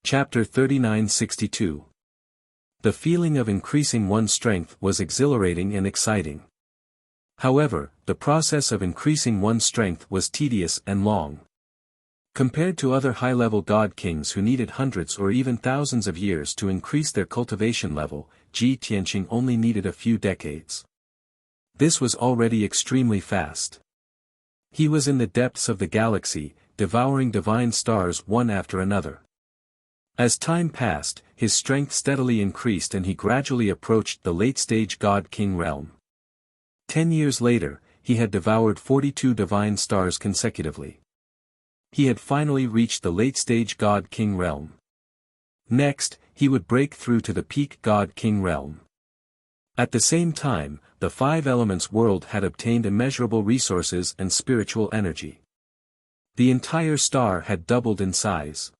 Chapter 3962. The feeling of increasing one's strength was exhilarating and exciting. However, the process of increasing one's strength was tedious and long. Compared to other high-level god kings who needed hundreds or even thousands of years to increase their cultivation level, Ji Tianqing only needed a few decades. This was already extremely fast. He was in the depths of the galaxy, devouring divine stars one after another. As time passed, his strength steadily increased and he gradually approached the late-stage god-king realm. 10 years later, he had devoured 42 divine stars consecutively. He had finally reached the late-stage god-king realm. Next, he would break through to the peak god-king realm. At the same time, the Five Elements world had obtained immeasurable resources and spiritual energy. The entire star had doubled in size.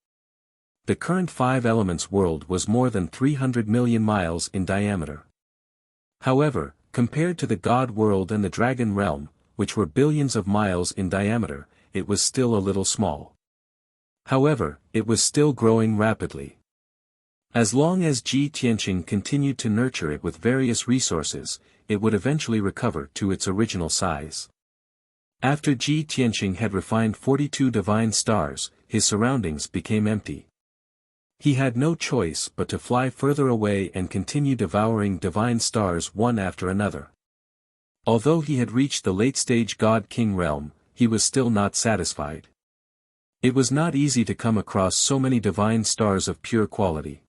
The current Five Elements world was more than 300 million miles in diameter. However, compared to the God world and the Dragon realm, which were billions of miles in diameter, it was still a little small. However, it was still growing rapidly. As long as Ji Tianqing continued to nurture it with various resources, it would eventually recover to its original size. After Ji Tianqing had refined 42 divine stars, his surroundings became empty. He had no choice but to fly further away and continue devouring divine stars one after another. Although he had reached the late-stage God-King realm, he was still not satisfied. It was not easy to come across so many divine stars of pure quality.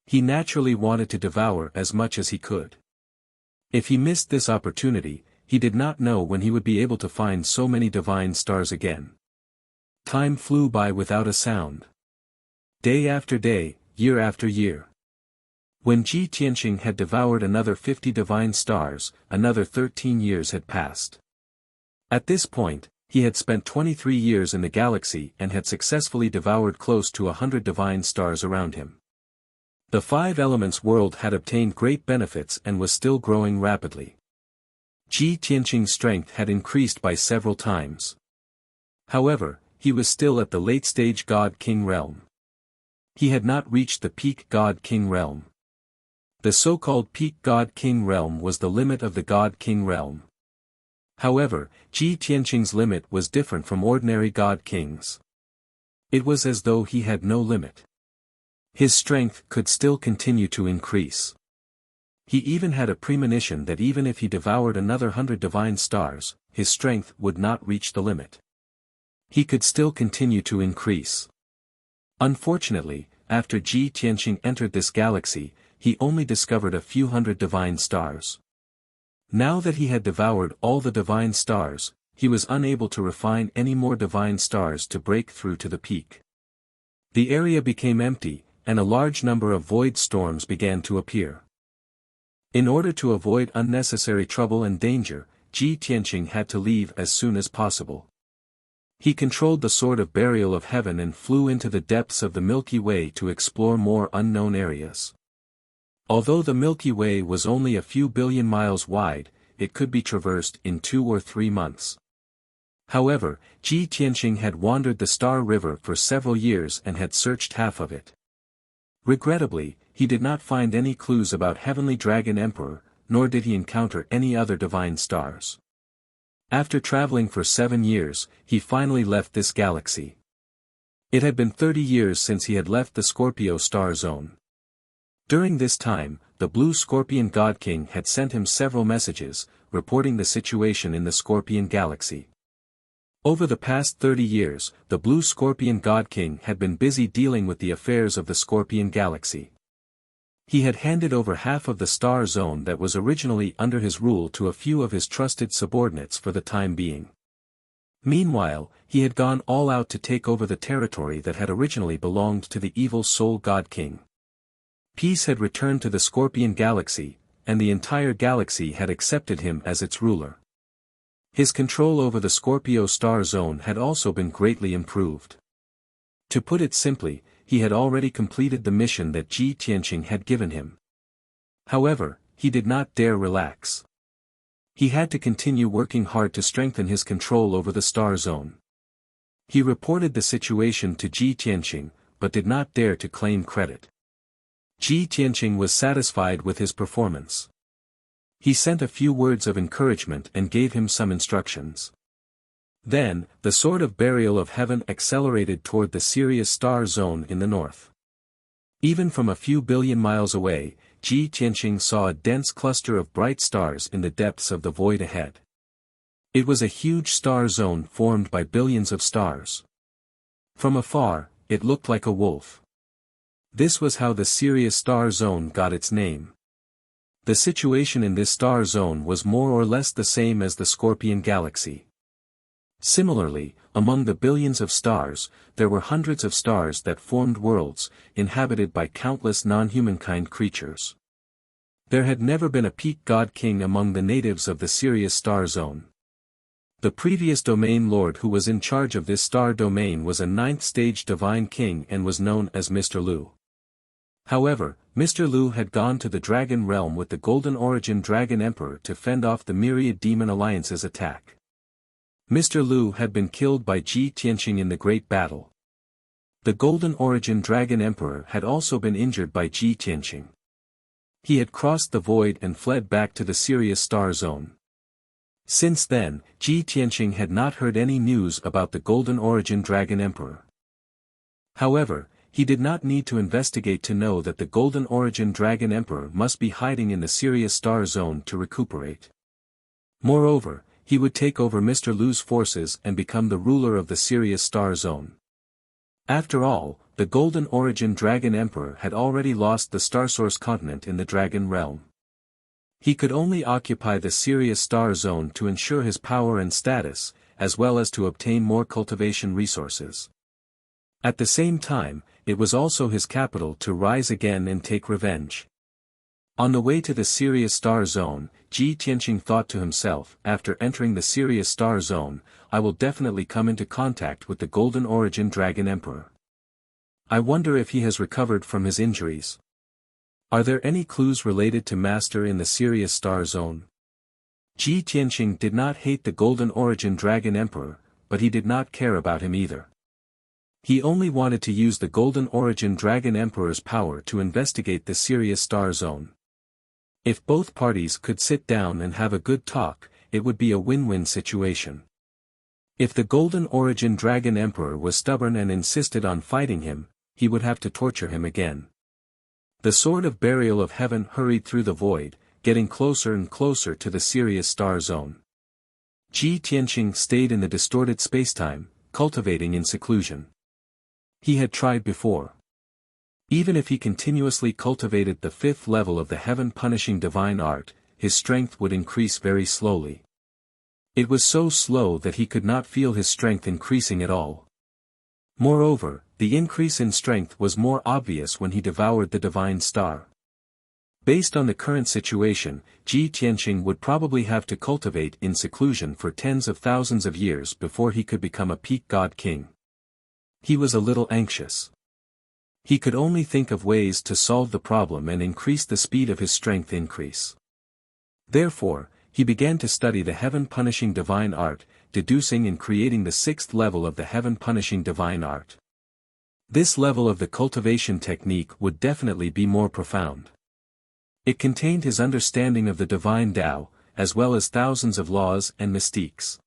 He naturally wanted to devour as much as he could. If he missed this opportunity, he did not know when he would be able to find so many divine stars again. Time flew by without a sound. Day after day, year after year. When Ji Tianqing had devoured another 50 divine stars, another 13 years had passed. At this point, he had spent 23 years in the galaxy and had successfully devoured close to 100 divine stars around him. The Five Elements world had obtained great benefits and was still growing rapidly. Ji Tianqing's strength had increased by several times. However, he was still at the late-stage God-King realm. He had not reached the peak God-King realm. The so-called peak God-King realm was the limit of the God-King realm. However, Ji Tianqing's limit was different from ordinary God-Kings. It was as though he had no limit. His strength could still continue to increase. He even had a premonition that even if he devoured another 100 divine stars, his strength would not reach the limit. He could still continue to increase. Unfortunately, after Ji Tianqing entered this galaxy, he only discovered a few hundred divine stars. Now that he had devoured all the divine stars, he was unable to refine any more divine stars to break through to the peak. The area became empty, and a large number of void storms began to appear. In order to avoid unnecessary trouble and danger, Ji Tianqing had to leave as soon as possible. He controlled the Sword of Burial of Heaven and flew into the depths of the Milky Way to explore more unknown areas. Although the Milky Way was only a few billion miles wide, it could be traversed in 2 or 3 months. However, Ji Tianqing had wandered the Star River for several years and had searched half of it. Regrettably, he did not find any clues about Heavenly Dragon Emperor, nor did he encounter any other divine stars. After traveling for 7 years, he finally left this galaxy. It had been 30 years since he had left the Scorpio star zone. During this time, the Blue Scorpion God King had sent him several messages, reporting the situation in the Scorpion galaxy. Over the past 30 years, the Blue Scorpion God King had been busy dealing with the affairs of the Scorpion galaxy. He had handed over half of the star zone that was originally under his rule to a few of his trusted subordinates for the time being. Meanwhile, he had gone all out to take over the territory that had originally belonged to the evil Soul God King. Peace had returned to the Scorpion galaxy, and the entire galaxy had accepted him as its ruler. His control over the Scorpio star zone had also been greatly improved. To put it simply, he had already completed the mission that Ji Tianqing had given him. However, he did not dare relax. He had to continue working hard to strengthen his control over the star zone. He reported the situation to Ji Tianqing, but did not dare to claim credit. Ji Tianqing was satisfied with his performance. He sent a few words of encouragement and gave him some instructions. Then, the sword of burial of heaven accelerated toward the Sirius star zone in the north. Even from a few billion miles away, Ji Tianqing saw a dense cluster of bright stars in the depths of the void ahead. It was a huge star zone formed by billions of stars. From afar, it looked like a wolf. This was how the Sirius star zone got its name. The situation in this star zone was more or less the same as the Scorpion galaxy. Similarly, among the billions of stars, there were hundreds of stars that formed worlds, inhabited by countless non-humankind creatures. There had never been a peak god king among the natives of the Sirius star zone. The previous domain lord who was in charge of this star domain was a 9th-stage divine king and was known as Mr. Lu. However, Mr. Lu had gone to the Dragon Realm with the Golden Origin Dragon Emperor to fend off the myriad demon alliance's attack. Mr. Lu had been killed by Ji Tianqing in the Great Battle. The Golden Origin Dragon Emperor had also been injured by Ji Tianqing. He had crossed the void and fled back to the Sirius star zone. Since then, Ji Tianqing had not heard any news about the Golden Origin Dragon Emperor. However, he did not need to investigate to know that the Golden Origin Dragon Emperor must be hiding in the Sirius star zone to recuperate. Moreover, he would take over Mr. Lu's forces and become the ruler of the Sirius star zone. After all, the Golden Origin Dragon Emperor had already lost the Starsource continent in the Dragon Realm. He could only occupy the Sirius star zone to ensure his power and status, as well as to obtain more cultivation resources. At the same time, it was also his capital to rise again and take revenge. On the way to the Sirius star zone, Ji Tianqing thought to himself, after entering the Sirius star zone, I will definitely come into contact with the Golden Origin Dragon Emperor. I wonder if he has recovered from his injuries. Are there any clues related to Master in the Sirius star zone? Ji Tianqing did not hate the Golden Origin Dragon Emperor, but he did not care about him either. He only wanted to use the Golden Origin Dragon Emperor's power to investigate the Sirius star zone. If both parties could sit down and have a good talk, it would be a win-win situation. If the Golden Origin Dragon Emperor was stubborn and insisted on fighting him, he would have to torture him again. The Sword of Burial of Heaven hurried through the void, getting closer and closer to the Sirius star zone. Ji Tianqing stayed in the distorted spacetime, cultivating in seclusion. He had tried before. Even if he continuously cultivated the 5th level of the heaven-punishing divine art, his strength would increase very slowly. It was so slow that he could not feel his strength increasing at all. Moreover, the increase in strength was more obvious when he devoured the divine star. Based on the current situation, Ji Tianqing would probably have to cultivate in seclusion for tens of thousands of years before he could become a peak god king. He was a little anxious. He could only think of ways to solve the problem and increase the speed of his strength increase. Therefore, he began to study the heaven-punishing divine art, deducing and creating the 6th level of the heaven-punishing divine art. This level of the cultivation technique would definitely be more profound. It contained his understanding of the divine Tao, as well as thousands of laws and mystiques.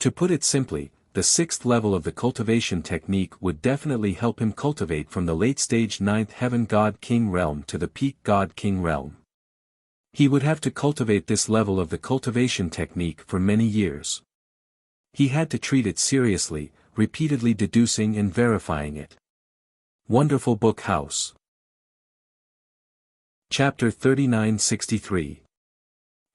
To put it simply, the 6th level of the cultivation technique would definitely help him cultivate from the late-stage 9th Heaven God King realm to the peak God King realm. He would have to cultivate this level of the cultivation technique for many years. He had to treat it seriously, repeatedly deducing and verifying it. Wonderful Book House. Chapter 3963.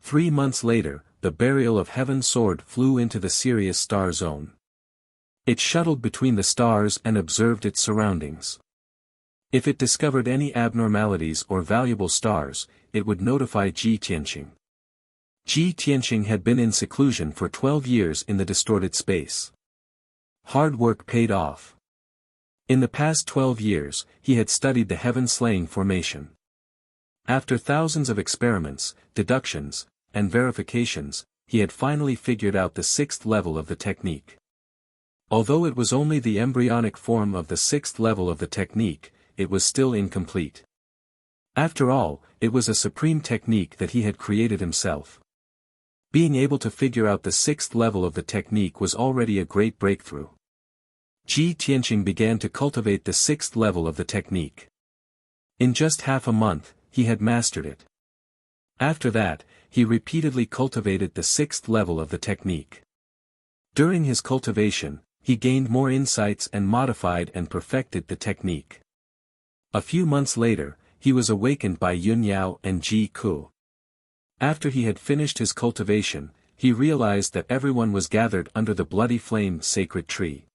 3 months later, the Burial of Heaven sword flew into the Sirius star zone. It shuttled between the stars and observed its surroundings. If it discovered any abnormalities or valuable stars, it would notify Ji Tianqing. Ji Tianqing had been in seclusion for 12 years in the distorted space. Hard work paid off. In the past 12 years, he had studied the heaven-slaying formation. After thousands of experiments, deductions, and verifications, he had finally figured out the 6th level of the technique. Although it was only the embryonic form of the sixth level of the technique, it was still incomplete. After all, it was a supreme technique that he had created himself. Being able to figure out the sixth level of the technique was already a great breakthrough. Ji Tianqing began to cultivate the sixth level of the technique. In just half a month, he had mastered it. After that, he repeatedly cultivated the sixth level of the technique. During his cultivation, he gained more insights and modified and perfected the technique. A few months later, he was awakened by Yun Yao and Ji Ku. After he had finished his cultivation, he realized that everyone was gathered under the bloody flame sacred tree.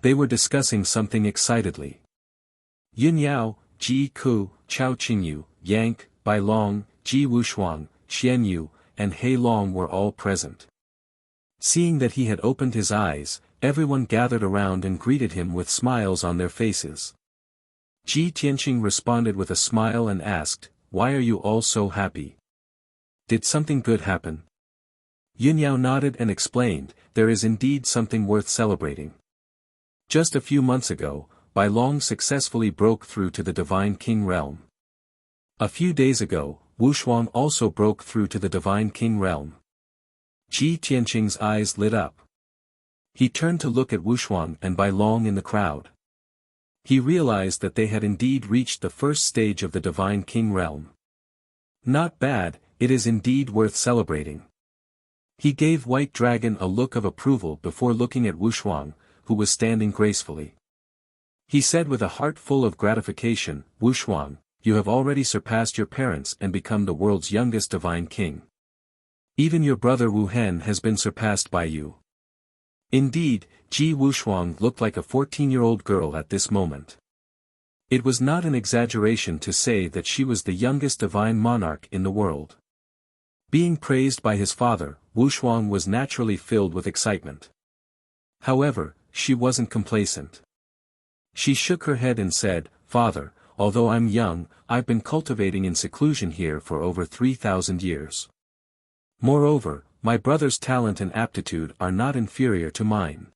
They were discussing something excitedly. Yun Yao, Ji Ku, Chao Qingyu, Yang, Bai Long, Ji Wushuang, Xian Yu, and Hei Long were all present. Seeing that he had opened his eyes, everyone gathered around and greeted him with smiles on their faces. Ji Tianqing responded with a smile and asked, "Why are you all so happy? Did something good happen?" Yun Yao nodded and explained, "There is indeed something worth celebrating. Just a few months ago, Bai Long successfully broke through to the Divine King realm. A few days ago, Wushuang also broke through to the Divine King realm." Ji Tianqing's eyes lit up. He turned to look at Wushuang and Bai Long in the crowd. He realized that they had indeed reached the first stage of the Divine King realm. Not bad, it is indeed worth celebrating. He gave White Dragon a look of approval before looking at Wushuang, who was standing gracefully. He said with a heart full of gratification, "Wushuang, you have already surpassed your parents and become the world's youngest Divine King. Even your brother Wu Hen has been surpassed by you." Indeed, Ji Wushuang looked like a 14-year-old girl at this moment. It was not an exaggeration to say that she was the youngest divine monarch in the world. Being praised by his father, Wushuang was naturally filled with excitement. However, she wasn't complacent. She shook her head and said, "Father, although I'm young, I've been cultivating in seclusion here for over 3,000 years. Moreover, my brother's talent and aptitude are not inferior to mine.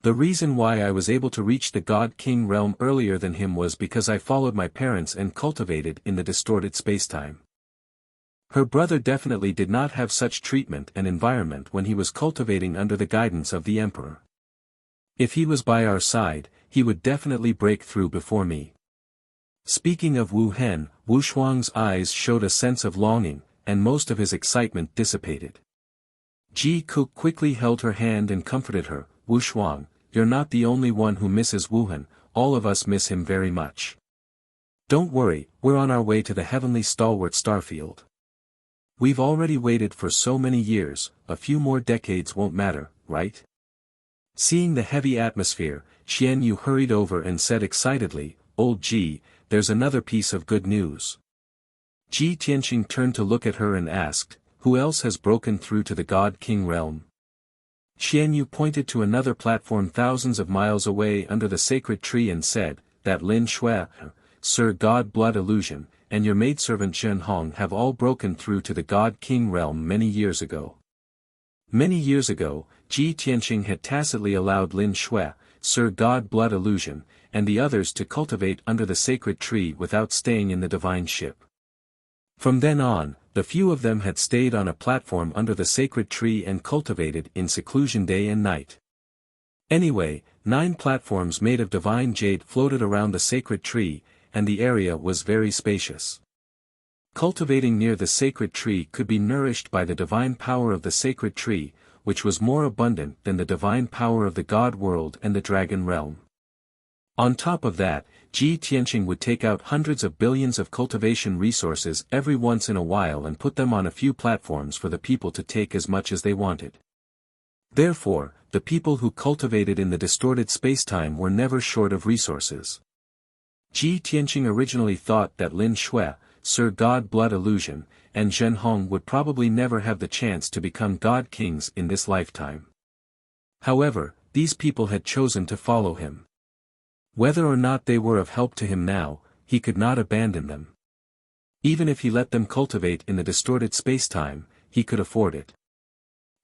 The reason why I was able to reach the God King realm earlier than him was because I followed my parents and cultivated in the distorted spacetime." Her brother definitely did not have such treatment and environment when he was cultivating under the guidance of the Emperor. If he was by our side, he would definitely break through before me. Speaking of Wu Hen, Wushuang's eyes showed a sense of longing, and most of his excitement dissipated. Ji Ku quickly held her hand and comforted her, "Wushuang, you're not the only one who misses Wu Hen, all of us miss him very much. Don't worry, we're on our way to the heavenly stalwart starfield. We've already waited for so many years, a few more decades won't matter, right?" Seeing the heavy atmosphere, Xian Yu hurried over and said excitedly, "Old Ji, there's another piece of good news." Ji Tianqing turned to look at her and asked, "Who else has broken through to the God King realm?" Xian Yu pointed to another platform thousands of miles away under the sacred tree and said, "That Lin Shui, Sir God Blood Illusion, and your maidservant Zhen Hong have all broken through to the God King realm many years ago." Many years ago, Ji Tianqing had tacitly allowed Lin Shui, Sir God Blood Illusion, and the others to cultivate under the sacred tree without staying in the divine ship. From then on, the few of them had stayed on a platform under the sacred tree and cultivated in seclusion day and night. Anyway, 9 platforms made of divine jade floated around the sacred tree, and the area was very spacious. Cultivating near the sacred tree could be nourished by the divine power of the sacred tree, which was more abundant than the divine power of the God world and the dragon realm. On top of that, Ji Tianqing would take out hundreds of billions of cultivation resources every once in a while and put them on a few platforms for the people to take as much as they wanted. Therefore, the people who cultivated in the distorted spacetime were never short of resources. Ji Tianqing originally thought that Lin Shui, Sir God Blood Illusion, and Zhen Hong would probably never have the chance to become God Kings in this lifetime. However, these people had chosen to follow him. Whether or not they were of help to him now, he could not abandon them. Even if he let them cultivate in the distorted spacetime, he could afford it.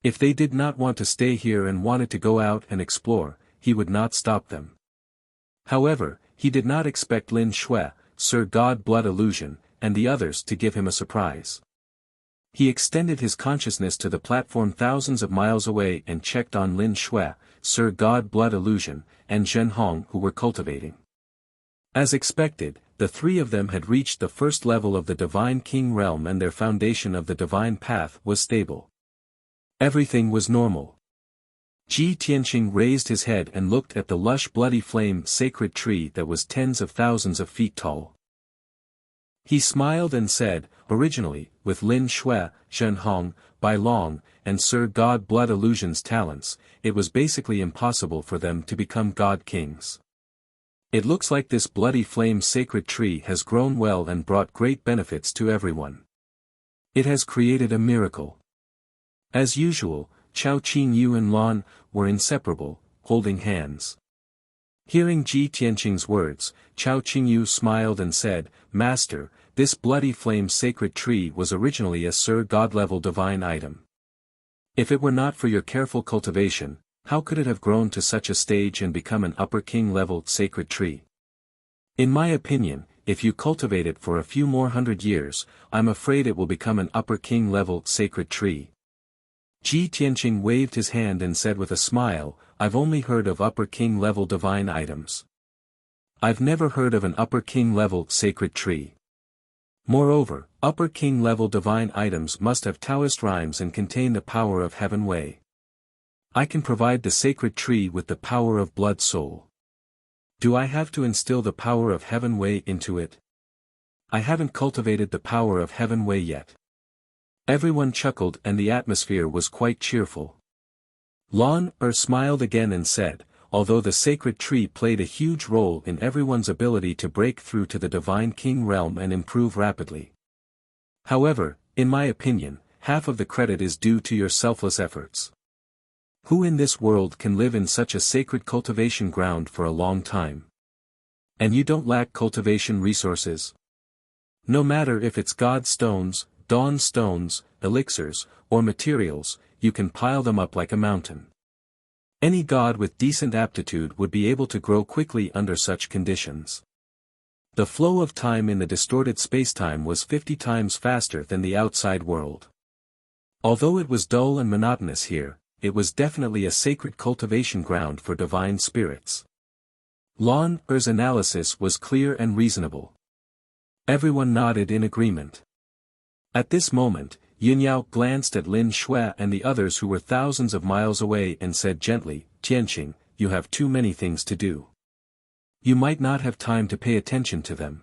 If they did not want to stay here and wanted to go out and explore, he would not stop them. However, he did not expect Lin Shui, Sir God Blood Illusion, and the others to give him a surprise. He extended his consciousness to the platform thousands of miles away and checked on Lin Shui, Sir God Blood Illusion, and Zhen Hong who were cultivating. As expected, the three of them had reached the first level of the Divine King realm and their foundation of the Divine Path was stable. Everything was normal. Ji Tianqing raised his head and looked at the lush bloody flame sacred tree that was tens of thousands of feet tall. He smiled and said, originally, with Lin Shui, Zhen Hong, Bai Long, and Sir God Blood Illusion's talents, it was basically impossible for them to become God Kings. It looks like this bloody flame sacred tree has grown well and brought great benefits to everyone. It has created a miracle. As usual, Chao Qingyu and Lan were inseparable, holding hands. Hearing Ji Tianqing's words, Chao Qingyu smiled and said, Master, this bloody flame sacred tree was originally a Sir God-level divine item. If it were not for your careful cultivation, how could it have grown to such a stage and become an upper king-level sacred tree? In my opinion, if you cultivate it for a few more 100 years, I'm afraid it will become an upper king-level sacred tree. Ji Tianqing waved his hand and said with a smile, I've only heard of upper king-level divine items. I've never heard of an upper king-level sacred tree. Moreover, upper king-level divine items must have Taoist rhymes and contain the power of Heaven Wei. I can provide the sacred tree with the power of blood soul. Do I have to instill the power of Heaven Wei into it? I haven't cultivated the power of Heaven Wei yet. Everyone chuckled and the atmosphere was quite cheerful. Lan smiled again and said, although the sacred tree played a huge role in everyone's ability to break through to the Divine King realm and improve rapidly. However, in my opinion, half of the credit is due to your selfless efforts. Who in this world can live in such a sacred cultivation ground for a long time? And you don't lack cultivation resources? No matter if it's God stones, dawn stones, elixirs, or materials, you can pile them up like a mountain. Any god with decent aptitude would be able to grow quickly under such conditions. The flow of time in the distorted spacetime was 50 times faster than the outside world. Although it was dull and monotonous here, it was definitely a sacred cultivation ground for divine spirits. Lan's analysis was clear and reasonable. Everyone nodded in agreement. At this moment, Yunyao glanced at Lin Shui and the others who were thousands of miles away and said gently, Tianqing, you have too many things to do. You might not have time to pay attention to them.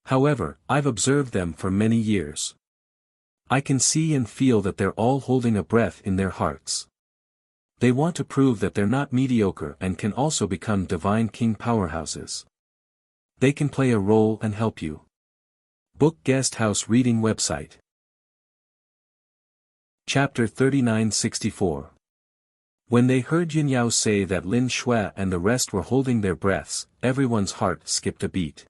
However, I've observed them for many years. I can see and feel that they're all holding a breath in their hearts. They want to prove that they're not mediocre and can also become divine king powerhouses. They can play a role and help you. Book Guest House Reading Website. Chapter 3964. When they heard Yunyao say that Lin Shui and the rest were holding their breaths, everyone's heart skipped a beat.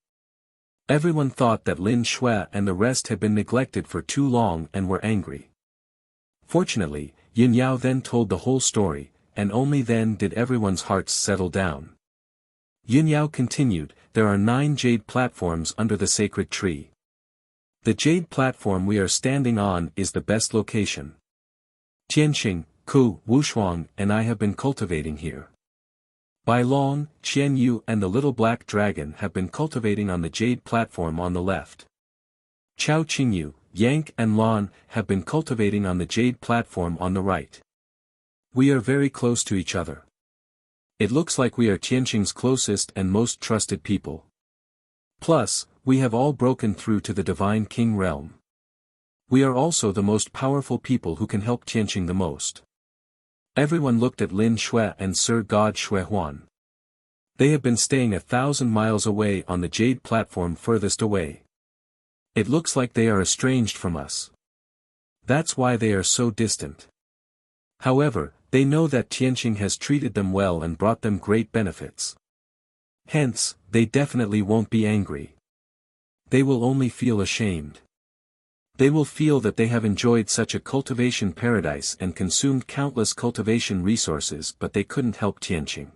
Everyone thought that Lin Shui and the rest had been neglected for too long and were angry. Fortunately, Yunyao then told the whole story, and only then did everyone's hearts settle down. Yunyao continued, there are 9 jade platforms under the sacred tree. The jade platform we are standing on is the best location. Tianqing, Ku, Wushuang and I have been cultivating here. Bai Long, Qian Yu and the little black dragon have been cultivating on the jade platform on the left. Chao Qingyu, Yang and Lan have been cultivating on the jade platform on the right. We are very close to each other. It looks like we are Tianqing's closest and most trusted people. Plus, we have all broken through to the Divine King realm. We are also the most powerful people who can help Tianqing the most. Everyone looked at Lin Shui and Sir God Shui Huan. They have been staying 1,000 miles away on the jade platform furthest away. It looks like they are estranged from us. That's why they are so distant. However, they know that Tianqing has treated them well and brought them great benefits. Hence, they definitely won't be angry. They will only feel ashamed. They will feel that they have enjoyed such a cultivation paradise and consumed countless cultivation resources, but they couldn't help Tianqing.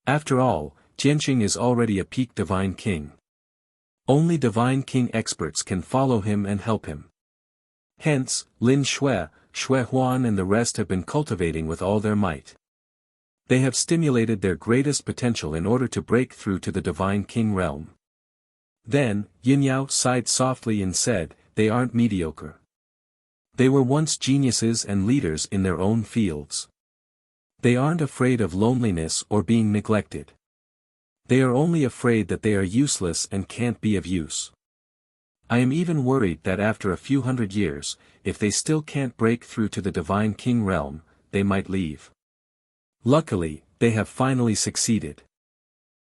After all, Tianqing is already a peak divine king. Only divine king experts can follow him and help him. Hence, Lin Shui, Shui Huan and the rest have been cultivating with all their might. They have stimulated their greatest potential in order to break through to the divine king realm. Then, Yin Yao sighed softly and said, "They aren't mediocre. They were once geniuses and leaders in their own fields. They aren't afraid of loneliness or being neglected. They are only afraid that they are useless and can't be of use. I am even worried that after a few hundred years, if they still can't break through to the divine king realm, they might leave. Luckily, they have finally succeeded."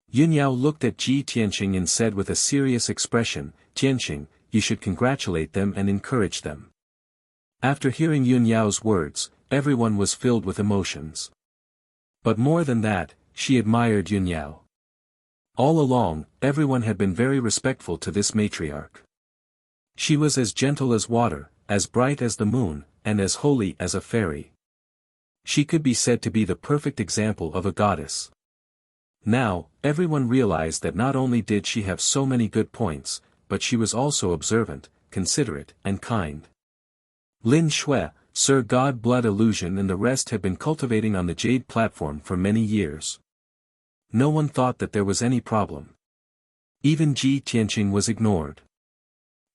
Yun Yao looked at Ji Tianqing and said with a serious expression, "Tianqing, you should congratulate them and encourage them." After hearing Yun Yao's words, everyone was filled with emotions. But more than that, she admired Yun Yao. All along, everyone had been very respectful to this matriarch. She was as gentle as water, as bright as the moon, and as holy as a fairy. She could be said to be the perfect example of a goddess. Now, everyone realized that not only did she have so many good points, but she was also observant, considerate, and kind. Lin Shui, Sir God Blood Illusion and the rest had been cultivating on the Jade platform for many years. No one thought that there was any problem. Even Ji Tianqing was ignored.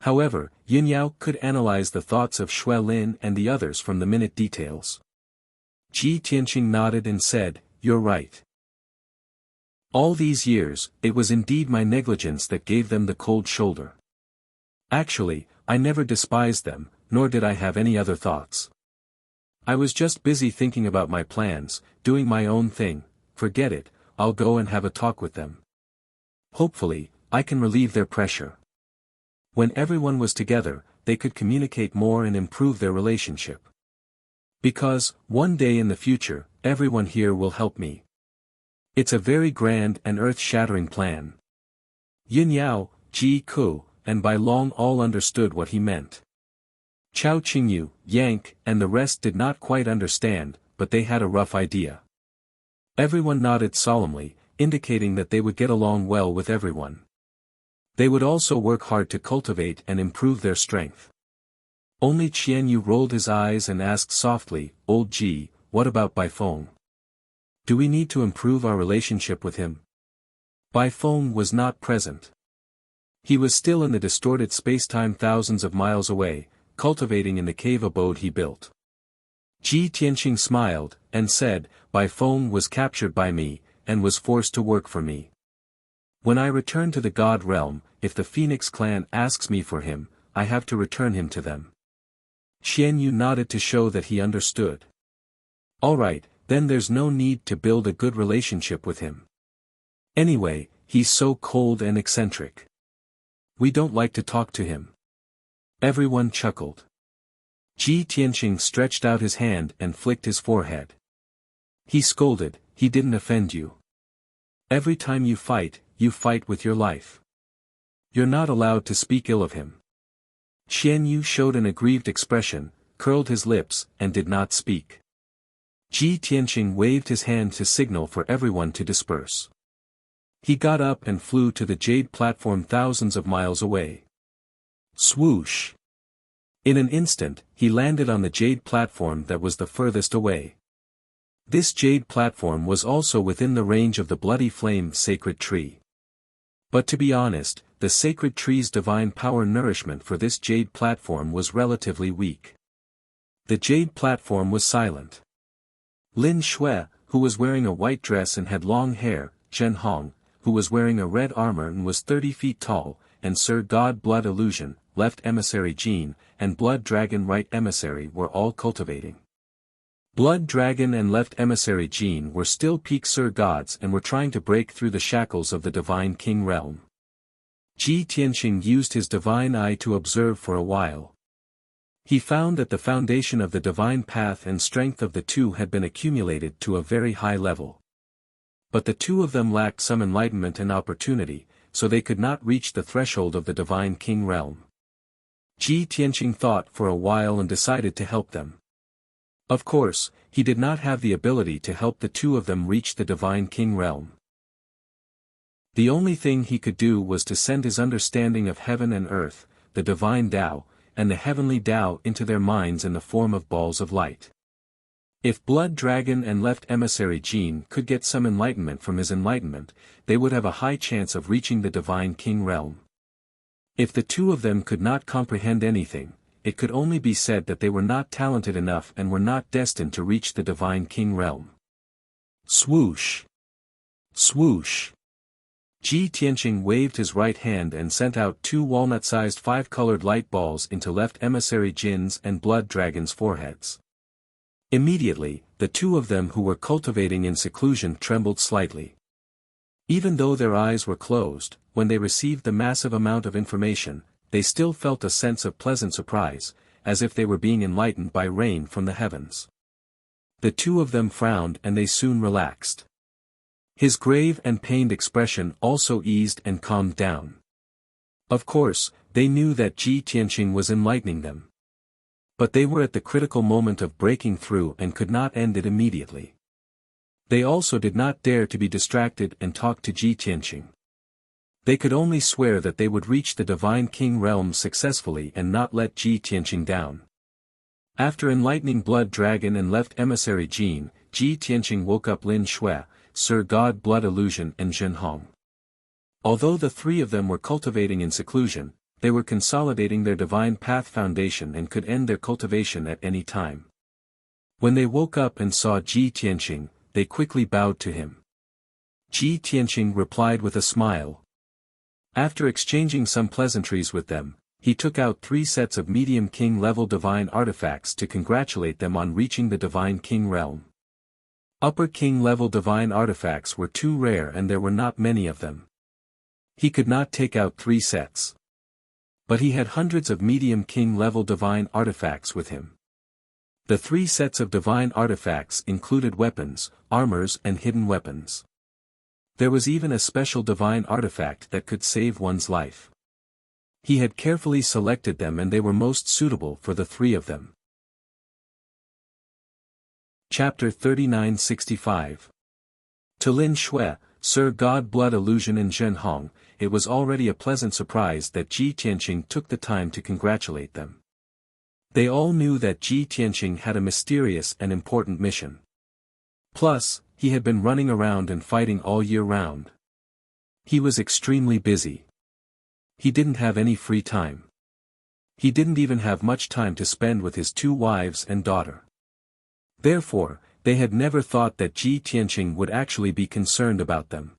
However, Yin Yao could analyze the thoughts of Shui Lin and the others from the minute details. Ji Tianqing nodded and said, "You're right. All these years, it was indeed my negligence that gave them the cold shoulder. Actually, I never despised them, nor did I have any other thoughts. I was just busy thinking about my plans, doing my own thing. Forget it, I'll go and have a talk with them. Hopefully, I can relieve their pressure." When everyone was together, they could communicate more and improve their relationship. Because, one day in the future, everyone here will help me. It's a very grand and earth-shattering plan. Yin Yao, Ji Ku, and Bai Long all understood what he meant. Chao Qingyu, Yank, and the rest did not quite understand, but they had a rough idea. Everyone nodded solemnly, indicating that they would get along well with everyone. They would also work hard to cultivate and improve their strength. Only Qianyu rolled his eyes and asked softly, "Old Ji, what about Bai Feng? Do we need to improve our relationship with him?" Bai Feng was not present. He was still in the distorted space-time thousands of miles away, cultivating in the cave abode he built. Ji Tianqing smiled, and said, "Bai Feng was captured by me, and was forced to work for me. When I return to the God realm, if the Phoenix clan asks me for him, I have to return him to them." Qianyu nodded to show that he understood. "Alright, then there's no need to build a good relationship with him. Anyway, he's so cold and eccentric. We don't like to talk to him." Everyone chuckled. Ji Tianqing stretched out his hand and flicked his forehead. He scolded, "He didn't offend you. Every time you fight with your life. You're not allowed to speak ill of him." Qianyu showed an aggrieved expression, curled his lips, and did not speak. Ji Tianqing waved his hand to signal for everyone to disperse. He got up and flew to the Jade platform thousands of miles away. Swoosh! In an instant, he landed on the Jade platform that was the furthest away. This Jade platform was also within the range of the Bloody Flame sacred tree. But to be honest, the sacred tree's divine power nourishment for this Jade platform was relatively weak. The Jade platform was silent. Lin Shui, who was wearing a white dress and had long hair, Zhen Hong, who was wearing a red armor and was 30 feet tall, and Sir God Blood Illusion, Left Emissary Jean, and Blood Dragon Right Emissary were all cultivating. Blood Dragon and Left Emissary Jean were still peak Sir Gods and were trying to break through the shackles of the Divine King realm. Ji Tianqing used his divine eye to observe for a while. He found that the foundation of the divine path and strength of the two had been accumulated to a very high level. But the two of them lacked some enlightenment and opportunity, so they could not reach the threshold of the Divine King realm. Ji Tianqing thought for a while and decided to help them. Of course, he did not have the ability to help the two of them reach the Divine King realm. The only thing he could do was to send his understanding of heaven and earth, the divine Tao, and the heavenly Tao into their minds in the form of balls of light. If Blood Dragon and left emissary Jin could get some enlightenment from his enlightenment, they would have a high chance of reaching the Divine King realm. If the two of them could not comprehend anything, it could only be said that they were not talented enough and were not destined to reach the Divine King realm. Swoosh! Swoosh! Ji Tianqing waved his right hand and sent out two walnut-sized five-colored light balls into left emissary Jin's and Blood Dragon's foreheads. Immediately, the two of them who were cultivating in seclusion trembled slightly. Even though their eyes were closed, when they received the massive amount of information, they still felt a sense of pleasant surprise, as if they were being enlightened by rain from the heavens. The two of them frowned and they soon relaxed. His grave and pained expression also eased and calmed down. Of course, they knew that Ji Tianqing was enlightening them. But they were at the critical moment of breaking through and could not end it immediately. They also did not dare to be distracted and talk to Ji Tianqing. They could only swear that they would reach the Divine King realm successfully and not let Ji Tianqing down. After enlightening Blood Dragon and left emissary Jin, Ji Tianqing woke up Lin Shui, Sir God Blood Illusion and Zhen Hong. Although the three of them were cultivating in seclusion, they were consolidating their divine path foundation and could end their cultivation at any time. When they woke up and saw Ji Tianqing, they quickly bowed to him. Ji Tianqing replied with a smile. After exchanging some pleasantries with them, he took out 3 sets of medium king level divine artifacts to congratulate them on reaching the Divine King realm. Upper king level divine artifacts were too rare and there were not many of them. He could not take out 3 sets. But he had hundreds of medium king level divine artifacts with him. The 3 sets of divine artifacts included weapons, armors and hidden weapons. There was even a special divine artifact that could save one's life. He had carefully selected them and they were most suitable for the 3 of them. Chapter 3965. To Lin Shui, Sir God Blood Illusion and Zhen Hong, it was already a pleasant surprise that Ji Tianqing took the time to congratulate them. They all knew that Ji Tianqing had a mysterious and important mission. Plus, he had been running around and fighting all year round. He was extremely busy. He didn't have any free time. He didn't even have much time to spend with his 2 wives and daughter. Therefore, they had never thought that Ji Tianqing would actually be concerned about them.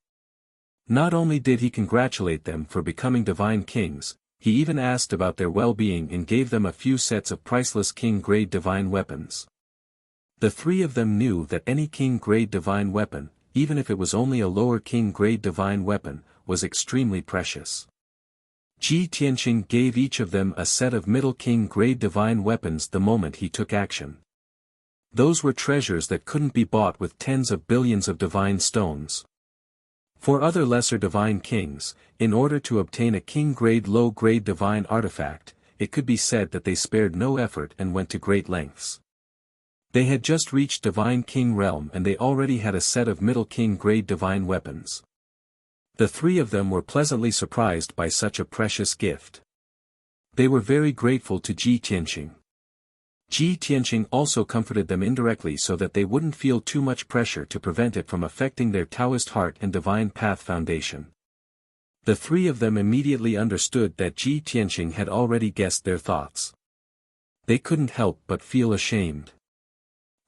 Not only did he congratulate them for becoming divine kings, he even asked about their well-being and gave them a few sets of priceless king-grade divine weapons. The 3 of them knew that any king-grade divine weapon, even if it was only a lower king-grade divine weapon, was extremely precious. Ji Tianqing gave each of them a set of middle king-grade divine weapons the moment he took action. Those were treasures that couldn't be bought with tens of billions of divine stones. For other lesser divine kings, in order to obtain a king-grade low-grade divine artifact, it could be said that they spared no effort and went to great lengths. They had just reached Divine King realm and they already had a set of middle king-grade divine weapons. The 3 of them were pleasantly surprised by such a precious gift. They were very grateful to Ji Tianqing. Ji Tianqing also comforted them indirectly so that they wouldn't feel too much pressure to prevent it from affecting their Taoist heart and divine path foundation. The 3 of them immediately understood that Ji Tianqing had already guessed their thoughts. They couldn't help but feel ashamed.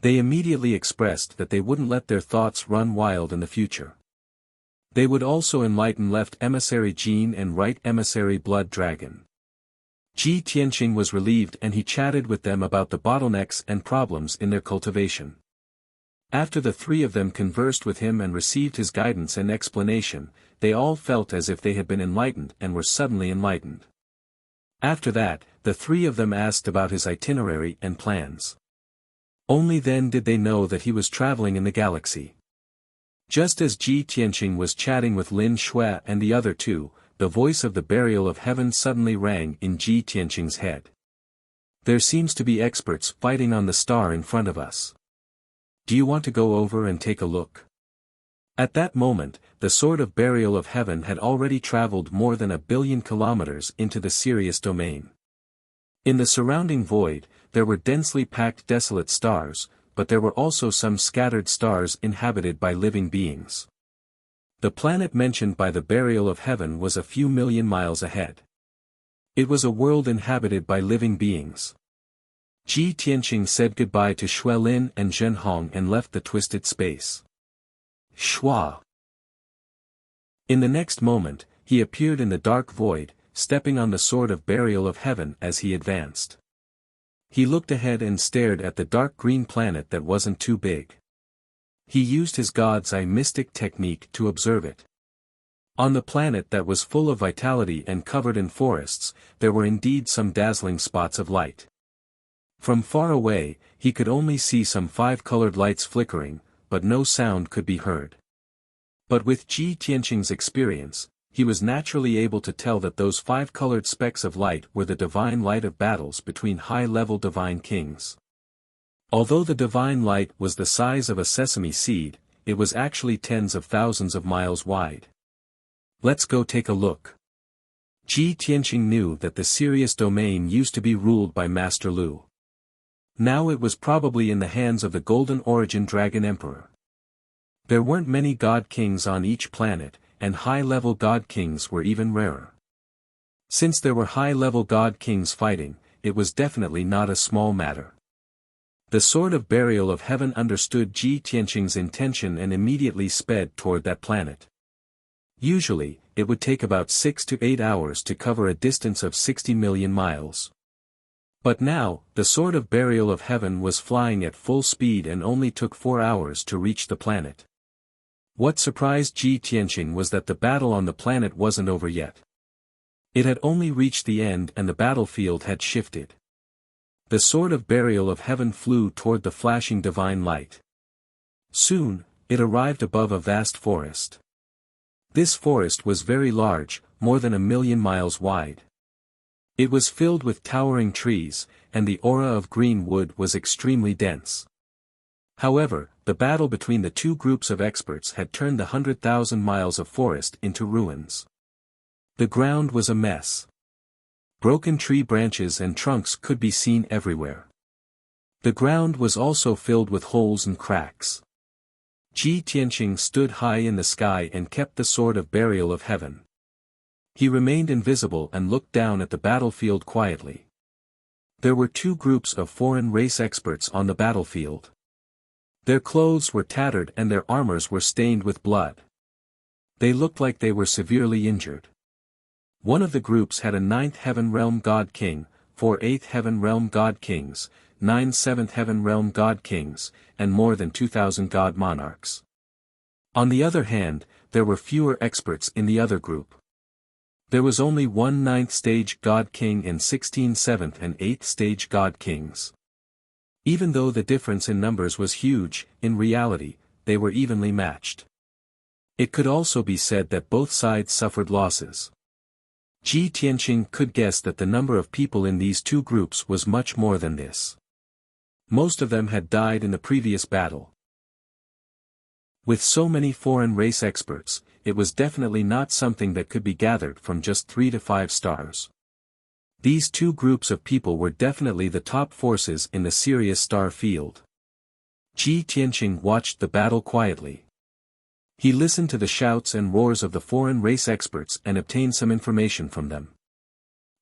They immediately expressed that they wouldn't let their thoughts run wild in the future. They would also enlighten left emissary Jin and right emissary Blood Dragon. Ji Tianqing was relieved and he chatted with them about the bottlenecks and problems in their cultivation. After the 3 of them conversed with him and received his guidance and explanation, they all felt as if they had been enlightened and were suddenly enlightened. After that, the 3 of them asked about his itinerary and plans. Only then did they know that he was traveling in the galaxy. Just as Ji Tianqing was chatting with Lin Shui and the other 2, the voice of the burial of heaven suddenly rang in Ji Tianqing's head. There seems to be experts fighting on the star in front of us. Do you want to go over and take a look? At that moment, the sword of burial of heaven had already traveled more than 1 billion kilometers into the Sirius domain. In the surrounding void, there were densely packed desolate stars, but there were also some scattered stars inhabited by living beings. The planet mentioned by the burial of heaven was a few million miles ahead. It was a world inhabited by living beings. Ji Tianqing said goodbye to Xuelin and Zhenhong and left the twisted space. Shua. In the next moment, he appeared in the dark void, stepping on the sword of burial of heaven as he advanced. He looked ahead and stared at the dark green planet that wasn't too big. He used his God's eye mystic technique to observe it. On the planet that was full of vitality and covered in forests, there were indeed some dazzling spots of light. From far away, he could only see some 5-colored lights flickering, but no sound could be heard. But with Ji Tianqing's experience, he was naturally able to tell that those 5-colored specks of light were the divine light of battles between high-level divine kings. Although the divine light was the size of a sesame seed, it was actually tens of thousands of miles wide. Let's go take a look. Ji Tianqing knew that the Sirius domain used to be ruled by Master Lu. Now it was probably in the hands of the Golden Origin Dragon Emperor. There weren't many god kings on each planet, and high-level god kings were even rarer. Since there were high-level god kings fighting, it was definitely not a small matter. The sword of burial of heaven understood Ji Tianqing's intention and immediately sped toward that planet. Usually, it would take about 6 to 8 hours to cover a distance of 60 million miles. But now, the sword of burial of heaven was flying at full speed and only took 4 hours to reach the planet. What surprised Ji Tianqing was that the battle on the planet wasn't over yet. It had only reached the end and the battlefield had shifted. The sword of burial of heaven flew toward the flashing divine light. Soon, it arrived above a vast forest. This forest was very large, more than 1 million miles wide. It was filled with towering trees, and the aura of green wood was extremely dense. However, the battle between the two groups of experts had turned the 100,000 miles of forest into ruins. The ground was a mess. Broken tree branches and trunks could be seen everywhere. The ground was also filled with holes and cracks. Ji Tianqing stood high in the sky and kept the sword of burial of heaven. He remained invisible and looked down at the battlefield quietly. There were 2 groups of foreign race experts on the battlefield. Their clothes were tattered and their armors were stained with blood. They looked like they were severely injured. One of the groups had a 9th Heaven Realm God King, 4 8th Heaven Realm God Kings, 9 7th Heaven Realm God Kings, and more than 2,000 God Monarchs. On the other hand, there were fewer experts in the other group. There was only 1 9th Stage God King and 16 7th and 8th Stage God Kings. Even though the difference in numbers was huge, in reality, they were evenly matched. It could also be said that both sides suffered losses. Ji Tianqing could guess that the number of people in these 2 groups was much more than this. Most of them had died in the previous battle. With so many foreign race experts, it was definitely not something that could be gathered from just 3 to 5 stars. These 2 groups of people were definitely the top forces in the Sirius star field. Ji Tianqing watched the battle quietly. He listened to the shouts and roars of the foreign race experts and obtained some information from them.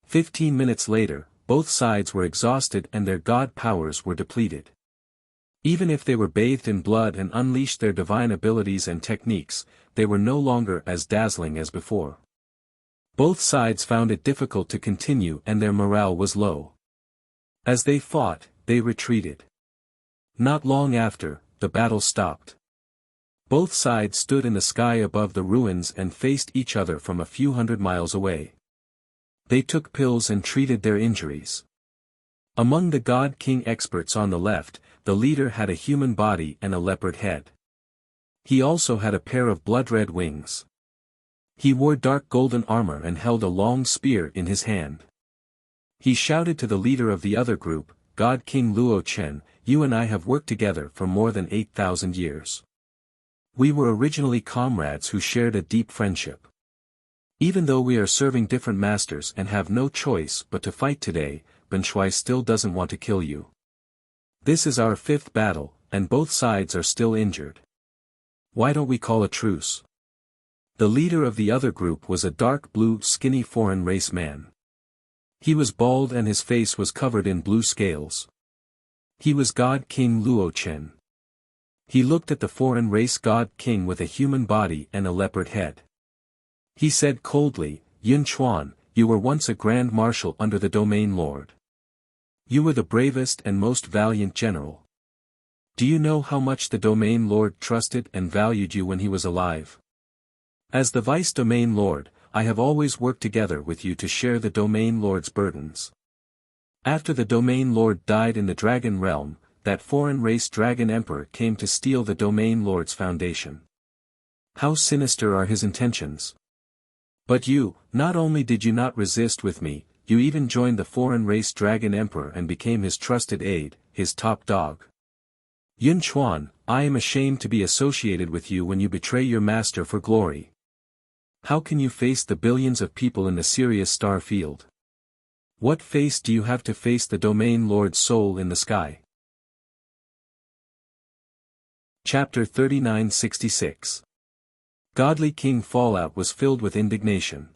15 minutes later, both sides were exhausted and their god powers were depleted. Even if they were bathed in blood and unleashed their divine abilities and techniques, they were no longer as dazzling as before. Both sides found it difficult to continue and their morale was low. As they fought, they retreated. Not long after, the battle stopped. Both sides stood in the sky above the ruins and faced each other from a few hundred miles away. They took pills and treated their injuries. Among the God King experts on the left, the leader had a human body and a leopard head. He also had a pair of blood-red wings. He wore dark golden armor and held a long spear in his hand. He shouted to the leader of the other group, God King Luo Chen, you and I have worked together for more than 8,000 years. We were originally comrades who shared a deep friendship. Even though we are serving different masters and have no choice but to fight today, Ben Shui still doesn't want to kill you. This is our 5th battle, and both sides are still injured. Why don't we call a truce? The leader of the other group was a dark blue, skinny foreign race man. He was bald and his face was covered in blue scales. He was God King Luo Chen. He looked at the foreign race God King with a human body and a leopard head. He said coldly, Yun Chuan, you were once a Grand Marshal under the Domain Lord. You were the bravest and most valiant general. Do you know how much the Domain Lord trusted and valued you when he was alive? As the Vice Domain Lord, I have always worked together with you to share the Domain Lord's burdens. After the Domain Lord died in the Dragon Realm, that foreign race Dragon Emperor came to steal the Domain Lord's foundation. How sinister are his intentions! But you, not only did you not resist with me, you even joined the foreign race Dragon Emperor and became his trusted aide, his top dog. Yun Chuan, I am ashamed to be associated with you when you betray your master for glory. How can you face the billions of people in the Sirius star field? What face do you have to face the Domain Lord's soul in the sky? Chapter 3966. Godly King Fallout was filled with indignation.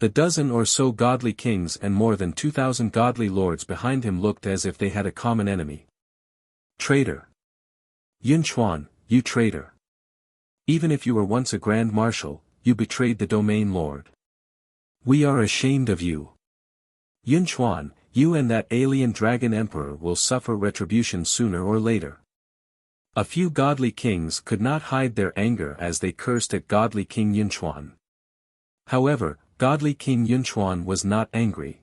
The dozen or so godly kings and more than 2,000 godly lords behind him looked as if they had a common enemy. Traitor! Yun Chuan, you traitor! Even if you were once a Grand Marshal, you betrayed the Domain Lord. We are ashamed of you. Yun Chuan, you and that alien Dragon Emperor will suffer retribution sooner or later. A few godly kings could not hide their anger as they cursed at godly King Yun Chuan. However, godly King Yun Chuan was not angry.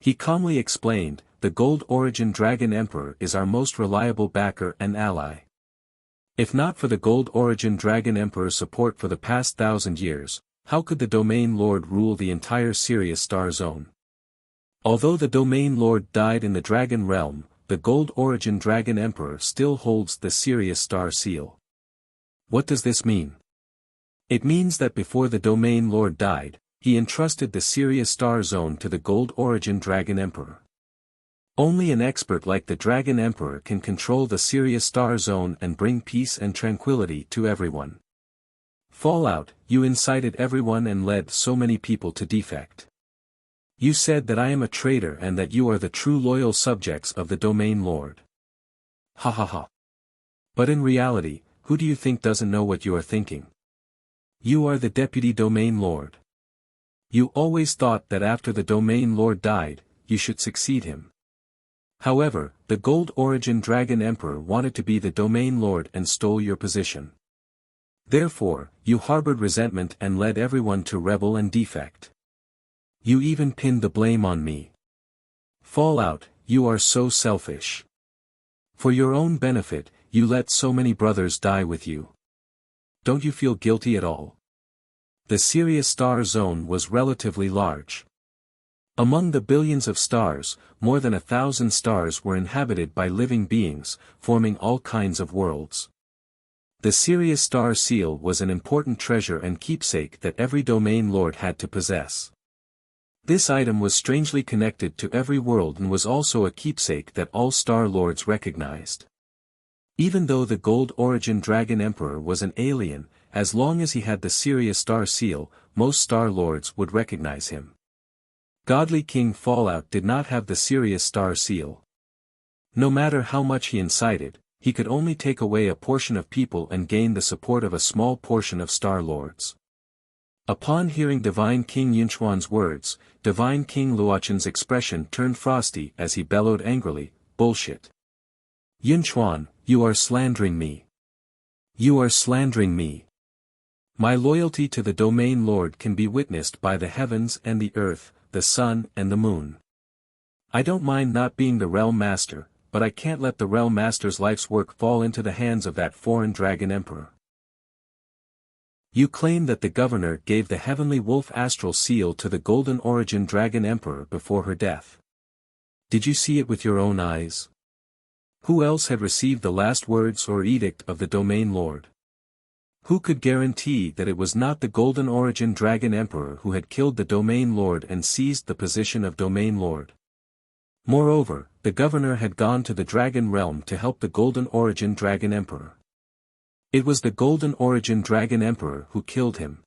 He calmly explained, the Gold Origin Dragon Emperor is our most reliable backer and ally. If not for the Gold Origin Dragon Emperor's support for the past 1,000 years, how could the Domain Lord rule the entire Sirius Star Zone? Although the Domain Lord died in the Dragon Realm, the Gold Origin Dragon Emperor still holds the Sirius Star Seal. What does this mean? It means that before the Domain Lord died, he entrusted the Sirius Star Zone to the Gold Origin Dragon Emperor. Only an expert like the Dragon Emperor can control the Sirius Star Zone and bring peace and tranquility to everyone. Fallout, you incited everyone and led so many people to defect. You said that I am a traitor and that you are the true loyal subjects of the Domain Lord. Ha ha ha. But in reality, who do you think doesn't know what you are thinking? You are the Deputy Domain Lord. You always thought that after the Domain Lord died, you should succeed him. However, the Gold Origin Dragon Emperor wanted to be the Domain Lord and stole your position. Therefore, you harbored resentment and led everyone to rebel and defect. You even pinned the blame on me. Fallout, you are so selfish. For your own benefit, you let so many brothers die with you. Don't you feel guilty at all? The Sirius Star Zone was relatively large. Among the billions of stars, more than 1,000 stars were inhabited by living beings, forming all kinds of worlds. The Sirius Star Seal was an important treasure and keepsake that every Domain Lord had to possess. This item was strangely connected to every world and was also a keepsake that all Star Lords recognized. Even though the Gold Origin Dragon Emperor was an alien, as long as he had the Sirius Star Seal, most Star Lords would recognize him. Godly King Fallout did not have the Sirius Star Seal. No matter how much he incited, he could only take away a portion of people and gain the support of a small portion of Star Lords. Upon hearing Divine King Yunchuan's words, Divine King Luochen's expression turned frosty as he bellowed angrily, bullshit. Yunchuan, you are slandering me. You are slandering me. My loyalty to the Domain Lord can be witnessed by the heavens and the earth, the sun and the moon. I don't mind not being the Realm Master, but I can't let the Realm Master's life's work fall into the hands of that foreign Dragon Emperor. You claim that the governor gave the heavenly wolf astral seal to the Golden Origin Dragon Emperor before her death. Did you see it with your own eyes? Who else had received the last words or edict of the Domain Lord? Who could guarantee that it was not the Golden Origin Dragon Emperor who had killed the Domain Lord and seized the position of Domain Lord? Moreover, the governor had gone to the Dragon Realm to help the Golden Origin Dragon Emperor. It was the Golden Origin Dragon Emperor who killed him.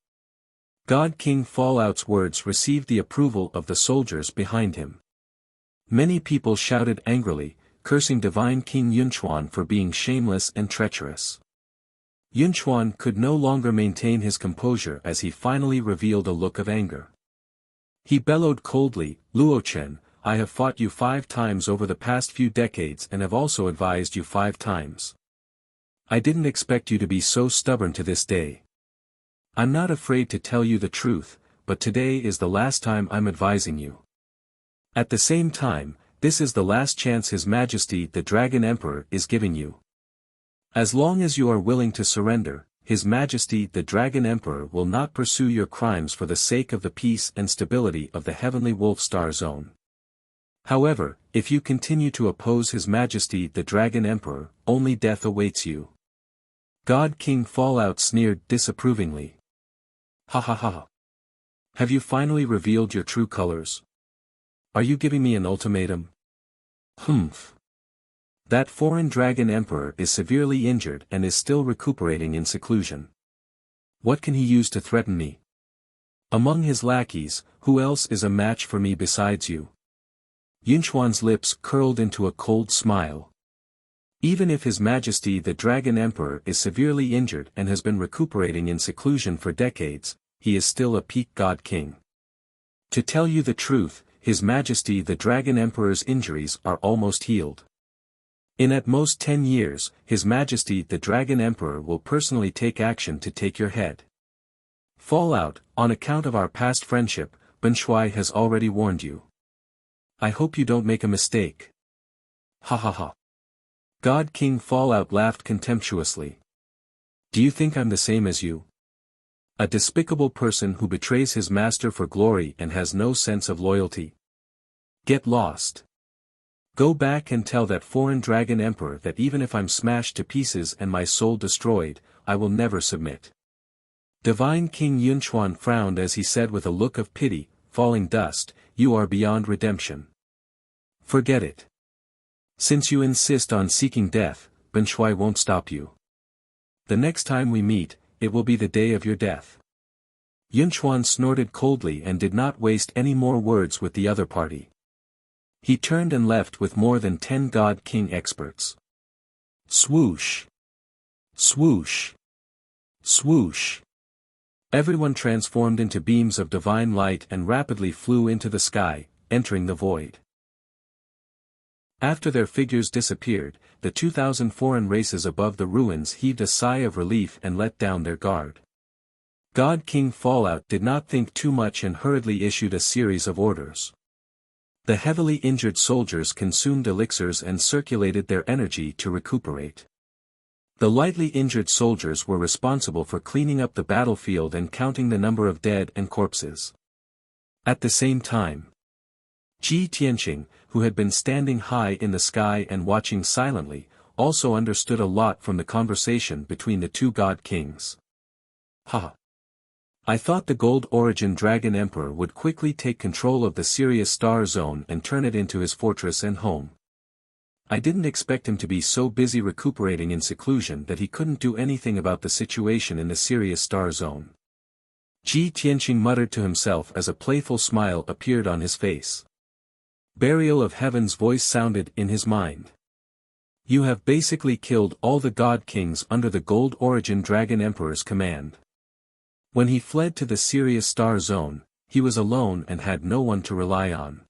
God King Fallout's words received the approval of the soldiers behind him. Many people shouted angrily, cursing Divine King Yunchuan for being shameless and treacherous. Yunchuan could no longer maintain his composure as he finally revealed a look of anger. He bellowed coldly, "Luochen, I have fought you 5 times over the past few decades and have also advised you 5 times. I didn't expect you to be so stubborn to this day. I'm not afraid to tell you the truth, but today is the last time I'm advising you. At the same time, this is the last chance His Majesty the Dragon Emperor is giving you. As long as you are willing to surrender, His Majesty the Dragon Emperor will not pursue your crimes for the sake of the peace and stability of the Heavenly Wolf Star Zone. However, if you continue to oppose His Majesty the Dragon Emperor, only death awaits you." God King Fallout sneered disapprovingly. "Ha ha ha. Have you finally revealed your true colors? Are you giving me an ultimatum? Humph. That foreign Dragon Emperor is severely injured and is still recuperating in seclusion. What can he use to threaten me? Among his lackeys, who else is a match for me besides you?" Yunchuan's lips curled into a cold smile. Even if His Majesty the Dragon Emperor is severely injured and has been recuperating in seclusion for decades, he is still a peak God King. To tell you the truth, His Majesty the Dragon Emperor's injuries are almost healed. In at most 10 years, His Majesty the Dragon Emperor will personally take action to take your head. Fallout, on account of our past friendship, Ben Shui has already warned you. I hope you don't make a mistake. Ha ha ha. God King Fallout laughed contemptuously. Do you think I'm the same as you? A despicable person who betrays his master for glory and has no sense of loyalty? Get lost. Go back and tell that foreign Dragon Emperor that even if I'm smashed to pieces and my soul destroyed, I will never submit. Divine King Yunchuan frowned as he said with a look of pity, "Falling dust, you are beyond redemption. Forget it. Since you insist on seeking death, Ben Shui won't stop you. The next time we meet, it will be the day of your death." Yunchuan snorted coldly and did not waste any more words with the other party. He turned and left with more than 10 God King experts. Swoosh! Swoosh! Swoosh! Everyone transformed into beams of divine light and rapidly flew into the sky, entering the void. After their figures disappeared, the 2,000 foreign races above the ruins heaved a sigh of relief and let down their guard. God King Fallout did not think too much and hurriedly issued a series of orders. The heavily injured soldiers consumed elixirs and circulated their energy to recuperate. The lightly injured soldiers were responsible for cleaning up the battlefield and counting the number of dead and corpses. At the same time, Ji Tianqing, who had been standing high in the sky and watching silently, also understood a lot from the conversation between the 2 God Kings. Ha! I thought the Gold Origin Dragon Emperor would quickly take control of the Sirius Star Zone and turn it into his fortress and home. I didn't expect him to be so busy recuperating in seclusion that he couldn't do anything about the situation in the Sirius Star Zone. Ji Tianqing muttered to himself as a playful smile appeared on his face. Burial of Heaven's voice sounded in his mind. You have basically killed all the God Kings under the Gold Origin Dragon Emperor's command. When he fled to the Sirius Star Zone, he was alone and had no one to rely on.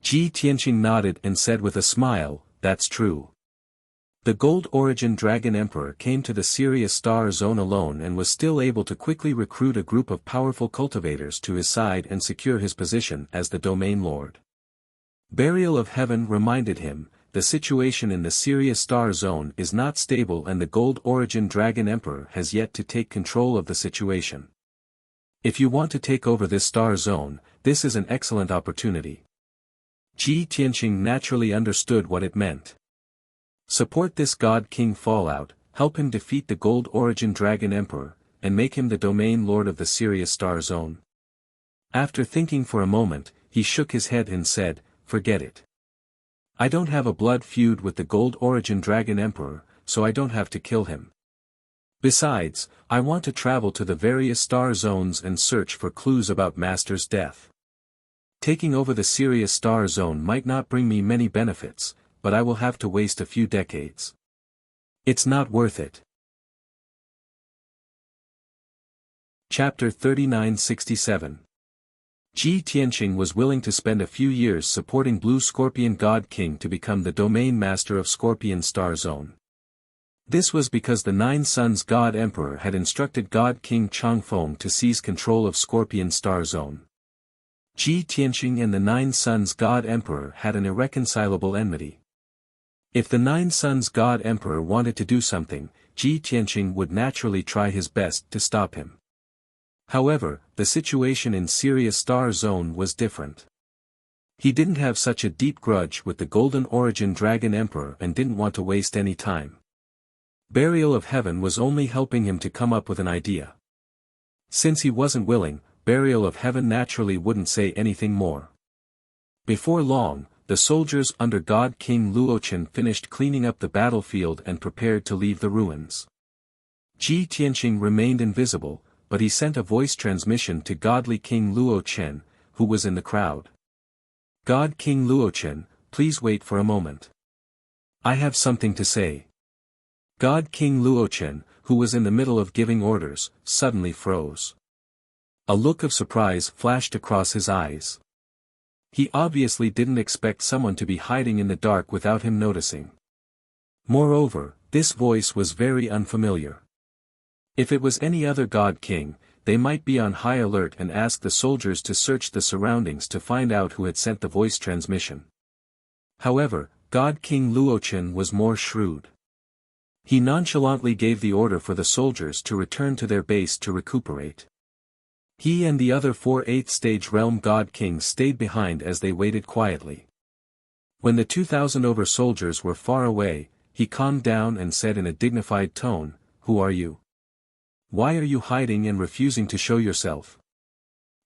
Ji Tianqing nodded and said with a smile, "That's true." The Gold Origin Dragon Emperor came to the Sirius Star Zone alone and was still able to quickly recruit a group of powerful cultivators to his side and secure his position as the Domain Lord. Burial of Heaven reminded him the situation in the Sirius Star Zone is not stable and the Gold Origin Dragon Emperor has yet to take control of the situation. If you want to take over this star zone, this is an excellent opportunity. Ji Tianqing naturally understood what it meant. Support this God King fallout, help him defeat the Gold Origin Dragon Emperor, and make him the domain lord of the Sirius Star Zone. After thinking for a moment, he shook his head and said, "Forget it. I don't have a blood feud with the Gold Origin Dragon Emperor, so I don't have to kill him. Besides, I want to travel to the various star zones and search for clues about Master's death. Taking over the Sirius Star Zone might not bring me many benefits, but I will have to waste a few decades. It's not worth it." Chapter 3967. Ji Tianqing was willing to spend a few years supporting Blue Scorpion God King to become the domain master of Scorpion Star Zone. This was because the Nine Suns God Emperor had instructed God King Changfeng to seize control of Scorpion Star Zone. Ji Tianqing and the Nine Suns God Emperor had an irreconcilable enmity. If the Nine Suns God Emperor wanted to do something, Ji Tianqing would naturally try his best to stop him. However, the situation in Sirius Star Zone was different. He didn't have such a deep grudge with the Golden Origin Dragon Emperor and didn't want to waste any time. Burial of Heaven was only helping him to come up with an idea. Since he wasn't willing, Burial of Heaven naturally wouldn't say anything more. Before long, the soldiers under God King Luochen finished cleaning up the battlefield and prepared to leave the ruins. Ji Tianqing remained invisible, but he sent a voice transmission to Godly King Luochen, who was in the crowd. "God King Luochen, please wait for a moment. I have something to say." God King Luochen, who was in the middle of giving orders, suddenly froze. A look of surprise flashed across his eyes. He obviously didn't expect someone to be hiding in the dark without him noticing. Moreover, this voice was very unfamiliar. If it was any other God King, they might be on high alert and ask the soldiers to search the surroundings to find out who had sent the voice transmission. However, God King Luochen was more shrewd. He nonchalantly gave the order for the soldiers to return to their base to recuperate. He and the other 4 8th stage realm God Kings stayed behind as they waited quietly. When the 2,000 over soldiers were far away, he calmed down and said in a dignified tone, "Who are you? Why are you hiding and refusing to show yourself?"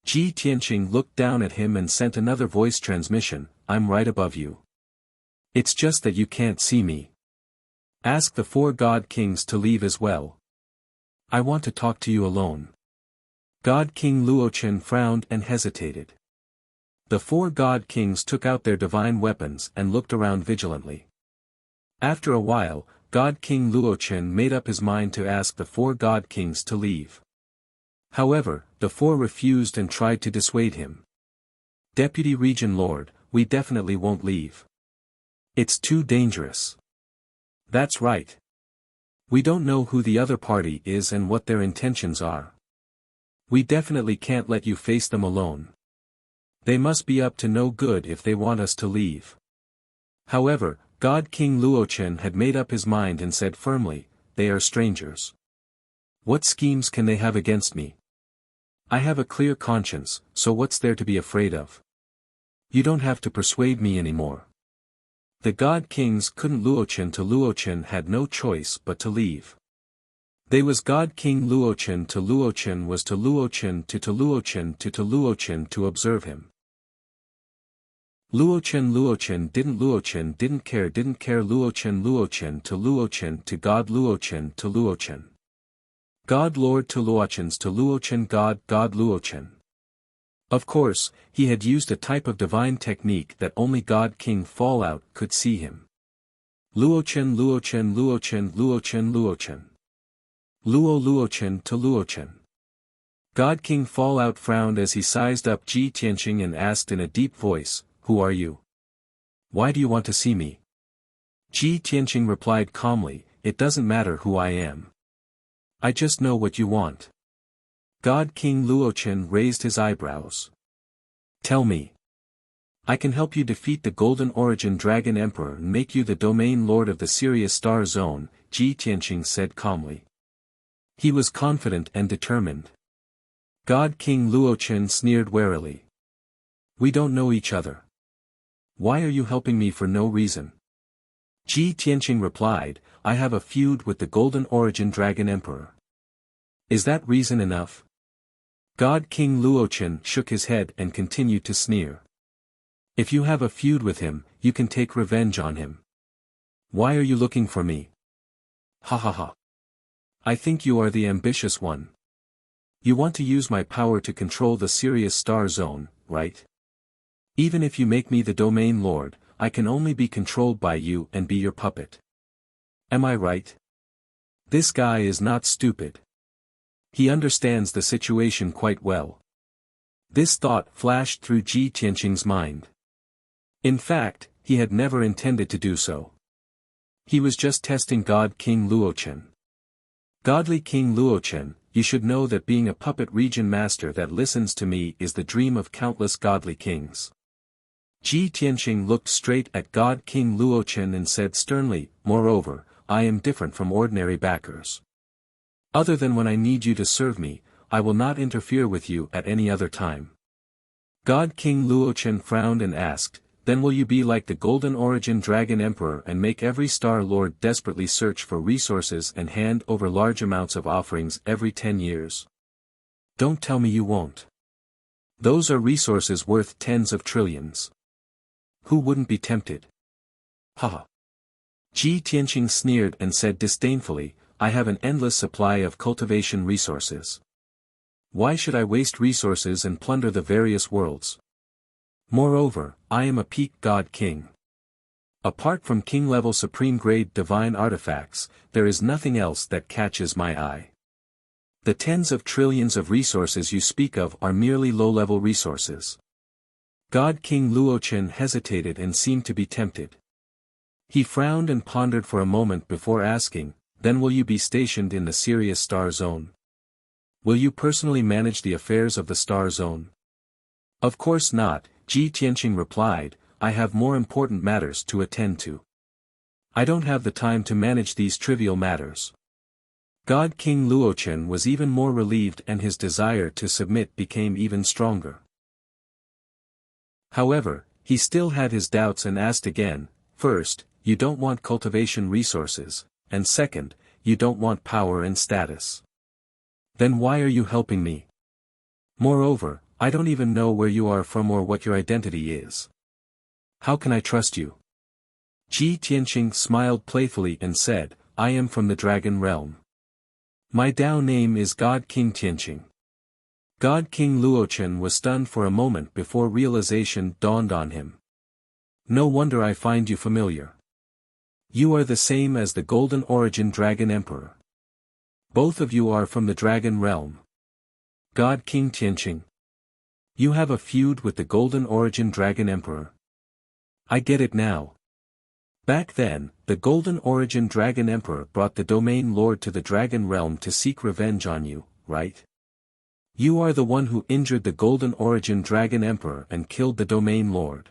Ji Tianqing looked down at him and sent another voice transmission, "I'm right above you. It's just that you can't see me. Ask the 4 God Kings to leave as well. I want to talk to you alone." God King Luochen frowned and hesitated. The 4 God Kings took out their divine weapons and looked around vigilantly. After a while, God King Luochen made up his mind to ask the 4 God Kings to leave. However, the 4 refused and tried to dissuade him. "Deputy Region Lord, we definitely won't leave. It's too dangerous." "That's right. We don't know who the other party is and what their intentions are. We definitely can't let you face them alone. They must be up to no good if they want us to leave." However, God King Luochen had made up his mind and said firmly, "They are strangers. What schemes can they have against me? I have a clear conscience, so what's there to be afraid of? You don't have to persuade me anymore." The God Kings couldn't Luochen had no choice but to leave. They was God King Luochen was to Luochen to observe him. Luochen didn't care Luochen to God Luochen. God Lord to Luochen God Luochen. Of course, he had used a type of divine technique that only God King Fallout could see him. Luochen. Luo Luochen to Luochen. God King Fallout frowned as he sized up Ji Tianqing and asked in a deep voice, "Who are you? Why do you want to see me?" Ji Tianqing replied calmly, "It doesn't matter who I am. I just know what you want." God King Luochen raised his eyebrows. "Tell me. I can help you defeat the Golden Origin Dragon Emperor and make you the domain lord of the Sirius Star Zone, Ji Tianqing said calmly. He was confident and determined. God King Luochen sneered warily. We don't know each other. Why are you helping me for no reason? Ji Tianqing replied, I have a feud with the Golden Origin Dragon Emperor. Is that reason enough? God King Luochen shook his head and continued to sneer. If you have a feud with him, you can take revenge on him. Why are you looking for me? Ha ha ha. I think you are the ambitious one. You want to use my power to control the Sirius Star Zone, right? Even if you make me the domain lord, I can only be controlled by you and be your puppet. Am I right? This guy is not stupid. He understands the situation quite well. This thought flashed through Ji Tianqing's mind. In fact, he had never intended to do so. He was just testing God King Luochen. Godly King Luochen, you should know that being a puppet region master that listens to me is the dream of countless godly kings. Ji Tianqing looked straight at God King Luochen and said sternly, moreover, I am different from ordinary backers. Other than when I need you to serve me, I will not interfere with you at any other time. God King Luochen frowned and asked, then will you be like the Golden Origin Dragon Emperor and make every Star Lord desperately search for resources and hand over large amounts of offerings every 10 years? Don't tell me you won't. Those are resources worth tens of trillions. Who wouldn't be tempted? Ha! Ji Tianqing sneered and said disdainfully, I have an endless supply of cultivation resources. Why should I waste resources and plunder the various worlds? Moreover, I am a peak god king. Apart from king-level supreme-grade divine artifacts, there is nothing else that catches my eye. The tens of trillions of resources you speak of are merely low-level resources. God King Luochen hesitated and seemed to be tempted. He frowned and pondered for a moment before asking, then will you be stationed in the Sirius Star Zone? Will you personally manage the affairs of the Star Zone? Of course not, Ji Tianqing replied, I have more important matters to attend to. I don't have the time to manage these trivial matters. God King Luochen was even more relieved and his desire to submit became even stronger. However, he still had his doubts and asked again, first, you don't want cultivation resources, and second, you don't want power and status. Then why are you helping me? Moreover, I don't even know where you are from or what your identity is. How can I trust you? Ji Tianqing smiled playfully and said, I am from the Dragon Realm. My Dao name is God King Tianqing. God King Luochen was stunned for a moment before realization dawned on him. No wonder I find you familiar. You are the same as the Golden Origin Dragon Emperor. Both of you are from the Dragon Realm. God King Tianqing. You have a feud with the Golden Origin Dragon Emperor. I get it now. Back then, the Golden Origin Dragon Emperor brought the Domain Lord to the Dragon Realm to seek revenge on you, right? You are the one who injured the Golden Origin Dragon Emperor and killed the Domain Lord.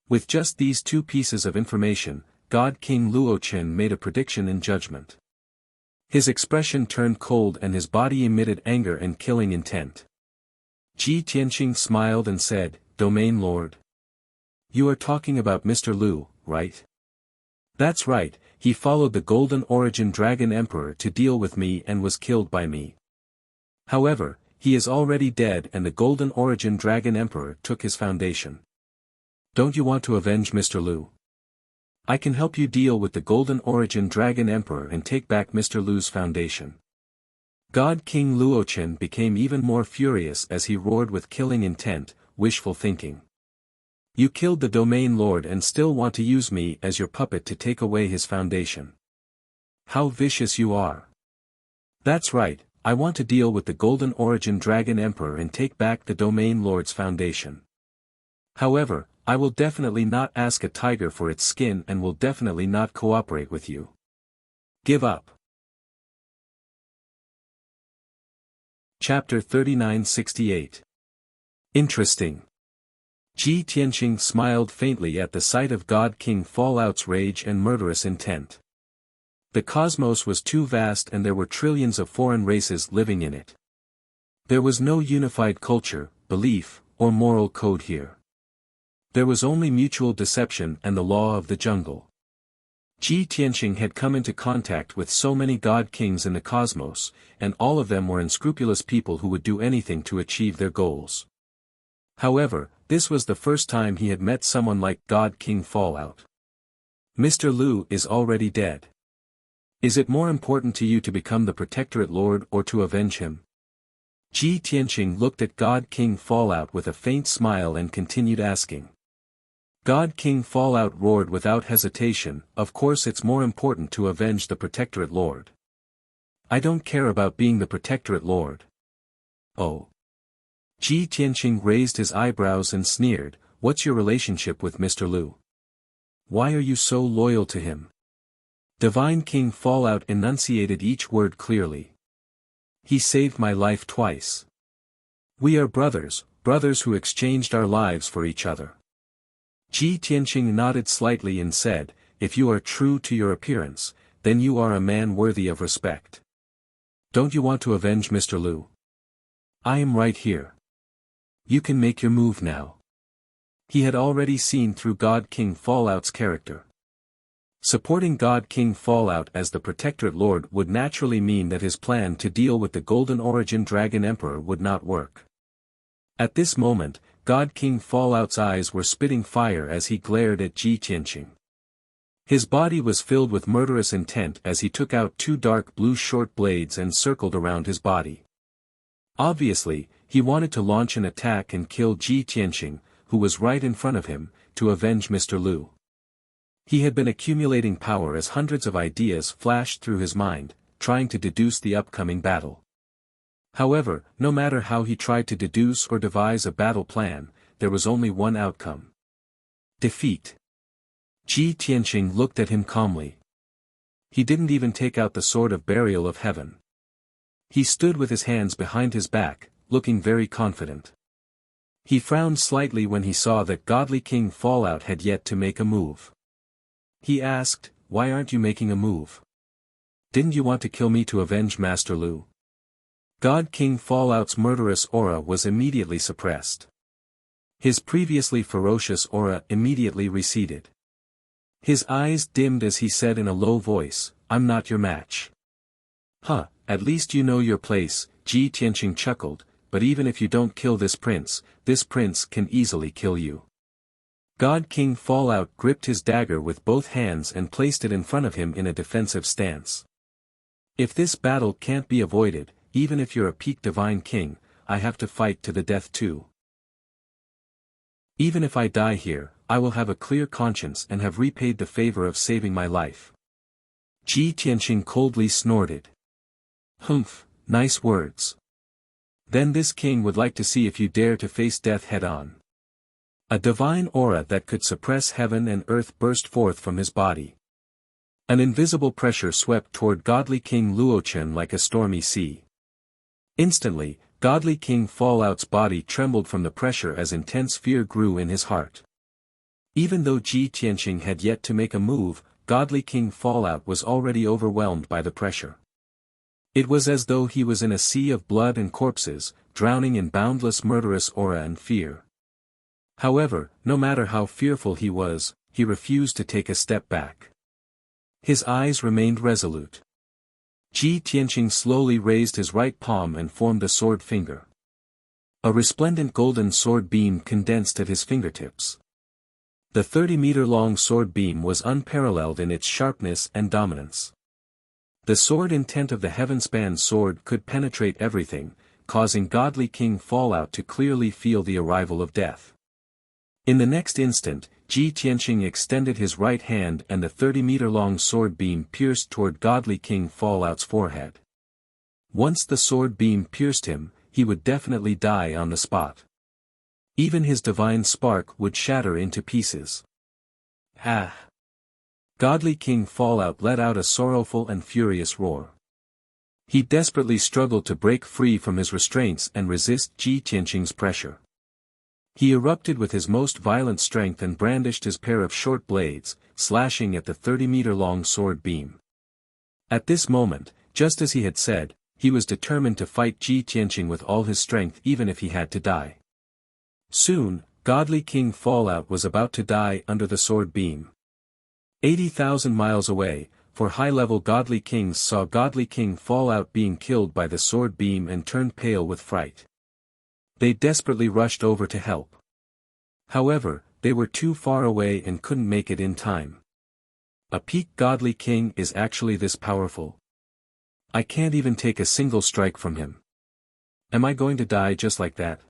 With just these two pieces of information, God King Luochen made a prediction in judgment. His expression turned cold and his body emitted anger and killing intent. Ji Tianqing smiled and said, Domain Lord. You are talking about Mr. Lu, right? That's right, he followed the Golden Origin Dragon Emperor to deal with me and was killed by me. However, he is already dead and the Golden Origin Dragon Emperor took his foundation. Don't you want to avenge Mr. Lu? I can help you deal with the Golden Origin Dragon Emperor and take back Mr. Lu's foundation. God King Luochen became even more furious as he roared with killing intent, wishful thinking. You killed the Domain Lord and still want to use me as your puppet to take away his foundation. How vicious you are. That's right, I want to deal with the Golden Origin Dragon Emperor and take back the Domain Lord's foundation. However, I will definitely not ask a tiger for its skin and will definitely not cooperate with you. Give up. Chapter 3968. Interesting. Ji Tianqing smiled faintly at the sight of God King Fallout's rage and murderous intent. The cosmos was too vast and there were trillions of foreign races living in it. There was no unified culture, belief, or moral code here. There was only mutual deception and the law of the jungle. Ji Tianqing had come into contact with so many god kings in the cosmos, and all of them were unscrupulous people who would do anything to achieve their goals. However, this was the first time he had met someone like God King Fallout. Mr. Liu is already dead. Is it more important to you to become the Protectorate Lord or to avenge him? Ji Tianqing looked at God King Fallout with a faint smile and continued asking. God King Fallout roared without hesitation, of course it's more important to avenge the Protectorate Lord. I don't care about being the Protectorate Lord. Oh. Ji Tianqing raised his eyebrows and sneered, what's your relationship with Mr. Liu? Why are you so loyal to him? Divine King Fallout enunciated each word clearly. He saved my life twice. We are brothers, brothers who exchanged our lives for each other. Ji Tianqing nodded slightly and said, if you are true to your appearance, then you are a man worthy of respect. Don't you want to avenge Mr. Liu? I am right here. You can make your move now. He had already seen through God King Fallout's character. Supporting God King Fallout as the Protectorate Lord would naturally mean that his plan to deal with the Golden Origin Dragon Emperor would not work. At this moment, God King Fallout's eyes were spitting fire as he glared at Ji Tianqing. His body was filled with murderous intent as he took out two dark blue short blades and circled around his body. Obviously, he wanted to launch an attack and kill Ji Tianqing, who was right in front of him, to avenge Mr. Liu. He had been accumulating power as hundreds of ideas flashed through his mind, trying to deduce the upcoming battle. However, no matter how he tried to deduce or devise a battle plan, there was only one outcome. Defeat. Ji Tianqing looked at him calmly. He didn't even take out the sword of burial of heaven. He stood with his hands behind his back, looking very confident. He frowned slightly when he saw that Godly King Fallout had yet to make a move. He asked, why aren't you making a move? Didn't you want to kill me to avenge Master Liu? God King Fallout's murderous aura was immediately suppressed. His previously ferocious aura immediately receded. His eyes dimmed as he said in a low voice, I'm not your match. Huh, at least you know your place, Ji Tianqing chuckled, but even if you don't kill this prince can easily kill you. God King Fallout gripped his dagger with both hands and placed it in front of him in a defensive stance. If this battle can't be avoided, even if you're a peak divine king, I have to fight to the death too. Even if I die here, I will have a clear conscience and have repaid the favor of saving my life. Ji Tianqing coldly snorted. Humph, nice words. Then this king would like to see if you dare to face death head-on. A divine aura that could suppress heaven and earth burst forth from his body. An invisible pressure swept toward Godly King Luochen like a stormy sea. Instantly, Godly King Fallout's body trembled from the pressure as intense fear grew in his heart. Even though Ji Tianqing had yet to make a move, Godly King Fallout was already overwhelmed by the pressure. It was as though he was in a sea of blood and corpses, drowning in boundless murderous aura and fear. However, no matter how fearful he was, he refused to take a step back. His eyes remained resolute. Ji Tianqing slowly raised his right palm and formed a sword finger. A resplendent golden sword beam condensed at his fingertips. The 30-meter-long sword beam was unparalleled in its sharpness and dominance. The sword intent of the heaven-span sword could penetrate everything, causing Godly King Fallout to clearly feel the arrival of death. In the next instant, Ji Tianqing extended his right hand and the 30-meter-long sword beam pierced toward Godly King Fallout's forehead. Once the sword beam pierced him, he would definitely die on the spot. Even his divine spark would shatter into pieces. Ah! Godly King Fallout let out a sorrowful and furious roar. He desperately struggled to break free from his restraints and resist Ji Tianqing's pressure. He erupted with his most violent strength and brandished his pair of short blades, slashing at the 30-meter-long sword beam. At this moment, just as he had said, he was determined to fight Ji Tianqing with all his strength even if he had to die. Soon, godly King Fallout was about to die under the sword beam. 80,000 miles away, for high-level godly kings saw godly King Fallout being killed by the sword beam and turned pale with fright. They desperately rushed over to help. However, they were too far away and couldn't make it in time. A peak godly king is actually this powerful. I can't even take a single strike from him. Am I going to die just like that?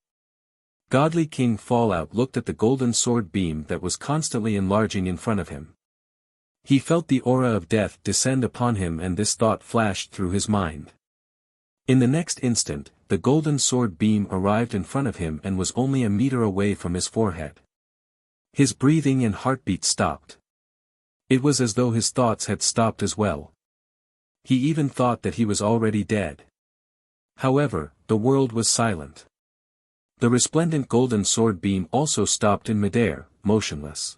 Godly King Fallout looked at the golden sword beam that was constantly enlarging in front of him. He felt the aura of death descend upon him, and this thought flashed through his mind. In the next instant, the golden sword beam arrived in front of him and was only a meter away from his forehead. His breathing and heartbeat stopped. It was as though his thoughts had stopped as well. He even thought that he was already dead. However, the world was silent. The resplendent golden sword beam also stopped in midair, motionless.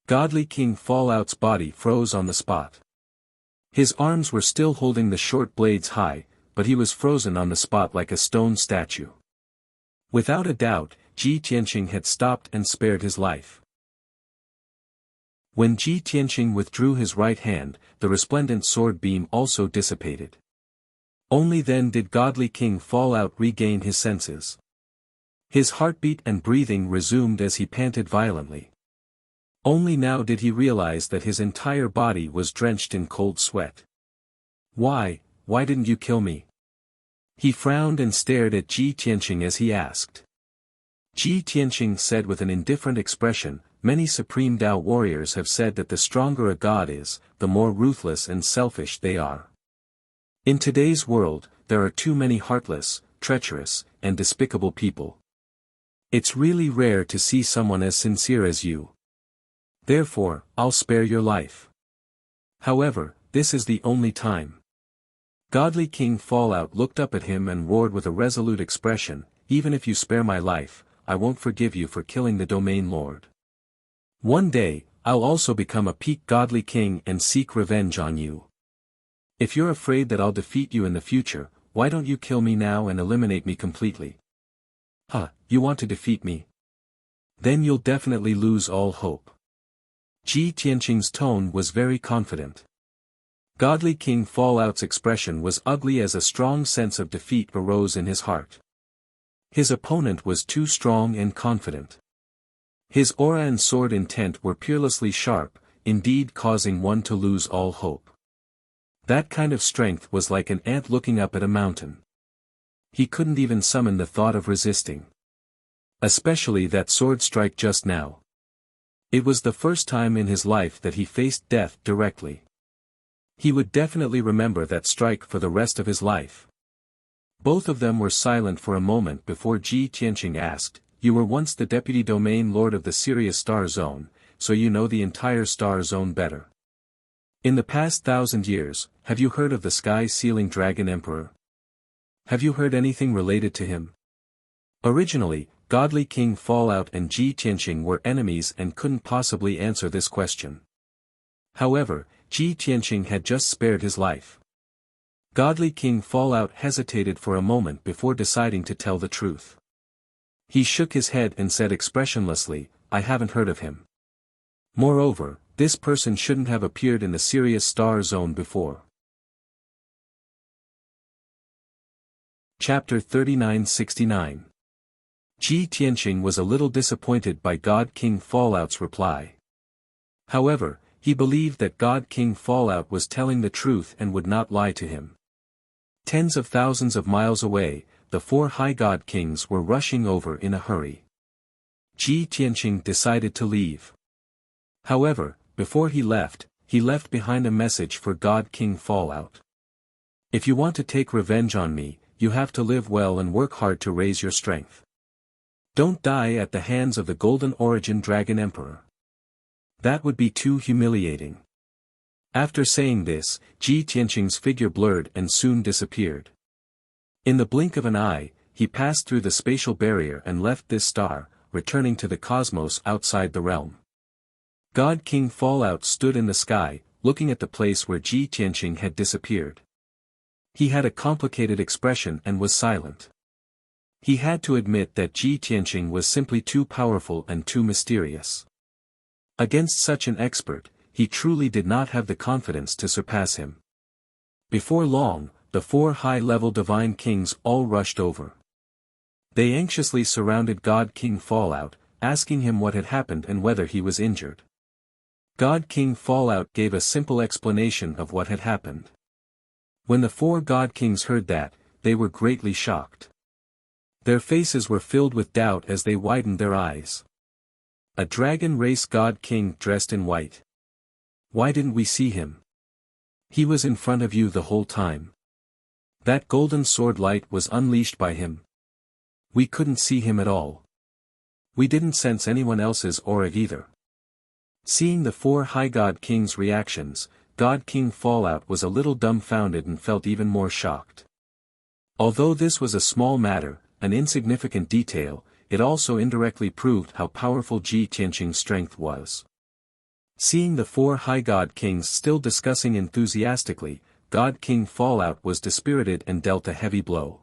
Godly King Fallout's body froze on the spot. His arms were still holding the short blades high, but he was frozen on the spot like a stone statue. Without a doubt, Ji Tianqing had stopped and spared his life. When Ji Tianqing withdrew his right hand, the resplendent sword beam also dissipated. Only then did godly King Fallout regain his senses. His heartbeat and breathing resumed as he panted violently. Only now did he realize that his entire body was drenched in cold sweat. Why didn't you kill me? He frowned and stared at Ji Tianqing as he asked. Ji Tianqing said with an indifferent expression, "Many Supreme Tao warriors have said that the stronger a god is, the more ruthless and selfish they are. In today's world, there are too many heartless, treacherous, and despicable people. It's really rare to see someone as sincere as you. Therefore, I'll spare your life. However, this is the only time." Godly King Fallout looked up at him and roared with a resolute expression, "Even if you spare my life, I won't forgive you for killing the domain lord. One day, I'll also become a peak godly king and seek revenge on you. If you're afraid that I'll defeat you in the future, why don't you kill me now and eliminate me completely? You want to defeat me? Then you'll definitely lose all hope." Ji Tianqing's tone was very confident. Godly King Fallout's expression was ugly as a strong sense of defeat arose in his heart. His opponent was too strong and confident. His aura and sword intent were peerlessly sharp, indeed causing one to lose all hope. That kind of strength was like an ant looking up at a mountain. He couldn't even summon the thought of resisting. Especially that sword strike just now. It was the first time in his life that he faced death directly. He would definitely remember that strike for the rest of his life. Both of them were silent for a moment before Ji Tianqing asked, "You were once the deputy domain lord of the Sirius Star Zone, so you know the entire Star Zone better. In the past 1,000 years, have you heard of the sky-sealing dragon emperor? Have you heard anything related to him?" Originally, godly King Fallout and Ji Tianqing were enemies and couldn't possibly answer this question. However, Ji Tianqing had just spared his life. Godly King Fallout hesitated for a moment before deciding to tell the truth. He shook his head and said expressionlessly, "I haven't heard of him. Moreover, this person shouldn't have appeared in the Sirius Star Zone before." Chapter 3969. Ji Tianqing was a little disappointed by God King Fallout's reply. However, he believed that God King Fallout was telling the truth and would not lie to him. Tens of thousands of miles away, the four High God Kings were rushing over in a hurry. Ji Tianqing decided to leave. However, before he left behind a message for God King Fallout. "If you want to take revenge on me, you have to live well and work hard to raise your strength. Don't die at the hands of the Golden Origin Dragon Emperor. That would be too humiliating." After saying this, Ji Tianqing's figure blurred and soon disappeared. In the blink of an eye, he passed through the spatial barrier and left this star, returning to the cosmos outside the realm. God King Fallout stood in the sky, looking at the place where Ji Tianqing had disappeared. He had a complicated expression and was silent. He had to admit that Ji Tianqing was simply too powerful and too mysterious. Against such an expert, he truly did not have the confidence to surpass him. Before long, the 4 high-level divine kings all rushed over. They anxiously surrounded God King Fallout, asking him what had happened and whether he was injured. God King Fallout gave a simple explanation of what had happened. When the 4 God Kings heard that, they were greatly shocked. Their faces were filled with doubt as they widened their eyes. A dragon race God King dressed in white. Why didn't we see him? He was in front of you the whole time. That golden sword light was unleashed by him. We couldn't see him at all. We didn't sense anyone else's aura either. Seeing the 4 High God Kings' reactions, God King Fallout was a little dumbfounded and felt even more shocked. Although this was a small matter, an insignificant detail, it also indirectly proved how powerful Ji Tianqing's strength was. Seeing the 4 High God Kings still discussing enthusiastically, God King Fallout was dispirited and dealt a heavy blow.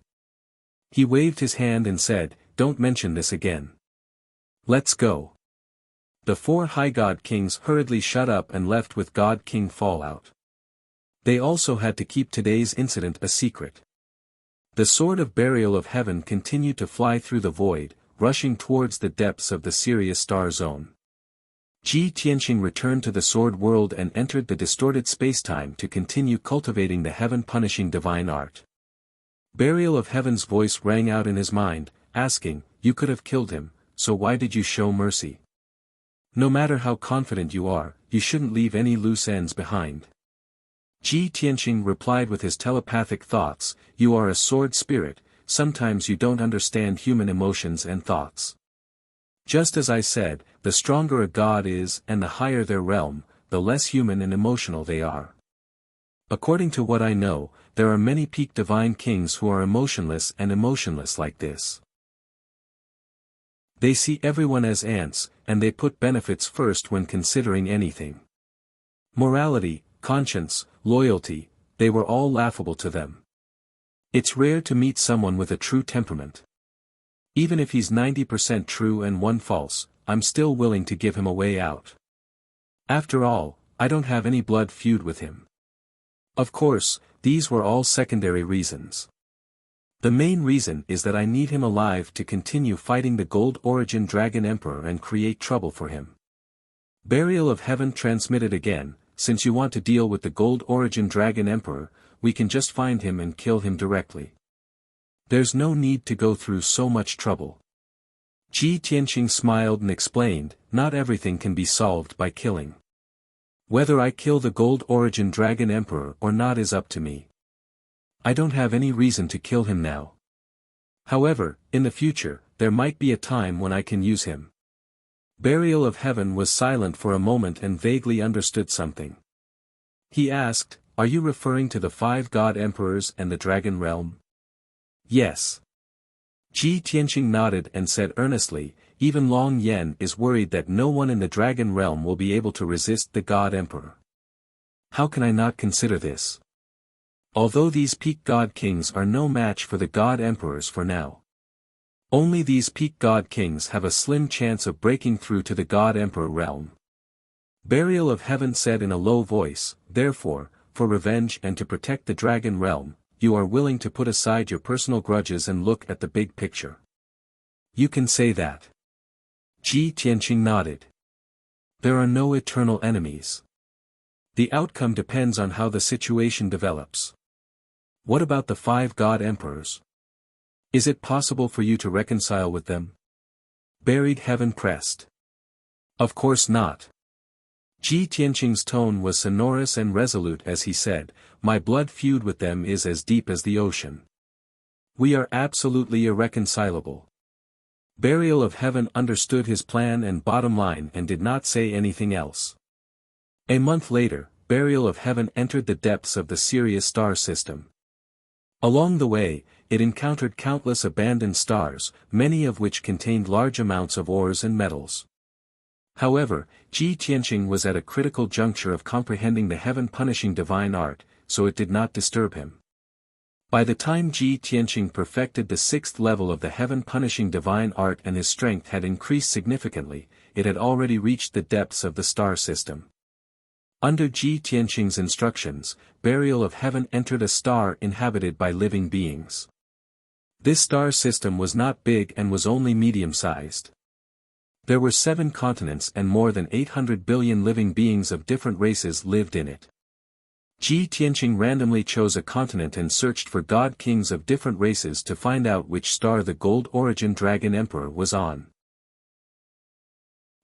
He waved his hand and said, "Don't mention this again. Let's go." The 4 High God Kings hurriedly shut up and left with God King Fallout. They also had to keep today's incident a secret. The Sword of Burial of Heaven continued to fly through the void, rushing towards the depths of the Sirius star zone. Ji Tianqing returned to the Sword World and entered the distorted spacetime to continue cultivating the heaven-punishing divine art. Burial of Heaven's voice rang out in his mind, asking, "You could have killed him, so why did you show mercy? No matter how confident you are, you shouldn't leave any loose ends behind." Ji Tianqing replied with his telepathic thoughts, "You are a sword spirit, sometimes you don't understand human emotions and thoughts. Just as I said, the stronger a god is and the higher their realm, the less human and emotional they are. According to what I know, there are many peak divine kings who are emotionless like this. They see everyone as ants, and they put benefits first when considering anything. Morality, conscience, loyalty, they were all laughable to them. It's rare to meet someone with a true temperament. Even if he's 90% true and 1 false, I'm still willing to give him a way out. After all, I don't have any blood feud with him." Of course, these were all secondary reasons. The main reason is that I need him alive to continue fighting the Gold Origin Dragon Emperor and create trouble for him. Burial of Heaven transmitted again, "Since you want to deal with the Gold Origin Dragon Emperor, we can just find him and kill him directly. There's no need to go through so much trouble." Ji Tianqing smiled and explained, "Not everything can be solved by killing. Whether I kill the Gold Origin Dragon Emperor or not is up to me. I don't have any reason to kill him now. However, in the future, there might be a time when I can use him." Burial of Heaven was silent for a moment and vaguely understood something. He asked, "Are you referring to the 5 God Emperors and the Dragon Realm?" "Yes." Ji Tianqing nodded and said earnestly, "Even Long Yen is worried that no one in the Dragon Realm will be able to resist the God Emperor. How can I not consider this? Although these peak God Kings are no match for the God Emperors for now. Only these peak God Kings have a slim chance of breaking through to the God Emperor realm." Burial of Heaven said in a low voice, "Therefore, for revenge and to protect the Dragon Realm, you are willing to put aside your personal grudges and look at the big picture." "You can say that." Ji Tianqing nodded. "There are no eternal enemies. The outcome depends on how the situation develops. What about the 5 God Emperors? Is it possible for you to reconcile with them?" Buried Heaven pressed. "Of course not." Ji Tianqing's tone was sonorous and resolute as he said, "My blood feud with them is as deep as the ocean. We are absolutely irreconcilable." Burial of Heaven understood his plan and bottom line and did not say anything else. A month later, Burial of Heaven entered the depths of the Sirius star system. Along the way, it encountered countless abandoned stars, many of which contained large amounts of ores and metals. However, Ji Tianqing was at a critical juncture of comprehending the heaven-punishing divine art, so it did not disturb him. By the time Ji Tianqing perfected the 6th level of the heaven-punishing divine art and his strength had increased significantly, it had already reached the depths of the star system. Under Ji Tianqing's instructions, Burial of Heaven entered a star inhabited by living beings. This star system was not big and was only medium-sized. There were 7 continents and more than 800 billion living beings of different races lived in it. Ji Tianqing randomly chose a continent and searched for god kings of different races to find out which star the Gold Origin Dragon Emperor was on.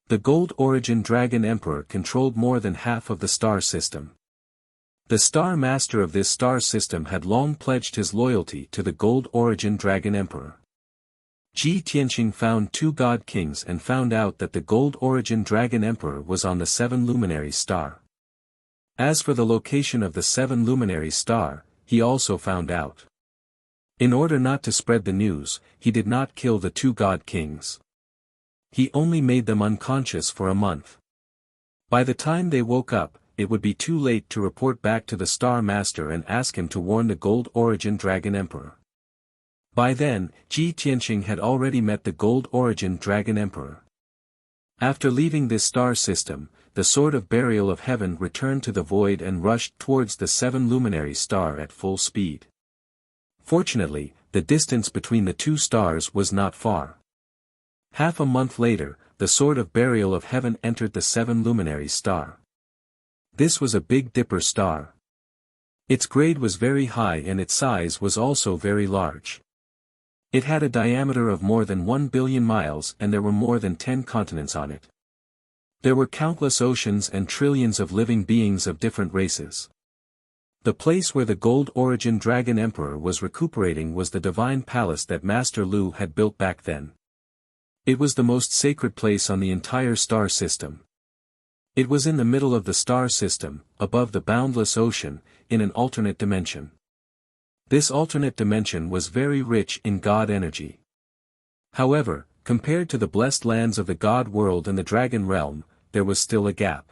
The Gold Origin Dragon Emperor controlled more than half of the star system. The star master of this star system had long pledged his loyalty to the Gold Origin Dragon Emperor. Ji Tianqing found 2 god kings and found out that the Gold Origin Dragon Emperor was on the 7 luminary star. As for the location of the 7 luminary star, he also found out. In order not to spread the news, he did not kill the 2 god kings. He only made them unconscious for a month. By the time they woke up, it would be too late to report back to the Star Master and ask him to warn the Gold Origin Dragon Emperor. By then, Ji Tianqing had already met the Gold Origin Dragon Emperor. After leaving this star system, the Sword of Burial of Heaven returned to the void and rushed towards the 7 luminary star at full speed. Fortunately, the distance between the 2 stars was not far. Half a month later, the Sword of Burial of Heaven entered the 7 luminary star. This was a Big Dipper star. Its grade was very high and its size was also very large. It had a diameter of more than 1 billion miles and there were more than 10 continents on it. There were countless oceans and trillions of living beings of different races. The place where the Gold Origin Dragon Emperor was recuperating was the divine palace that Master Lu had built back then. It was the most sacred place on the entire star system. It was in the middle of the star system, above the boundless ocean, in an alternate dimension. This alternate dimension was very rich in god energy. However, compared to the blessed lands of the god world and the dragon realm, there was still a gap.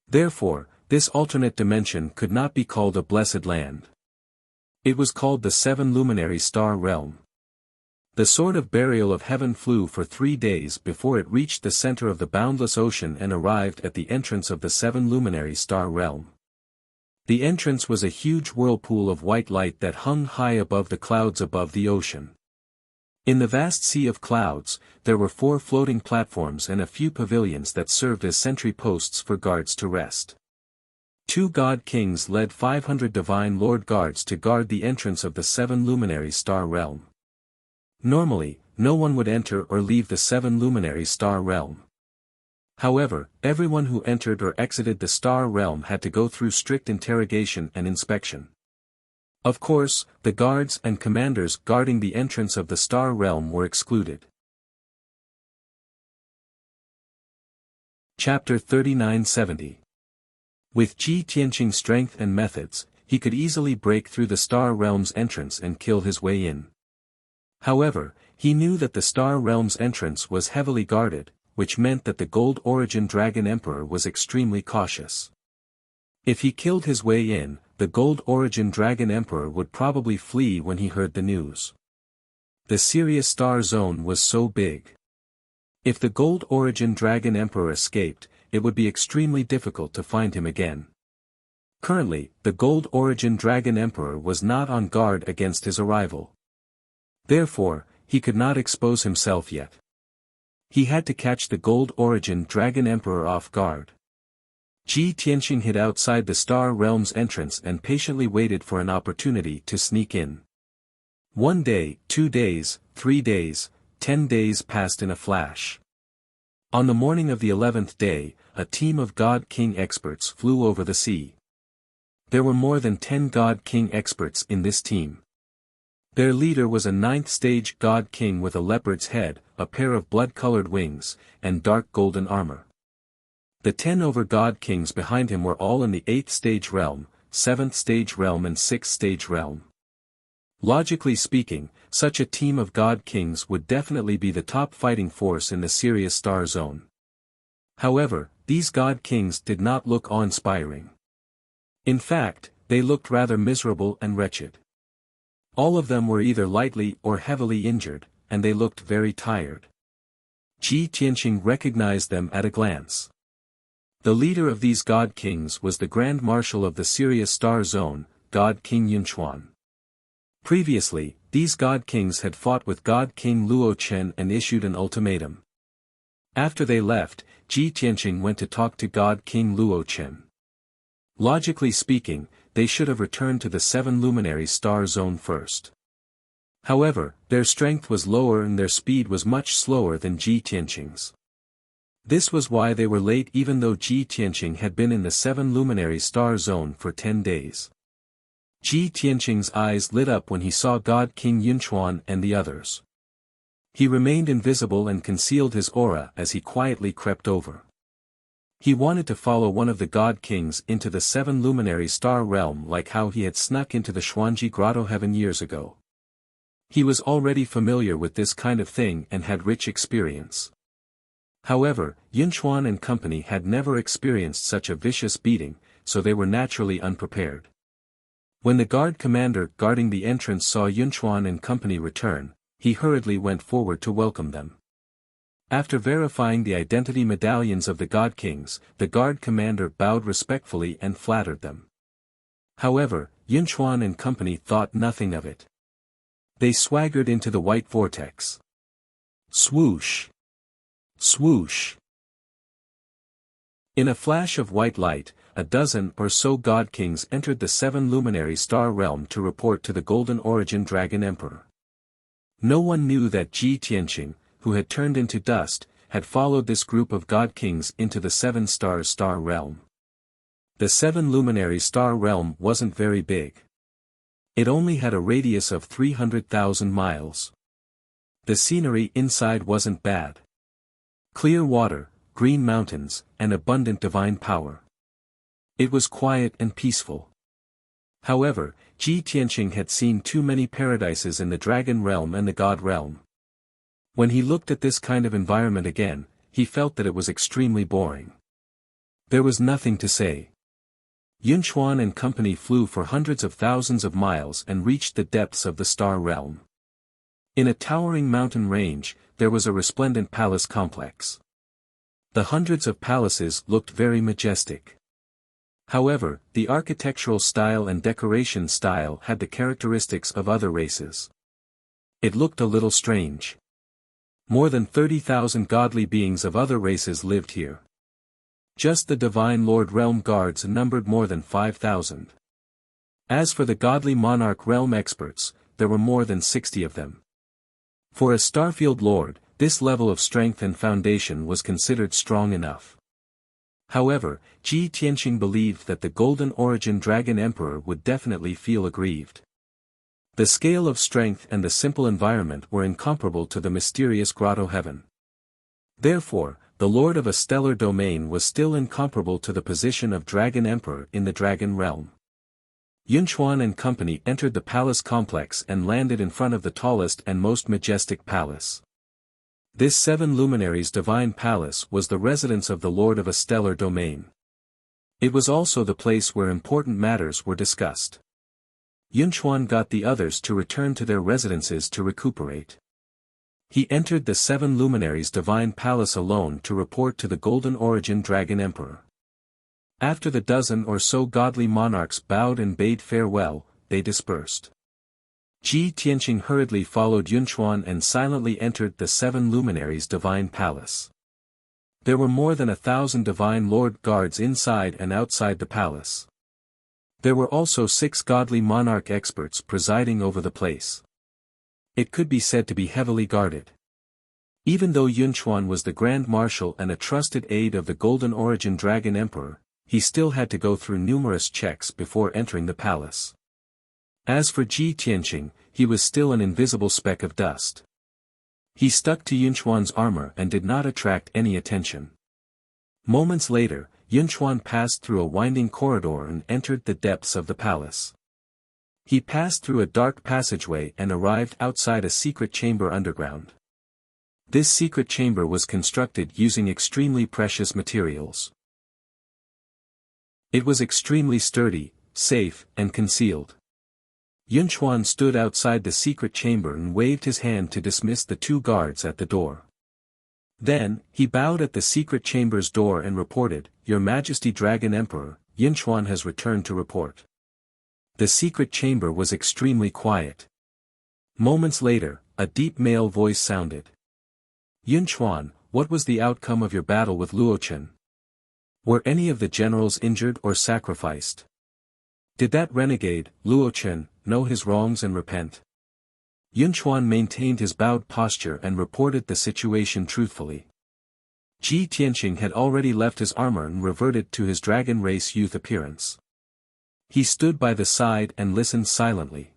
Therefore, this alternate dimension could not be called a blessed land. It was called the 7 luminary star realm. The Sword of Burial of Heaven flew for 3 days before it reached the center of the boundless ocean and arrived at the entrance of the 7 luminary star realm. The entrance was a huge whirlpool of white light that hung high above the clouds above the ocean. In the vast sea of clouds, there were 4 floating platforms and a few pavilions that served as sentry posts for guards to rest. 2 god kings led 500 divine lord guards to guard the entrance of the 7 luminary star realm. Normally, no one would enter or leave the 7 luminary star realm. However, everyone who entered or exited the star realm had to go through strict interrogation and inspection. Of course, the guards and commanders guarding the entrance of the star realm were excluded. Chapter 3970. With Ji Tianqing's strength and methods, he could easily break through the star realm's entrance and kill his way in. However, he knew that the star realm's entrance was heavily guarded, which meant that the Gold Origin Dragon Emperor was extremely cautious. If he killed his way in, the Gold Origin Dragon Emperor would probably flee when he heard the news. The Sirius Star Zone was so big. If the Gold Origin Dragon Emperor escaped, it would be extremely difficult to find him again. Currently, the Gold Origin Dragon Emperor was not on guard against his arrival. Therefore, he could not expose himself yet. He had to catch the Gold Origin Dragon Emperor off guard. Ji Tianqing hid outside the Star Realm's entrance and patiently waited for an opportunity to sneak in. 1 day, 2 days, 3 days, 10 days passed in a flash. On the morning of the 11th day, a team of God King experts flew over the sea. There were more than 10 God King experts in this team. Their leader was a 9th stage God King with a leopard's head, a pair of blood-colored wings, and dark golden armor. The 10 over God Kings behind him were all in the 8th stage realm, 7th stage realm and 6th stage realm. Logically speaking, such a team of God Kings would definitely be the top fighting force in the Sirius star zone. However, these God Kings did not look awe-inspiring. In fact, they looked rather miserable and wretched. All of them were either lightly or heavily injured, and they looked very tired. Ji Tianqing recognized them at a glance. The leader of these God Kings was the Grand Marshal of the Sirius star zone, God King Yunchuan. Previously, these God Kings had fought with God King Luo Chen and issued an ultimatum. After they left, Ji Tianqing went to talk to God King Luo Chen. Logically speaking, they should have returned to the 7 luminary star zone first. However, their strength was lower and their speed was much slower than Ji Tianqing's. This was why they were late even though Ji Tianqing had been in the 7 luminary star zone for 10 days. Ji Tianqing's eyes lit up when he saw God King Yunchuan and the others. He remained invisible and concealed his aura as he quietly crept over. He wanted to follow one of the God Kings into the 7 luminary star realm like how he had snuck into the Xuanji Grotto heaven years ago. He was already familiar with this kind of thing and had rich experience. However, Yunchuan and company had never experienced such a vicious beating, so they were naturally unprepared. When the guard commander guarding the entrance saw Yunchuan and company return, he hurriedly went forward to welcome them. After verifying the identity medallions of the God Kings, the guard commander bowed respectfully and flattered them. However, Yunchuan and company thought nothing of it. They swaggered into the white vortex. Swoosh! Swoosh! In a flash of white light, a dozen or so God Kings entered the 7 luminary star realm to report to the Golden Origin Dragon Emperor. No one knew that Ji Tianqing, who had turned into dust, had followed this group of God Kings into the 7 star realm. The 7 luminary star realm wasn't very big. It only had a radius of 300,000 miles. The scenery inside wasn't bad. Clear water, green mountains, and abundant divine power. It was quiet and peaceful. However, Ji Tianqing had seen too many paradises in the Dragon Realm and the God Realm. When he looked at this kind of environment again, he felt that it was extremely boring. There was nothing to say. Yunchuan and company flew for hundreds of thousands of miles and reached the depths of the star realm. In a towering mountain range, there was a resplendent palace complex. The hundreds of palaces looked very majestic. However, the architectural style and decoration style had the characteristics of other races. It looked a little strange. More than 30,000 godly beings of other races lived here. Just the Divine Lord Realm Guards numbered more than 5,000. As for the Godly Monarch Realm experts, there were more than 60 of them. For a Starfield Lord, this level of strength and foundation was considered strong enough. However, Ji Tianqing believed that the Golden Origin Dragon Emperor would definitely feel aggrieved. The scale of strength and the simple environment were incomparable to the mysterious Grotto Heaven. Therefore, the Lord of a stellar domain was still incomparable to the position of Dragon Emperor in the Dragon Realm. Yunchuan and company entered the palace complex and landed in front of the tallest and most majestic palace. This 7 luminaries divine palace was the residence of the Lord of a stellar domain. It was also the place where important matters were discussed. Yunchuan got the others to return to their residences to recuperate. He entered the 7 luminaries divine palace alone to report to the Golden Origin Dragon Emperor. After the dozen or so godly monarchs bowed and bade farewell, they dispersed. Ji Tianqing hurriedly followed Yunchuan and silently entered the 7 luminaries divine palace. There were more than 1,000 divine lord guards inside and outside the palace. There were also 6 godly monarch experts presiding over the place. It could be said to be heavily guarded. Even though Yunchuan was the Grand Marshal and a trusted aide of the Golden Origin Dragon Emperor, he still had to go through numerous checks before entering the palace. As for Ji Tianqing, he was still an invisible speck of dust. He stuck to Yunchuan's armor and did not attract any attention. Moments later, Yunchuan passed through a winding corridor and entered the depths of the palace. He passed through a dark passageway and arrived outside a secret chamber underground. This secret chamber was constructed using extremely precious materials. It was extremely sturdy, safe, and concealed. Yunchuan stood outside the secret chamber and waved his hand to dismiss the two guards at the door. Then, he bowed at the secret chamber's door and reported, "Your Majesty Dragon Emperor, Yunchuan has returned to report." The secret chamber was extremely quiet. Moments later, a deep male voice sounded. "Yunchuan, what was the outcome of your battle with Luochen? Were any of the generals injured or sacrificed? Did that renegade, Luochen, know his wrongs and repent?" Yunchuan maintained his bowed posture and reported the situation truthfully. Ji Tianqing had already left his armor and reverted to his dragon race youth appearance. He stood by the side and listened silently.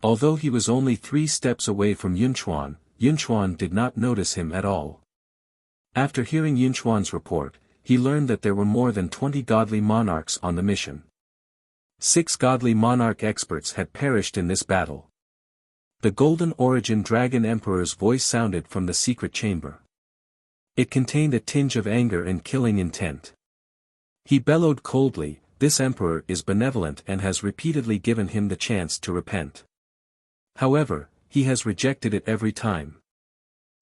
Although he was only 3 steps away from Yunchuan, Yunchuan did not notice him at all. After hearing Yunchuan's report, he learned that there were more than 20 godly monarchs on the mission. 6 godly monarch experts had perished in this battle. The Golden Origin Dragon Emperor's voice sounded from the secret chamber. It contained a tinge of anger and killing intent. He bellowed coldly, "This emperor is benevolent and has repeatedly given him the chance to repent. However, he has rejected it every time.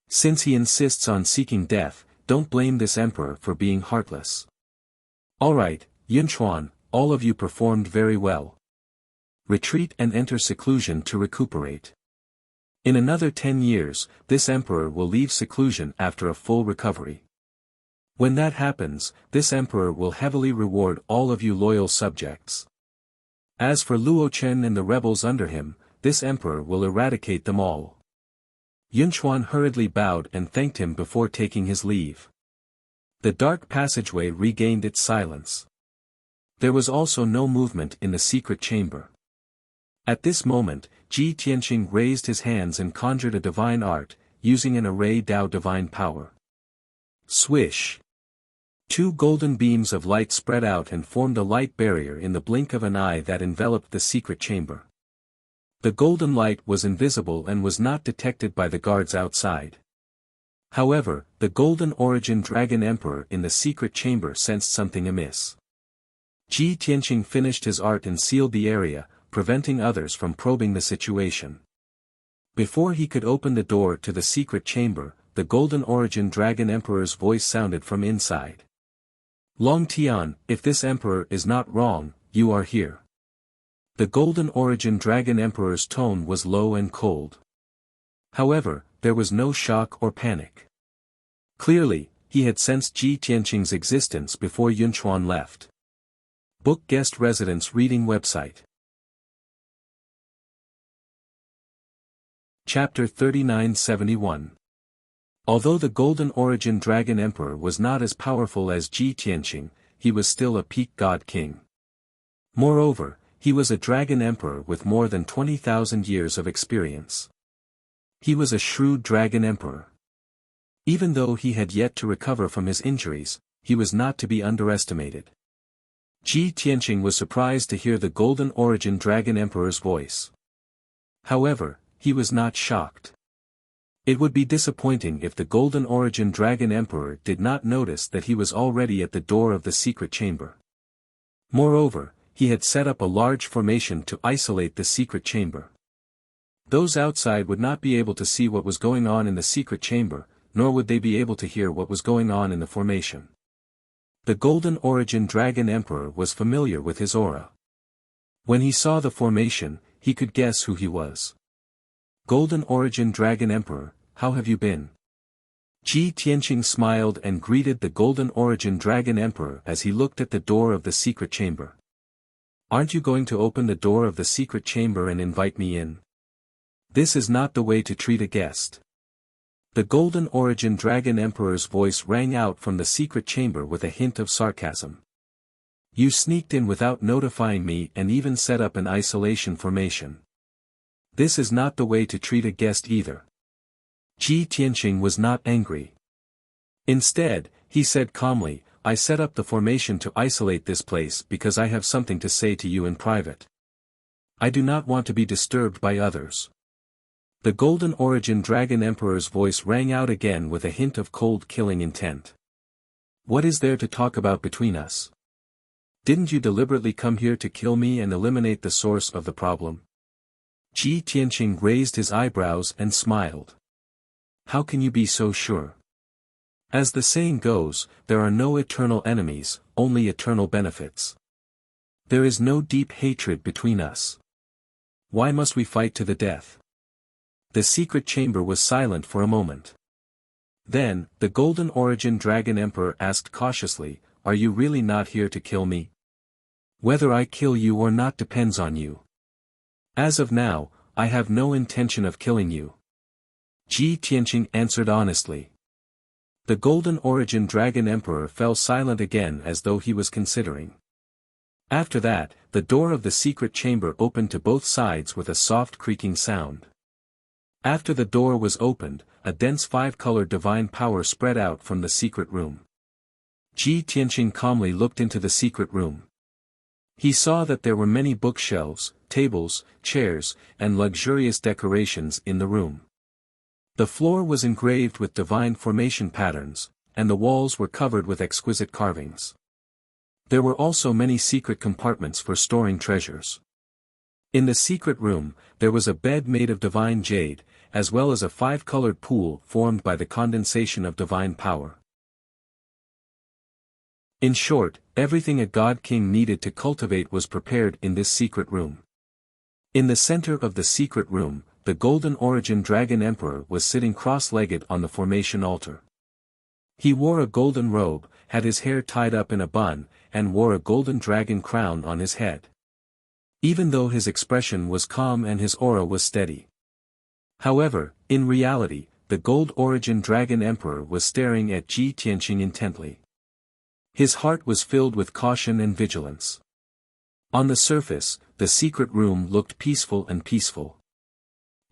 Since he insists on seeking death, don't blame this emperor for being heartless. Alright, Yunchuan, all of you performed very well. Retreat and enter seclusion to recuperate. In another 10 years, this emperor will leave seclusion after a full recovery. When that happens, this emperor will heavily reward all of you loyal subjects. As for Luochen and the rebels under him, this emperor will eradicate them all." Yunchuan hurriedly bowed and thanked him before taking his leave. The dark passageway regained its silence. There was also no movement in the secret chamber. At this moment, Ji Tianqing raised his hands and conjured a divine art, using an array Dao divine power. Swish! 2 golden beams of light spread out and formed a light barrier in the blink of an eye that enveloped the secret chamber. The golden light was invisible and was not detected by the guards outside. However, the Golden Origin Dragon Emperor in the secret chamber sensed something amiss. Ji Tianqing finished his art and sealed the area, preventing others from probing the situation. Before he could open the door to the secret chamber, the Golden Origin Dragon Emperor's voice sounded from inside. "Long Tian, if this emperor is not wrong, you are here." The Golden Origin Dragon Emperor's tone was low and cold. However, there was no shock or panic. Clearly, he had sensed Ji Tianqing's existence before Yunchuan left. Book Guest Residence Reading Website. Chapter 3971. Although the Golden Origin Dragon Emperor was not as powerful as Ji Tianqing, he was still a peak god king. Moreover, he was a dragon emperor with more than 20,000 years of experience. He was a shrewd dragon emperor. Even though he had yet to recover from his injuries, he was not to be underestimated. Ji Tianqing was surprised to hear the Golden Origin Dragon Emperor's voice. However, he was not shocked. It would be disappointing if the Golden Origin Dragon Emperor did not notice that he was already at the door of the secret chamber. Moreover, he had set up a large formation to isolate the secret chamber. Those outside would not be able to see what was going on in the secret chamber, nor would they be able to hear what was going on in the formation. The Golden Origin Dragon Emperor was familiar with his aura. When he saw the formation, he could guess who he was. "Golden Origin Dragon Emperor, how have you been?" Ji Tianqing smiled and greeted the Golden Origin Dragon Emperor as he looked at the door of the secret chamber. "Aren't you going to open the door of the secret chamber and invite me in? This is not the way to treat a guest." The Golden Origin Dragon Emperor's voice rang out from the secret chamber with a hint of sarcasm. "You sneaked in without notifying me and even set up an isolation formation. This is not the way to treat a guest either." Ji Tianqing was not angry. Instead, he said calmly, "I set up the formation to isolate this place because I have something to say to you in private." I do not want to be disturbed by others. The Golden Origin Dragon Emperor's voice rang out again with a hint of cold killing intent. What is there to talk about between us? Didn't you deliberately come here to kill me and eliminate the source of the problem? Ji Tianqing raised his eyebrows and smiled. How can you be so sure? As the saying goes, there are no eternal enemies, only eternal benefits. There is no deep hatred between us. Why must we fight to the death? The secret chamber was silent for a moment. Then, the Golden Origin Dragon Emperor asked cautiously, "Are you really not here to kill me? Whether I kill you or not depends on you. As of now, I have no intention of killing you." Ji Tianqing answered honestly. The Golden Origin Dragon Emperor fell silent again as though he was considering. After that, the door of the secret chamber opened to both sides with a soft creaking sound. After the door was opened, a dense five-colored divine power spread out from the secret room. Ji Tianqing calmly looked into the secret room. He saw that there were many bookshelves, tables, chairs, and luxurious decorations in the room. The floor was engraved with divine formation patterns, and the walls were covered with exquisite carvings. There were also many secret compartments for storing treasures. In the secret room, there was a bed made of divine jade, as well as a five-colored pool formed by the condensation of divine power. In short, everything a god king needed to cultivate was prepared in this secret room. In the center of the secret room, the Golden Origin Dragon Emperor was sitting cross-legged on the formation altar. He wore a golden robe, had his hair tied up in a bun, and wore a golden dragon crown on his head. Even though his expression was calm and his aura was steady. However, in reality, the Gold Origin Dragon Emperor was staring at Ji Tianqing intently. His heart was filled with caution and vigilance. On the surface, the secret room looked peaceful and peaceful.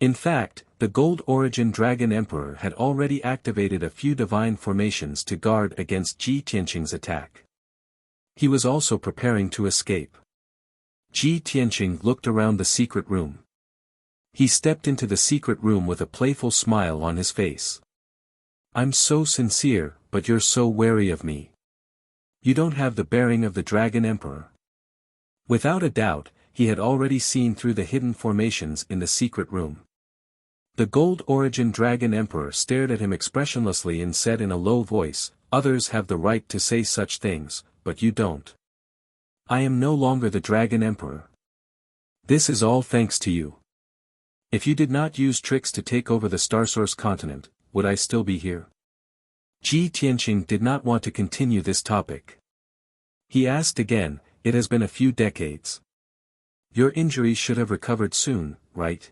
In fact, the Gold Origin Dragon Emperor had already activated a few divine formations to guard against Ji Tianqing's attack. He was also preparing to escape. Ji Tianqing looked around the secret room. He stepped into the secret room with a playful smile on his face. "I'm so sincere, but you're so wary of me. You don't have the bearing of the Dragon Emperor." Without a doubt, he had already seen through the hidden formations in the secret room. The Gold Origin Dragon Emperor stared at him expressionlessly and said in a low voice, "Others have the right to say such things, but you don't. I am no longer the Dragon Emperor. This is all thanks to you. If you did not use tricks to take over the Starsource continent, would I still be here?" Ji Tianqing did not want to continue this topic. He asked again, "It has been a few decades. Your injuries should have recovered soon, right?"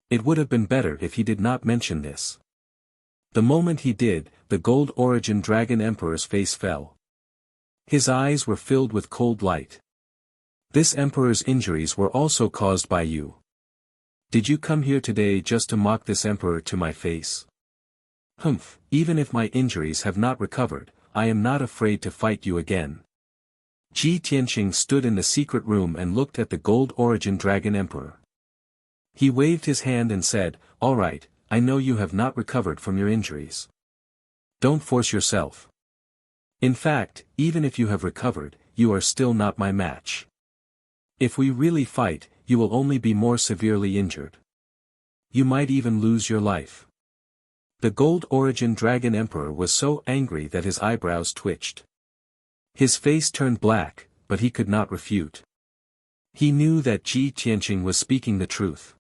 It would have been better if he did not mention this. The moment he did, the Gold Origin Dragon Emperor's face fell. His eyes were filled with cold light. "This Emperor's injuries were also caused by you. Did you come here today just to mock this Emperor to my face?" "Humph, even if my injuries have not recovered, I am not afraid to fight you again." Ji Tianqing stood in the secret room and looked at the Gold Origin Dragon Emperor. He waved his hand and said, "All right, I know you have not recovered from your injuries. Don't force yourself. In fact, even if you have recovered, you are still not my match. If we really fight, you will only be more severely injured. You might even lose your life." The Gold Origin Dragon Emperor was so angry that his eyebrows twitched. His face turned black, but he could not refute. He knew that Ji Tianqing was speaking the truth.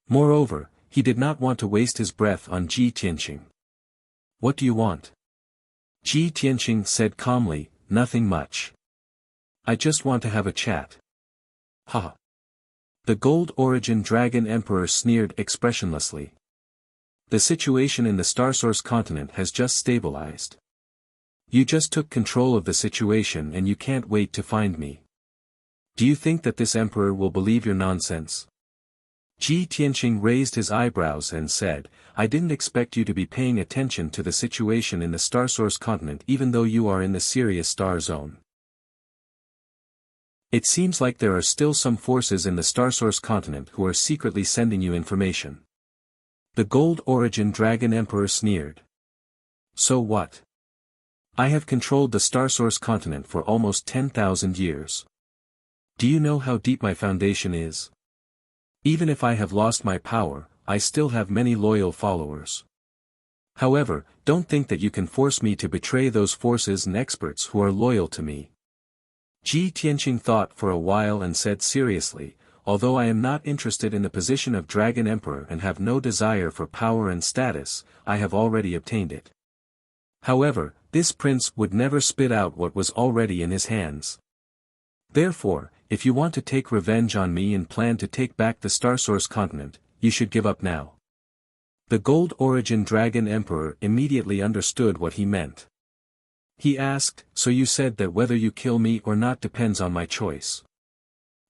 Moreover, he did not want to waste his breath on Ji Tianqing. "What do you want?" Ji Tianqing said calmly, "Nothing much. I just want to have a chat." "Ha!" The Gold Origin Dragon Emperor sneered expressionlessly. "The situation in the Starsource continent has just stabilized. You just took control of the situation and you can't wait to find me. Do you think that this Emperor will believe your nonsense?" Ji Tianqing raised his eyebrows and said, "I didn't expect you to be paying attention to the situation in the Starsource continent even though you are in the Sirius star zone." It seems like there are still some forces in the Starsource continent who are secretly sending you information. The Gold Origin Dragon Emperor sneered. So what? I have controlled the Starsource continent for almost 10,000 years. Do you know how deep my foundation is? Even if I have lost my power, I still have many loyal followers. However, don't think that you can force me to betray those forces and experts who are loyal to me. Ji Tianqing thought for a while and said seriously, although I am not interested in the position of Dragon Emperor and have no desire for power and status, I have already obtained it. However, this prince would never spit out what was already in his hands. Therefore, if you want to take revenge on me and plan to take back the Starsource continent, you should give up now. The Gold Origin Dragon Emperor immediately understood what he meant. He asked, so you said that whether you kill me or not depends on my choice.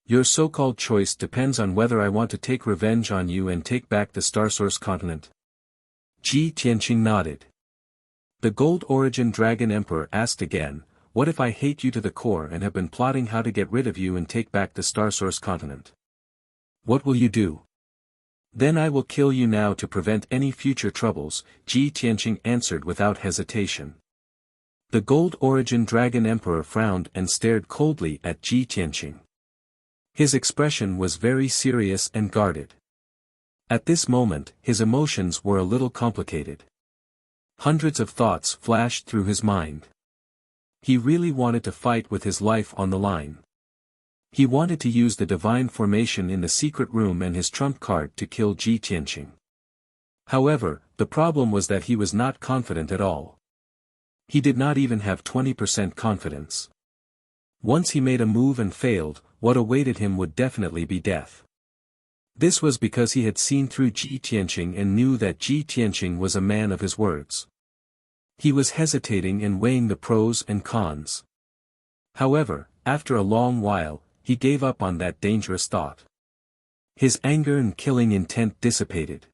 Your so-called choice depends on whether I want to take revenge on you and take back the Starsource continent. Ji Tianqing nodded. The Gold Origin Dragon Emperor asked again, what if I hate you to the core and have been plotting how to get rid of you and take back the Starsource continent? What will you do? Then I will kill you now to prevent any future troubles, Ji Tianqing answered without hesitation. The Gold Origin Dragon Emperor frowned and stared coldly at Ji Tianqing. His expression was very serious and guarded. At this moment, his emotions were a little complicated. Hundreds of thoughts flashed through his mind. He really wanted to fight with his life on the line. He wanted to use the divine formation in the secret room and his trump card to kill Ji Tianqing. However, the problem was that he was not confident at all. He did not even have 20% confidence. Once he made a move and failed, what awaited him would definitely be death. This was because he had seen through Ji Tianqing and knew that Ji Tianqing was a man of his words. He was hesitating and weighing the pros and cons. However, after a long while, he gave up on that dangerous thought. His anger and killing intent dissipated.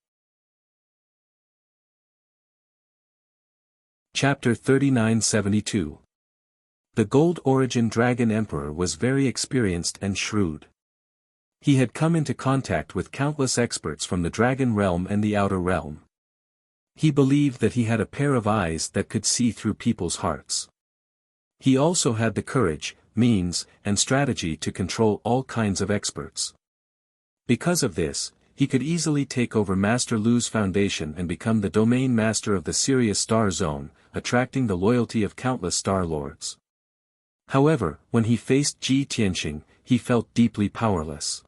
Chapter 3972. The Gold Origin Dragon Emperor was very experienced and shrewd. He had come into contact with countless experts from the Dragon Realm and the Outer Realm. He believed that he had a pair of eyes that could see through people's hearts. He also had the courage, means, and strategy to control all kinds of experts. Because of this, he could easily take over Master Lu's foundation and become the domain master of the Sirius Star Zone, attracting the loyalty of countless Star Lords. However, when he faced Ji Tianqing, he felt deeply powerless.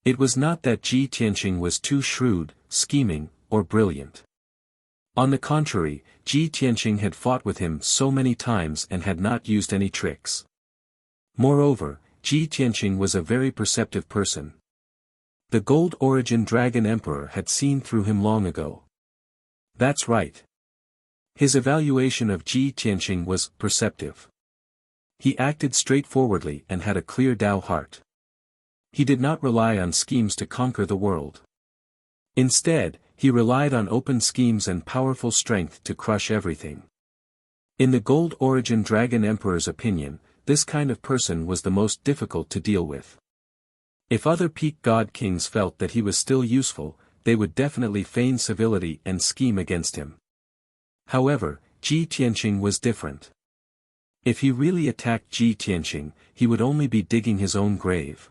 It was not that Ji Tianqing was too shrewd, scheming, or brilliant. On the contrary, Ji Tianqing had fought with him so many times and had not used any tricks. Moreover, Ji Tianqing was a very perceptive person. The Gold Origin Dragon Emperor had seen through him long ago. That's right. His evaluation of Ji Tianqing was perceptive. He acted straightforwardly and had a clear Tao heart. He did not rely on schemes to conquer the world. Instead, he relied on open schemes and powerful strength to crush everything. In the Gold Origin Dragon Emperor's opinion, this kind of person was the most difficult to deal with. If other peak god kings felt that he was still useful, they would definitely feign civility and scheme against him. However, Ji Tianqing was different. If he really attacked Ji Tianqing, he would only be digging his own grave.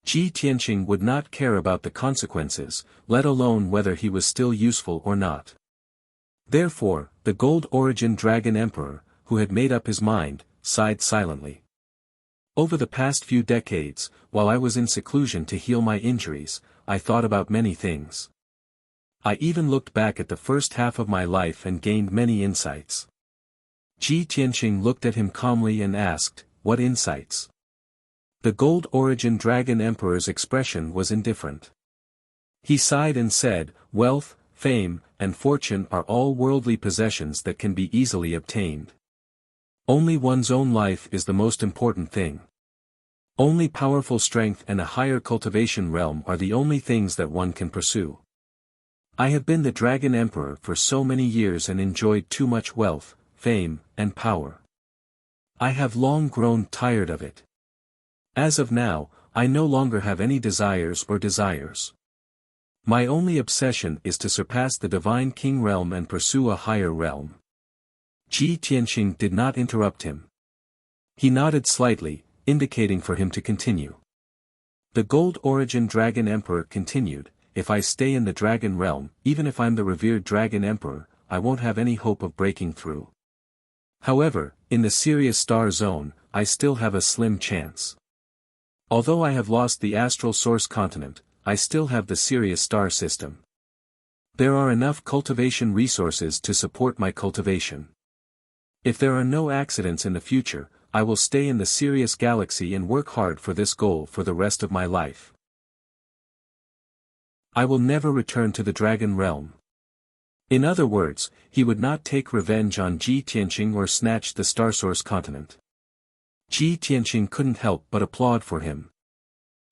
Ji Tianqing would not care about the consequences, let alone whether he was still useful or not. Therefore, the Gold Origin Dragon Emperor, who had made up his mind, sighed silently. Over the past few decades, while I was in seclusion to heal my injuries, I thought about many things. I even looked back at the first half of my life and gained many insights. Ji Tianqing looked at him calmly and asked, "What insights?" The Gold Origin Dragon Emperor's expression was indifferent. He sighed and said, "Wealth, fame, and fortune are all worldly possessions that can be easily obtained. Only one's own life is the most important thing. Only powerful strength and a higher cultivation realm are the only things that one can pursue. I have been the Dragon Emperor for so many years and enjoyed too much wealth, fame, and power. I have long grown tired of it. As of now, I no longer have any desires or desires. My only obsession is to surpass the divine king realm and pursue a higher realm. Ji Tianqing did not interrupt him. He nodded slightly, indicating for him to continue. The Gold Origin Dragon Emperor continued, if I stay in the Dragon Realm, even if I'm the revered Dragon Emperor, I won't have any hope of breaking through. However, in the Sirius Star Zone, I still have a slim chance. Although I have lost the Astral Source Continent, I still have the Sirius Star System. There are enough cultivation resources to support my cultivation. If there are no accidents in the future, I will stay in the Sirius Galaxy and work hard for this goal for the rest of my life. I will never return to the Dragon Realm. In other words, he would not take revenge on Ji Tianqing or snatch the Starsource Continent. Ji Tianqing couldn't help but applaud for him.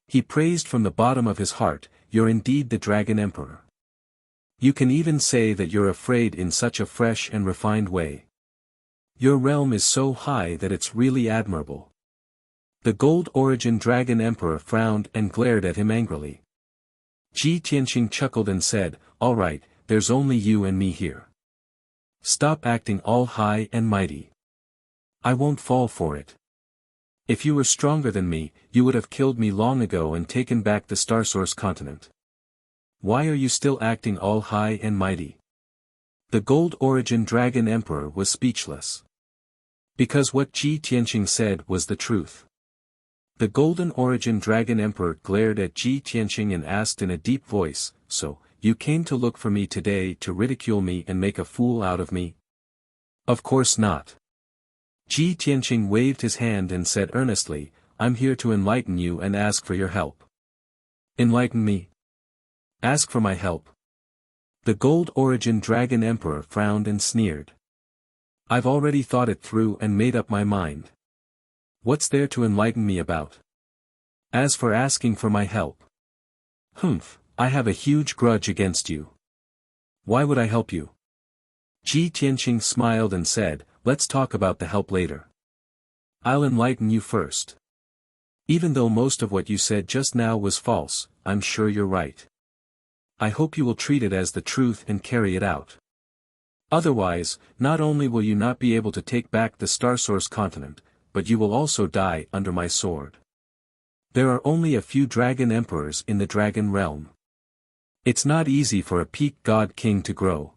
He praised from the bottom of his heart, "You're indeed the Dragon Emperor. You can even say that you're afraid in such a fresh and refined way. Your realm is so high that it's really admirable." The Gold Origin Dragon Emperor frowned and glared at him angrily. Ji Tianqing chuckled and said, "All right, there's only you and me here. Stop acting all high and mighty. I won't fall for it. If you were stronger than me, you would have killed me long ago and taken back the Starsource Continent. Why are you still acting all high and mighty?" The Gold Origin Dragon Emperor was speechless. Because what Ji Tianqing said was the truth. The Golden Origin Dragon Emperor glared at Ji Tianqing and asked in a deep voice, "So, you came to look for me today to ridicule me and make a fool out of me?" "Of course not." Ji Tianqing waved his hand and said earnestly, "I'm here to enlighten you and ask for your help." "Enlighten me? Ask for my help?" The Gold Origin Dragon Emperor frowned and sneered. "I've already thought it through and made up my mind. What's there to enlighten me about? As for asking for my help, I have a huge grudge against you. Why would I help you?" Ji Tianqing smiled and said, "Let's talk about the help later. I'll enlighten you first. Even though most of what you said just now was false, I'm sure you're right. I hope you will treat it as the truth and carry it out. Otherwise, not only will you not be able to take back the Starsource Continent, but you will also die under my sword. There are only a few Dragon Emperors in the Dragon Realm. It's not easy for a peak God King to grow.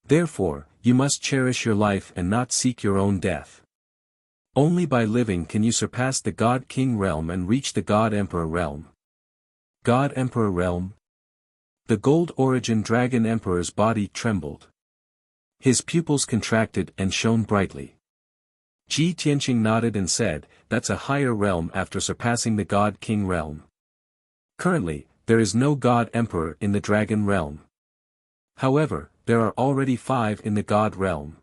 Therefore, you must cherish your life and not seek your own death. Only by living can you surpass the God King realm and reach the God Emperor realm." God Emperor realm? The Gold Origin Dragon Emperor's body trembled. His pupils contracted and shone brightly. Ji Tianqing nodded and said, "That's a higher realm after surpassing the God King realm. Currently, there is no God Emperor in the Dragon realm. However, there are already 5 in the God realm.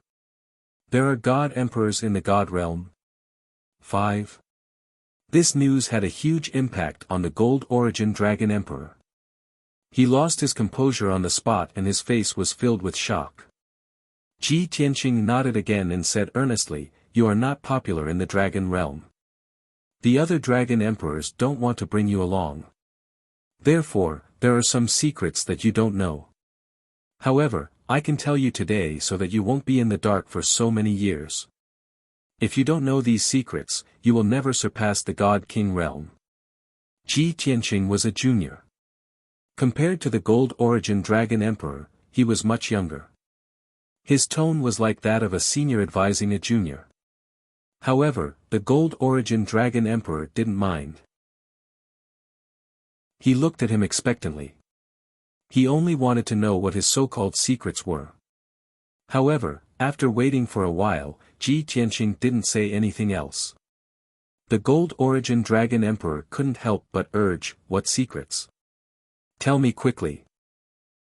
There are God Emperors in the God realm. 5. This news had a huge impact on the Gold Origin Dragon Emperor. He lost his composure on the spot and his face was filled with shock. Ji Tianqing nodded again and said earnestly, "You are not popular in the Dragon realm. The other Dragon Emperors don't want to bring you along. Therefore, there are some secrets that you don't know. However, I can tell you today so that you won't be in the dark for so many years. If you don't know these secrets, you will never surpass the God King realm." Ji Tianqing was a junior. Compared to the Gold Origin Dragon Emperor, he was much younger. His tone was like that of a senior advising a junior. However, the Gold Origin Dragon Emperor didn't mind. He looked at him expectantly. He only wanted to know what his so-called secrets were. However, after waiting for a while, Ji Tianqing didn't say anything else. The Gold Origin Dragon Emperor couldn't help but urge, "What secrets? Tell me quickly."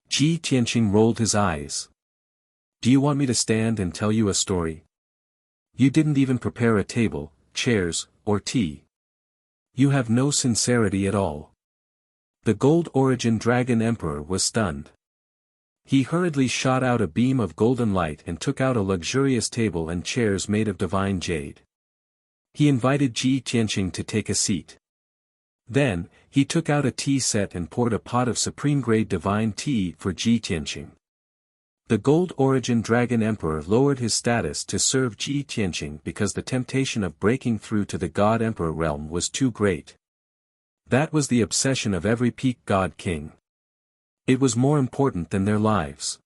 Ji Tianqing rolled his eyes. "Do you want me to stand and tell you a story? You didn't even prepare a table, chairs, or tea. You have no sincerity at all." The Gold Origin Dragon Emperor was stunned. He hurriedly shot out a beam of golden light and took out a luxurious table and chairs made of divine jade. He invited Ji Tianqing to take a seat. Then, he took out a tea set and poured a pot of supreme-grade divine tea for Ji Tianqing. The Gold Origin Dragon Emperor lowered his status to serve Ji Tianqing because the temptation of breaking through to the God Emperor realm was too great. That was the obsession of every peak God King. It was more important than their lives.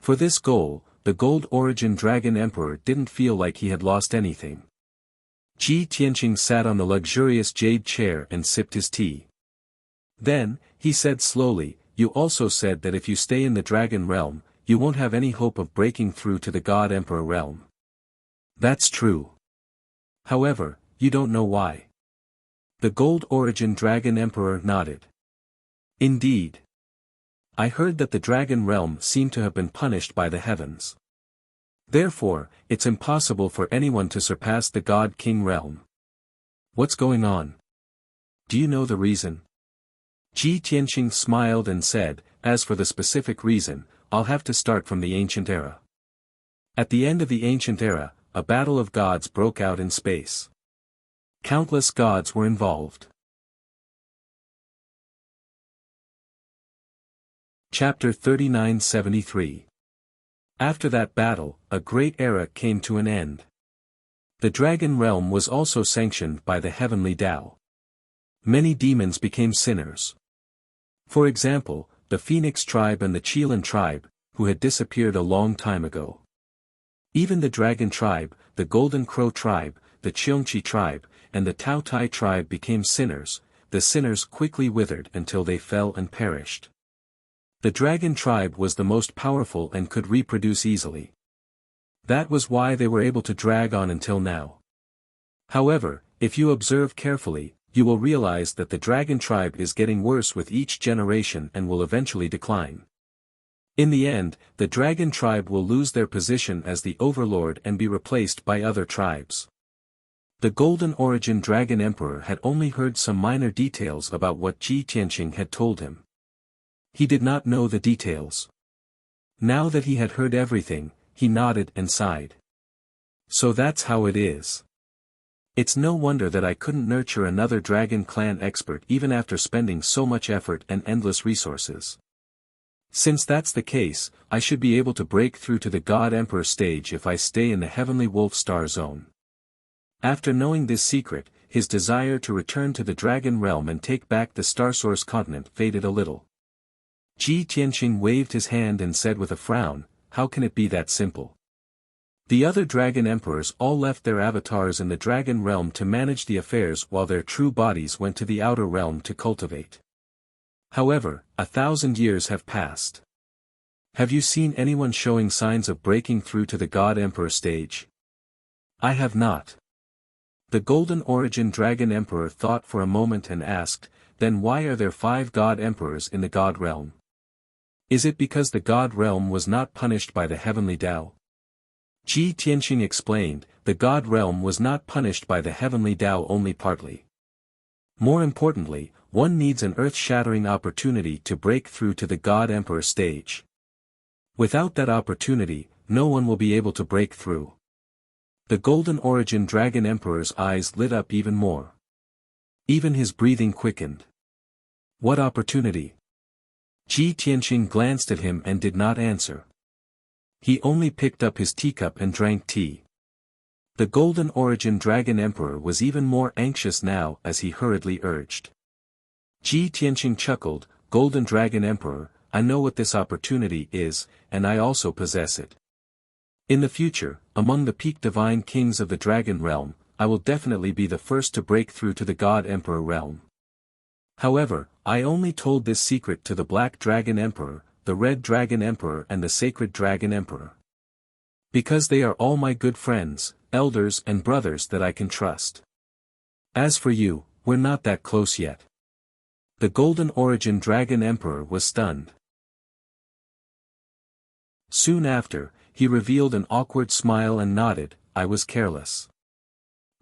For this goal, the Gold Origin Dragon Emperor didn't feel like he had lost anything. Ji Tianqing sat on the luxurious jade chair and sipped his tea. Then, he said slowly, "You also said that if you stay in the Dragon Realm, you won't have any hope of breaking through to the God Emperor realm." "That's true. However, you don't know why." The Gold Origin Dragon Emperor nodded. "Indeed. I heard that the Dragon Realm seemed to have been punished by the heavens. Therefore, it's impossible for anyone to surpass the God King realm. What's going on? Do you know the reason?" Ji Tianqing smiled and said, "As for the specific reason, I'll have to start from the ancient era. At the end of the ancient era, a battle of gods broke out in space. Countless gods were involved. Chapter 3973. After that battle, a great era came to an end. The Dragon Realm was also sanctioned by the heavenly Tao. Many demons became sinners. For example, the Phoenix tribe and the Qilan tribe, who had disappeared a long time ago. Even the Dragon tribe, the Golden Crow tribe, the Cheongqi tribe, and the Tao Tai tribe became sinners. The sinners quickly withered until they fell and perished. The Dragon tribe was the most powerful and could reproduce easily. That was why they were able to drag on until now. However, if you observe carefully, you will realize that the Dragon tribe is getting worse with each generation and will eventually decline. In the end, the Dragon tribe will lose their position as the overlord and be replaced by other tribes. The Golden Origin Dragon Emperor had only heard some minor details about what Ji Tianqing had told him. He did not know the details. Now that he had heard everything, he nodded and sighed. "So that's how it is. It's no wonder that I couldn't nurture another Dragon Clan expert even after spending so much effort and endless resources. Since that's the case, I should be able to break through to the God Emperor stage if I stay in the Heavenly Wolf Star Zone." After knowing this secret, his desire to return to the Dragon Realm and take back the Starsource continent faded a little. Ji Tianqing waved his hand and said with a frown, "How can it be that simple?" The other Dragon Emperors all left their avatars in the Dragon Realm to manage the affairs while their true bodies went to the Outer Realm to cultivate. However, 1,000 years have passed. Have you seen anyone showing signs of breaking through to the God Emperor stage? I have not. The Golden Origin Dragon Emperor thought for a moment and asked, "Then why are there 5 God Emperors in the God Realm? Is it because the God Realm was not punished by the Heavenly Tao?" Ji Tianqing explained, "The God Realm was not punished by the Heavenly Tao only partly. More importantly, one needs an earth-shattering opportunity to break through to the God Emperor stage. Without that opportunity, no one will be able to break through." The Golden Origin Dragon Emperor's eyes lit up even more. Even his breathing quickened. "What opportunity?" Ji Tianqing glanced at him and did not answer. He only picked up his teacup and drank tea. The Golden Origin Dragon Emperor was even more anxious now as he hurriedly urged. Ji Tianqing chuckled, "Golden Dragon Emperor, I know what this opportunity is, and I also possess it. In the future, among the peak divine kings of the Dragon Realm, I will definitely be the first to break through to the God Emperor realm. However, I only told this secret to the Black Dragon Emperor, the Red Dragon Emperor and the Sacred Dragon Emperor. Because they are all my good friends, elders and brothers that I can trust. As for you, we're not that close yet." The Golden Origin Dragon Emperor was stunned. Soon after, he revealed an awkward smile and nodded, "I was careless.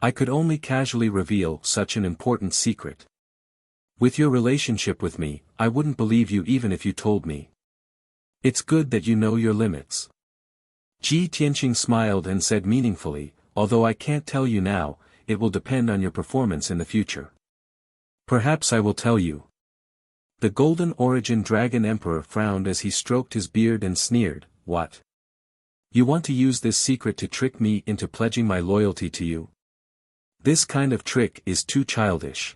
I could only casually reveal such an important secret. With your relationship with me, I wouldn't believe you even if you told me. It's good that you know your limits." Ji Tianqing smiled and said meaningfully, "Although I can't tell you now, it will depend on your performance in the future. Perhaps I will tell you. The Golden Origin Dragon Emperor frowned as he stroked his beard and sneered, "What? You want to use this secret to trick me into pledging my loyalty to you? This kind of trick is too childish."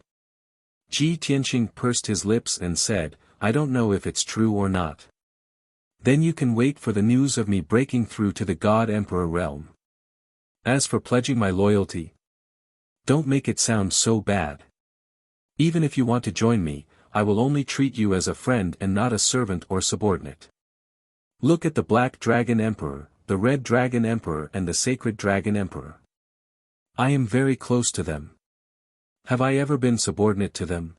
Ji Tianqing pursed his lips and said, "I don't know if it's true or not. Then you can wait for the news of me breaking through to the God Emperor realm. As for pledging my loyalty, don't make it sound so bad. Even if you want to join me, I will only treat you as a friend and not a servant or subordinate. Look at the Black Dragon Emperor, the Red Dragon Emperor and the Sacred Dragon Emperor. I am very close to them. Have I ever been subordinate to them?"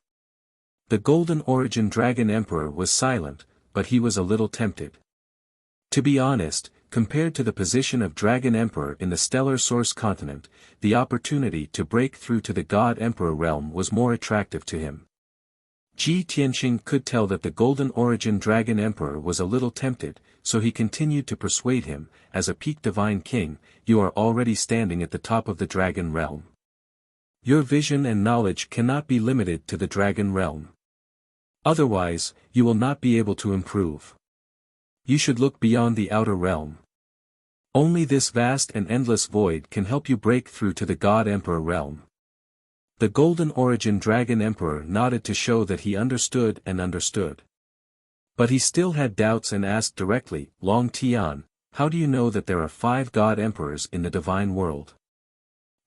The Golden Origin Dragon Emperor was silent, but he was a little tempted. To be honest, compared to the position of Dragon Emperor in the Stellar Source continent, the opportunity to break through to the God Emperor realm was more attractive to him. Ji Tianqing could tell that the Golden Origin Dragon Emperor was a little tempted, so he continued to persuade him, "As a peak divine king, you are already standing at the top of the dragon realm. Your vision and knowledge cannot be limited to the dragon realm. Otherwise, you will not be able to improve. You should look beyond the outer realm. Only this vast and endless void can help you break through to the God Emperor realm." The Golden Origin Dragon Emperor nodded to show that he understood and understood. But he still had doubts and asked directly, "Long Tian, how do you know that there are 5 God Emperors in the divine world?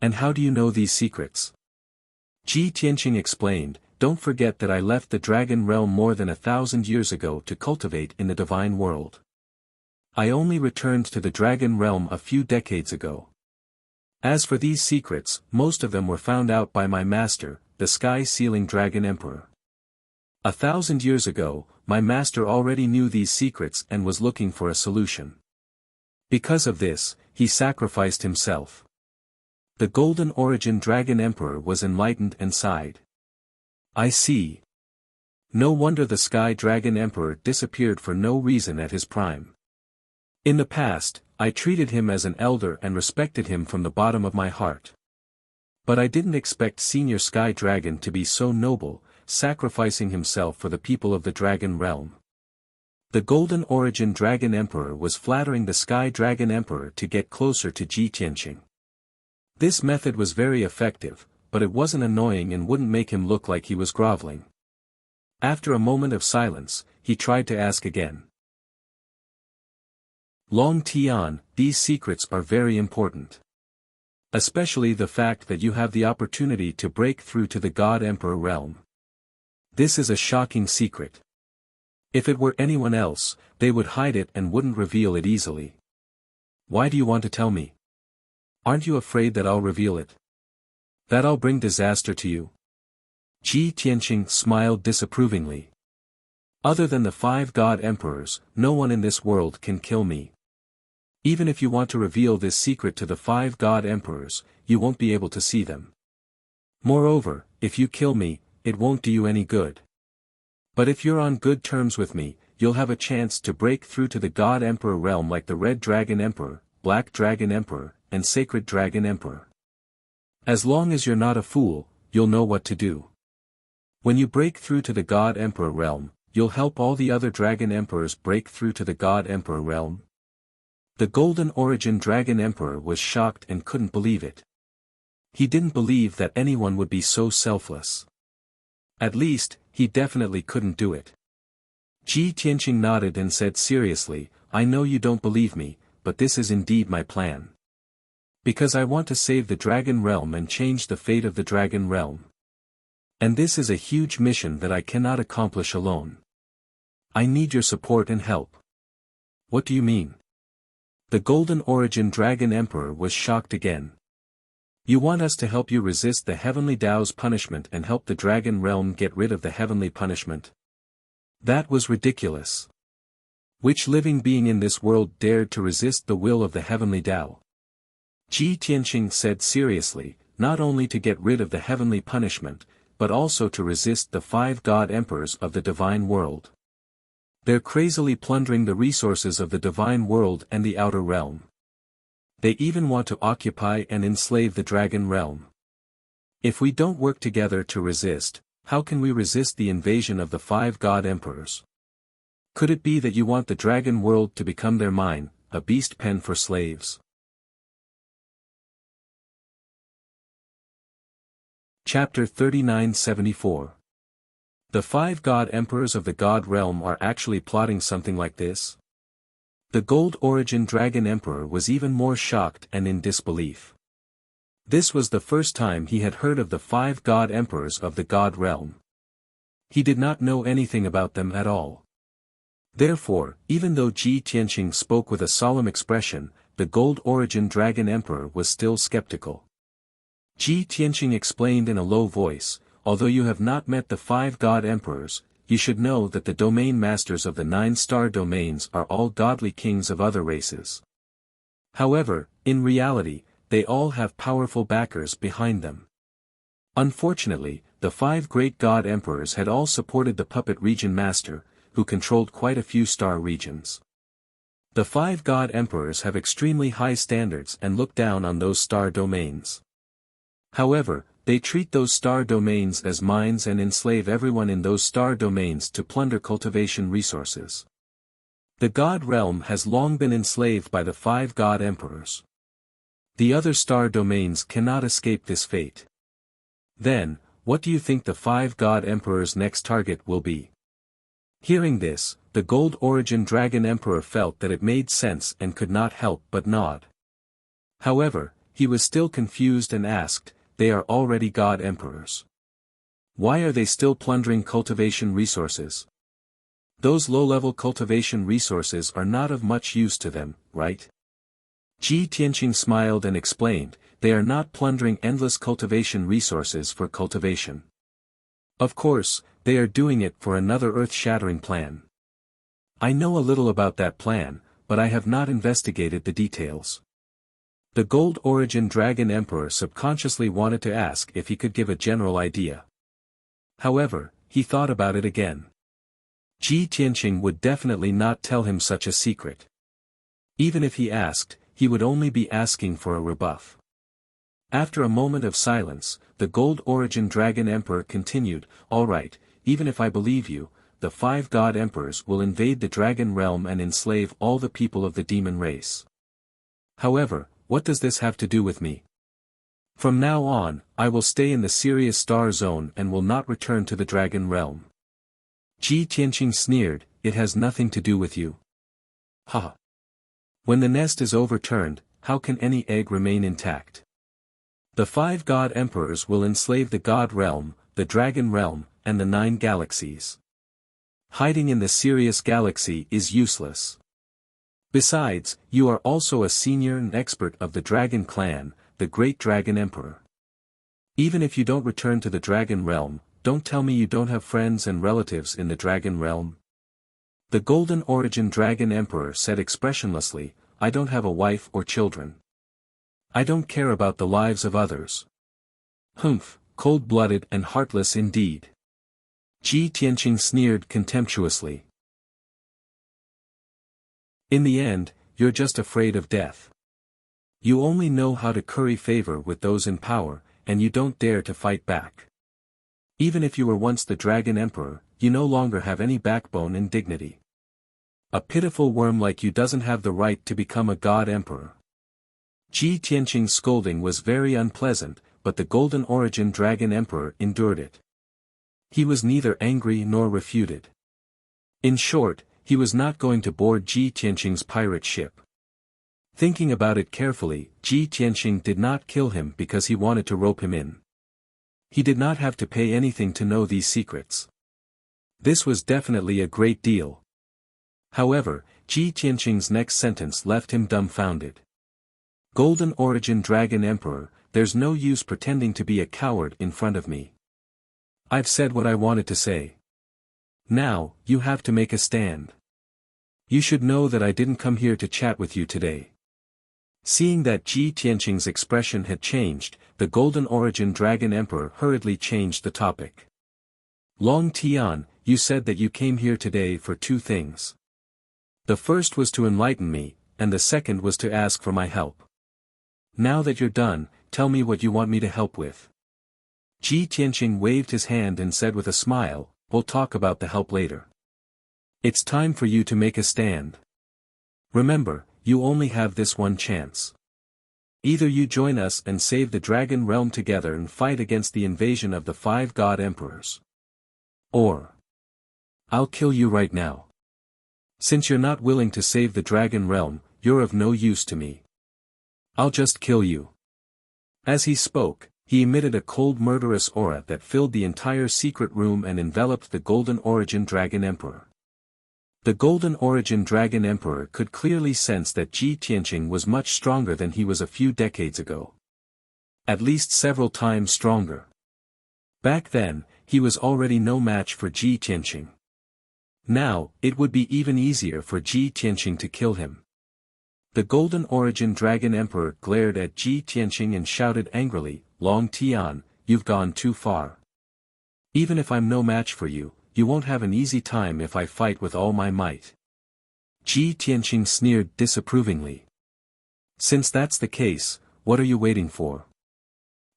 And how do you know these secrets?" Ji Tianqing explained, "Don't forget that I left the dragon realm more than 1,000 years ago to cultivate in the divine world. I only returned to the dragon realm a few decades ago. As for these secrets, most of them were found out by my master, the Sky-Sealing Dragon Emperor. 1,000 years ago, my master already knew these secrets and was looking for a solution. Because of this, he sacrificed himself." The Golden Origin Dragon Emperor was enlightened and sighed. "I see. No wonder the Sky Dragon Emperor disappeared for no reason at his prime. In the past, I treated him as an elder and respected him from the bottom of my heart. But I didn't expect Senior Sky Dragon to be so noble, sacrificing himself for the people of the Dragon Realm." The Golden Origin Dragon Emperor was flattering the Sky Dragon Emperor to get closer to Ji Tianqing. This method was very effective, but it wasn't annoying and wouldn't make him look like he was groveling. After a moment of silence, he tried to ask again. "Long Tian, these secrets are very important. Especially the fact that you have the opportunity to break through to the God Emperor realm. This is a shocking secret. If it were anyone else, they would hide it and wouldn't reveal it easily. Why do you want to tell me? Aren't you afraid that I'll reveal it? That I'll bring disaster to you?" Ji Tianqing smiled disapprovingly. "Other than the 5 God Emperors, no one in this world can kill me. Even if you want to reveal this secret to the 5 God Emperors, you won't be able to see them. Moreover, if you kill me, it won't do you any good. But if you're on good terms with me, you'll have a chance to break through to the God Emperor realm like the Red Dragon Emperor, Black Dragon Emperor, and Sacred Dragon Emperor. As long as you're not a fool, you'll know what to do. When you break through to the God Emperor realm, you'll help all the other Dragon Emperors break through to the God Emperor realm." The Golden Origin Dragon Emperor was shocked and couldn't believe it. He didn't believe that anyone would be so selfless. At least, he definitely couldn't do it. Ji Tianqing nodded and said seriously, "I know you don't believe me, but this is indeed my plan. Because I want to save the Dragon Realm and change the fate of the Dragon Realm. And this is a huge mission that I cannot accomplish alone. I need your support and help." "What do you mean?" The Golden Origin Dragon Emperor was shocked again. "You want us to help you resist the Heavenly Tao's punishment and help the Dragon Realm get rid of the heavenly punishment? That was ridiculous. Which living being in this world dared to resist the will of the Heavenly Tao?" Ji Tianqing said seriously, "Not only to get rid of the heavenly punishment, but also to resist the 5 God Emperors of the divine world. They're crazily plundering the resources of the divine world and the outer realm. They even want to occupy and enslave the Dragon Realm. If we don't work together to resist, how can we resist the invasion of the 5 god emperors? Could it be that you want the dragon world to become their mine, a beast pen for slaves? Chapter 3974. The 5 god emperors of the god realm are actually plotting something like this? The Gold Origin Dragon Emperor was even more shocked and in disbelief. This was the first time he had heard of the 5 god emperors of the god realm. He did not know anything about them at all. Therefore, even though Ji Tianqing spoke with a solemn expression, the Gold Origin Dragon Emperor was still skeptical. Ji Tianqing explained in a low voice, although you have not met the 5 god emperors, you should know that the domain masters of the 9-star domains are all godly kings of other races. However, in reality, they all have powerful backers behind them. Unfortunately, the 5 great god emperors had all supported the puppet region master, who controlled quite a few star regions. The 5 god emperors have extremely high standards and look down on those star domains. However, they treat those star domains as mines and enslave everyone in those star domains to plunder cultivation resources. The god realm has long been enslaved by the 5 god emperors. The other star domains cannot escape this fate. Then, what do you think the 5 god emperors' next target will be? Hearing this, the Gold Origin Dragon Emperor felt that it made sense and could not help but nod. However, he was still confused and asked, they are already god emperors. Why are they still plundering cultivation resources? Those low-level cultivation resources are not of much use to them, right? Ji Tianqing smiled and explained, they are not plundering endless cultivation resources for cultivation. Of course, they are doing it for another earth-shattering plan. I know a little about that plan, but I have not investigated the details. The Gold Origin Dragon Emperor subconsciously wanted to ask if he could give a general idea. However, he thought about it again. Ji Tianqing would definitely not tell him such a secret. Even if he asked, he would only be asking for a rebuff. After a moment of silence, the Gold Origin Dragon Emperor continued, all right, even if I believe you, the 5 god emperors will invade the dragon realm and enslave all the people of the demon race. However, what does this have to do with me? From now on, I will stay in the Sirius star zone and will not return to the dragon realm. Ji Tianqing sneered, it has nothing to do with you. Ha! When the nest is overturned, how can any egg remain intact? The 5 god emperors will enslave the god realm, the dragon realm, and the 9 galaxies. Hiding in the Sirius galaxy is useless. Besides, you are also a senior and expert of the Dragon Clan, the Great Dragon Emperor. Even if you don't return to the Dragon Realm, don't tell me you don't have friends and relatives in the Dragon Realm. The Golden Origin Dragon Emperor said expressionlessly, I don't have a wife or children. I don't care about the lives of others. Humph, cold-blooded and heartless indeed. Ji Tianqing sneered contemptuously. In the end, you're just afraid of death. You only know how to curry favor with those in power, and you don't dare to fight back. Even if you were once the Dragon Emperor, you no longer have any backbone and dignity. A pitiful worm like you doesn't have the right to become a god emperor. Ji Tianqing's scolding was very unpleasant, but the Golden Origin Dragon Emperor endured it. He was neither angry nor refuted. In short, he was not going to board Ji Tianqing's pirate ship. Thinking about it carefully, Ji Tianqing did not kill him because he wanted to rope him in. He did not have to pay anything to know these secrets. This was definitely a great deal. However, Ji Tianqing's next sentence left him dumbfounded. Golden Origin Dragon Emperor, there's no use pretending to be a coward in front of me. I've said what I wanted to say. Now, you have to make a stand. You should know that I didn't come here to chat with you today. Seeing that Ji Tianqing's expression had changed, the Golden Origin Dragon Emperor hurriedly changed the topic. Long Tian, you said that you came here today for 2 things. The first was to enlighten me, and the second was to ask for my help. Now that you're done, tell me what you want me to help with. Ji Tianqing waved his hand and said with a smile, "We'll talk about the help later. It's time for you to make a stand. Remember, you only have this one chance. Either you join us and save the Dragon Realm together and fight against the invasion of the 5 God Emperors. Or I'll kill you right now. Since you're not willing to save the Dragon Realm, you're of no use to me. I'll just kill you." As he spoke, he emitted a cold murderous aura that filled the entire secret room and enveloped the Golden Origin Dragon Emperor. The Golden Origin Dragon Emperor could clearly sense that Ji Tianqing was much stronger than he was a few decades ago. At least several times stronger. Back then, he was already no match for Ji Tianqing. Now, it would be even easier for Ji Tianqing to kill him. The Golden Origin Dragon Emperor glared at Ji Tianqing and shouted angrily, "Long Tian, you've gone too far. Even if I'm no match for you, you won't have an easy time if I fight with all my might." Ji Tianqing sneered disapprovingly. "Since that's the case, what are you waiting for?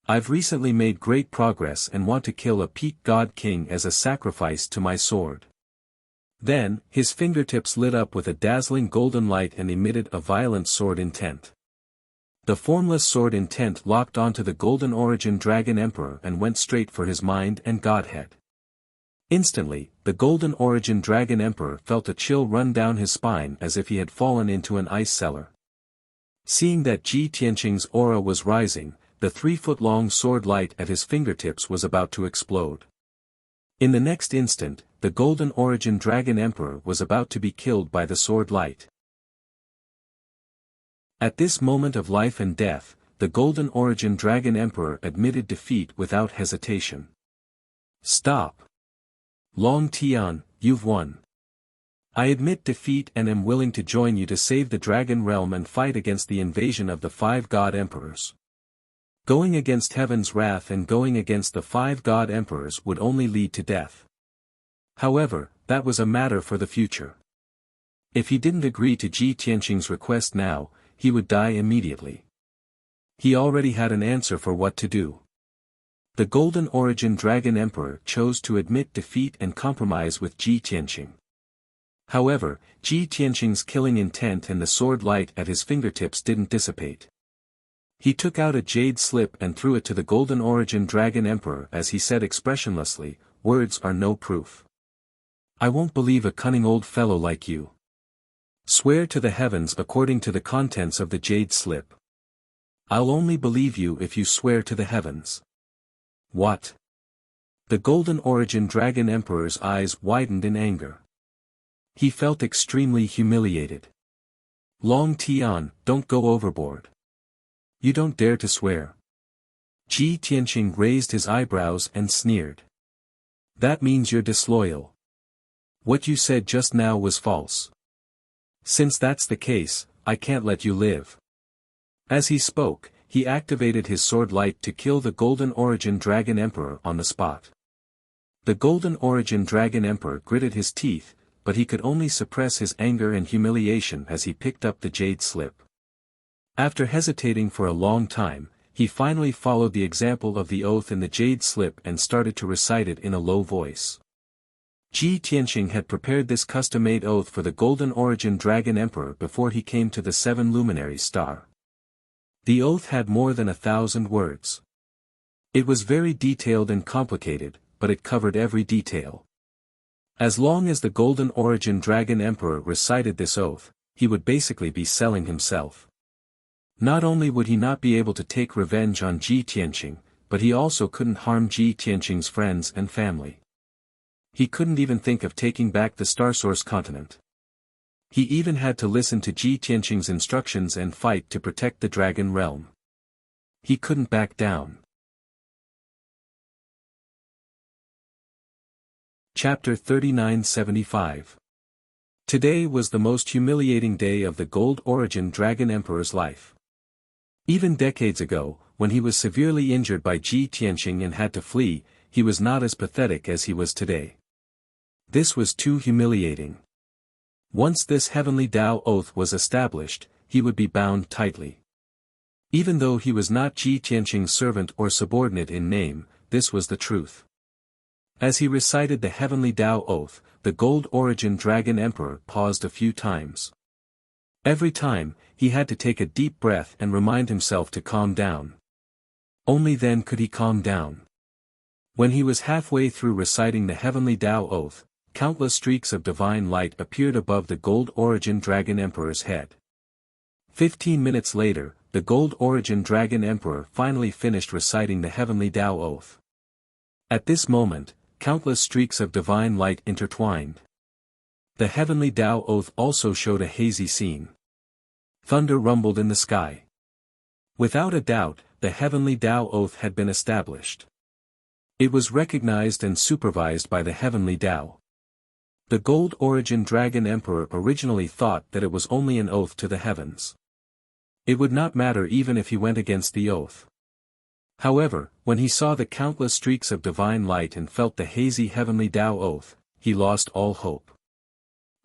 I've recently made great progress and want to kill a peak god king as a sacrifice to my sword." Then, his fingertips lit up with a dazzling golden light and emitted a violent sword intent. The formless sword intent locked onto the Golden Origin Dragon Emperor and went straight for his mind and godhead. Instantly, the Golden Origin Dragon Emperor felt a chill run down his spine as if he had fallen into an ice cellar. Seeing that Ji Tianqing's aura was rising, the 3-foot-long sword light at his fingertips was about to explode. In the next instant, the Golden Origin Dragon Emperor was about to be killed by the sword light. At this moment of life and death, the Golden Origin Dragon Emperor admitted defeat without hesitation. "Stop. Long Tian, you've won. I admit defeat and am willing to join you to save the Dragon Realm and fight against the invasion of the 5 God Emperors. Going against Heaven's wrath and going against the 5 God Emperors would only lead to death. However, that was a matter for the future. If he didn't agree to Ji Tianqing's request now, he would die immediately. He already had an answer for what to do. The Golden Origin Dragon Emperor chose to admit defeat and compromise with Ji Tianqing. However, Ji Tianqing's killing intent and the sword light at his fingertips didn't dissipate. He took out a jade slip and threw it to the Golden Origin Dragon Emperor as he said expressionlessly, "Words are no proof. I won't believe a cunning old fellow like you. Swear to the heavens according to the contents of the jade slip. I'll only believe you if you swear to the heavens." "What?" The Golden Origin Dragon Emperor's eyes widened in anger. He felt extremely humiliated. "Long Tian, don't go overboard. You don't dare to swear." Ji Tianqing raised his eyebrows and sneered. "That means you're disloyal. What you said just now was false. Since that's the case, I can't let you live." As he spoke, he activated his sword light to kill the Golden Origin Dragon Emperor on the spot. The Golden Origin Dragon Emperor gritted his teeth, but he could only suppress his anger and humiliation as he picked up the jade slip. After hesitating for a long time, he finally followed the example of the oath in the jade slip and started to recite it in a low voice. Ji Tianqing had prepared this custom-made oath for the Golden Origin Dragon Emperor before he came to the 7 Luminary Star. The oath had more than 1,000 words. It was very detailed and complicated, but it covered every detail. As long as the Golden Origin Dragon Emperor recited this oath, he would basically be selling himself. Not only would he not be able to take revenge on Ji Tianqing, but he also couldn't harm Ji Tianqing's friends and family. He couldn't even think of taking back the Starsource continent. He even had to listen to Ji Tianqing's instructions and fight to protect the Dragon Realm. He couldn't back down. Chapter 3975. Today was the most humiliating day of the Gold Origin Dragon Emperor's life. Even decades ago, when he was severely injured by Ji Tianqing and had to flee, he was not as pathetic as he was today. This was too humiliating. Once this heavenly Tao oath was established, he would be bound tightly. Even though he was not Ji Tianqing's servant or subordinate in name, this was the truth. As he recited the heavenly Tao oath, the Gold Origin Dragon Emperor paused a few times. Every time, he had to take a deep breath and remind himself to calm down. Only then could he calm down. When he was halfway through reciting the heavenly Tao oath, countless streaks of divine light appeared above the Gold Origin Dragon Emperor's head. 15 minutes later, the Gold Origin Dragon Emperor finally finished reciting the heavenly Tao oath. At this moment, countless streaks of divine light intertwined. The heavenly Tao oath also showed a hazy scene. Thunder rumbled in the sky. Without a doubt, the heavenly Tao oath had been established. It was recognized and supervised by the heavenly Tao. The Gold Origin Dragon Emperor originally thought that it was only an oath to the heavens. It would not matter even if he went against the oath. However, when he saw the countless streaks of divine light and felt the hazy heavenly Tao oath, he lost all hope.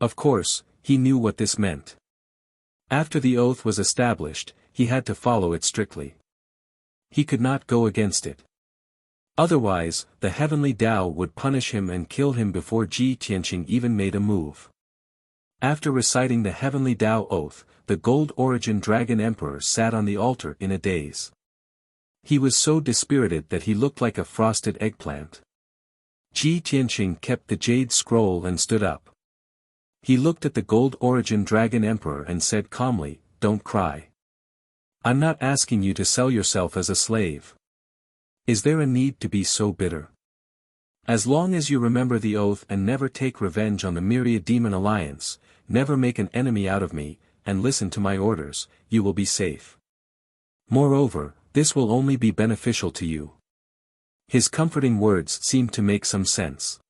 Of course, he knew what this meant. After the oath was established, he had to follow it strictly. He could not go against it. Otherwise, the heavenly Tao would punish him and kill him before Ji Tianqing even made a move. After reciting the heavenly Tao oath, the Gold Origin Dragon Emperor sat on the altar in a daze. He was so dispirited that he looked like a frosted eggplant. Ji Tianqing kept the jade scroll and stood up. He looked at the Gold Origin Dragon Emperor and said calmly, "Don't cry. I'm not asking you to sell yourself as a slave. Is there a need to be so bitter? As long as you remember the oath and never take revenge on the Myriad Demon Alliance, never make an enemy out of me, and listen to my orders, you will be safe. Moreover, this will only be beneficial to you." His comforting words seemed to make some sense.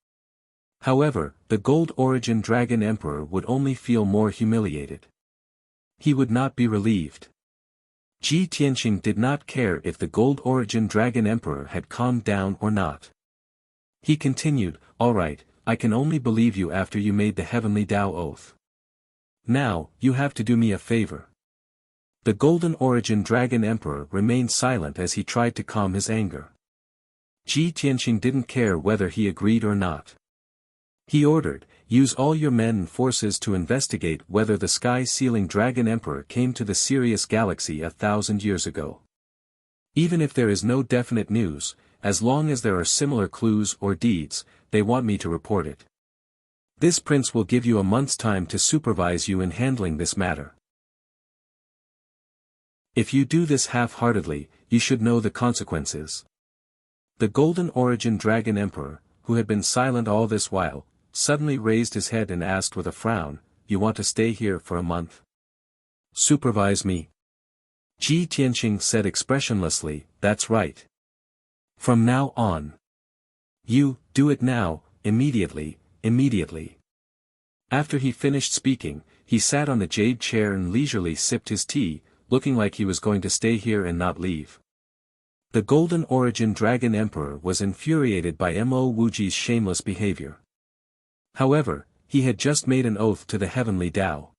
However, the Gold Origin Dragon Emperor would only feel more humiliated. He would not be relieved. Ji Tianqing did not care if the Gold Origin Dragon Emperor had calmed down or not. He continued, "All right, I can only believe you after you made the heavenly Tao oath. Now, you have to do me a favor." The Golden Origin Dragon Emperor remained silent as he tried to calm his anger. Ji Tianqing didn't care whether he agreed or not. He ordered, "Use all your men and forces to investigate whether the sky-sealing Dragon Emperor came to the Sirius Galaxy 1,000 years ago. Even if there is no definite news, as long as there are similar clues or deeds, they want me to report it. This prince will give you a month's time to supervise you in handling this matter. If you do this half-heartedly, you should know the consequences." The Golden Origin Dragon Emperor, who had been silent all this while, suddenly raised his head and asked with a frown, "You want to stay here for a month? Supervise me?" Ji Tianqing said expressionlessly, "That's right. From now on. You, do it now, immediately, immediately." After he finished speaking, he sat on the jade chair and leisurely sipped his tea, looking like he was going to stay here and not leave. The Golden Origin Dragon Emperor was infuriated by Mo Wuji's shameless behavior. However, he had just made an oath to the heavenly Tao.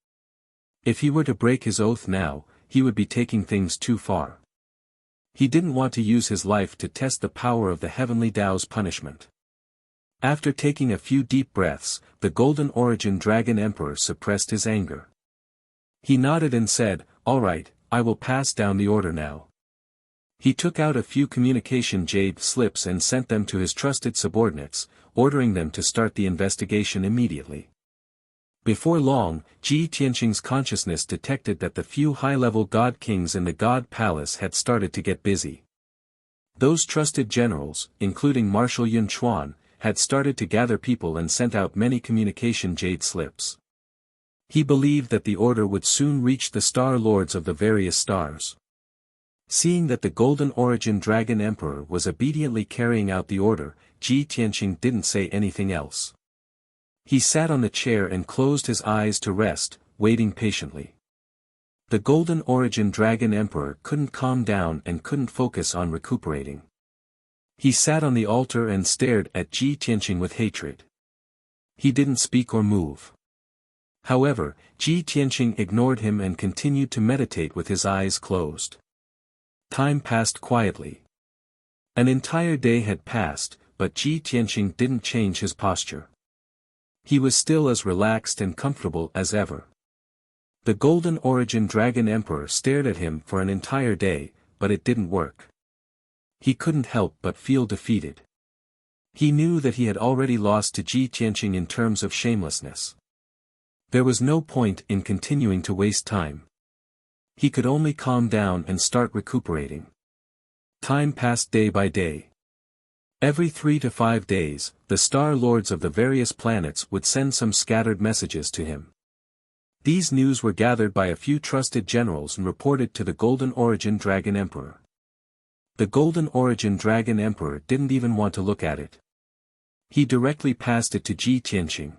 If he were to break his oath now, he would be taking things too far. He didn't want to use his life to test the power of the heavenly Tao's punishment. After taking a few deep breaths, the Golden Origin Dragon Emperor suppressed his anger. He nodded and said, "All right, I will pass down the order now." He took out a few communication jade slips and sent them to his trusted subordinates, ordering them to start the investigation immediately. Before long, Ji Tianqing's consciousness detected that the few high-level god kings in the God Palace had started to get busy. Those trusted generals, including Marshal Yun Chuan, had started to gather people and sent out many communication jade slips. He believed that the order would soon reach the Star Lords of the various stars. Seeing that the Golden Origin Dragon Emperor was obediently carrying out the order, Ji Tianqing didn't say anything else. He sat on the chair and closed his eyes to rest, waiting patiently. The Golden Origin Dragon Emperor couldn't calm down and couldn't focus on recuperating. He sat on the altar and stared at Ji Tianqing with hatred. He didn't speak or move. However, Ji Tianqing ignored him and continued to meditate with his eyes closed. Time passed quietly. An entire day had passed, but Ji Tianqing didn't change his posture. He was still as relaxed and comfortable as ever. The Golden Origin Dragon Emperor stared at him for an entire day, but it didn't work. He couldn't help but feel defeated. He knew that he had already lost to Ji Tianqing in terms of shamelessness. There was no point in continuing to waste time. He could only calm down and start recuperating. Time passed day by day. Every 3 to 5 days, the Star Lords of the various planets would send some scattered messages to him. These news were gathered by a few trusted generals and reported to the Golden Origin Dragon Emperor. The Golden Origin Dragon Emperor didn't even want to look at it. He directly passed it to Ji Tianqing.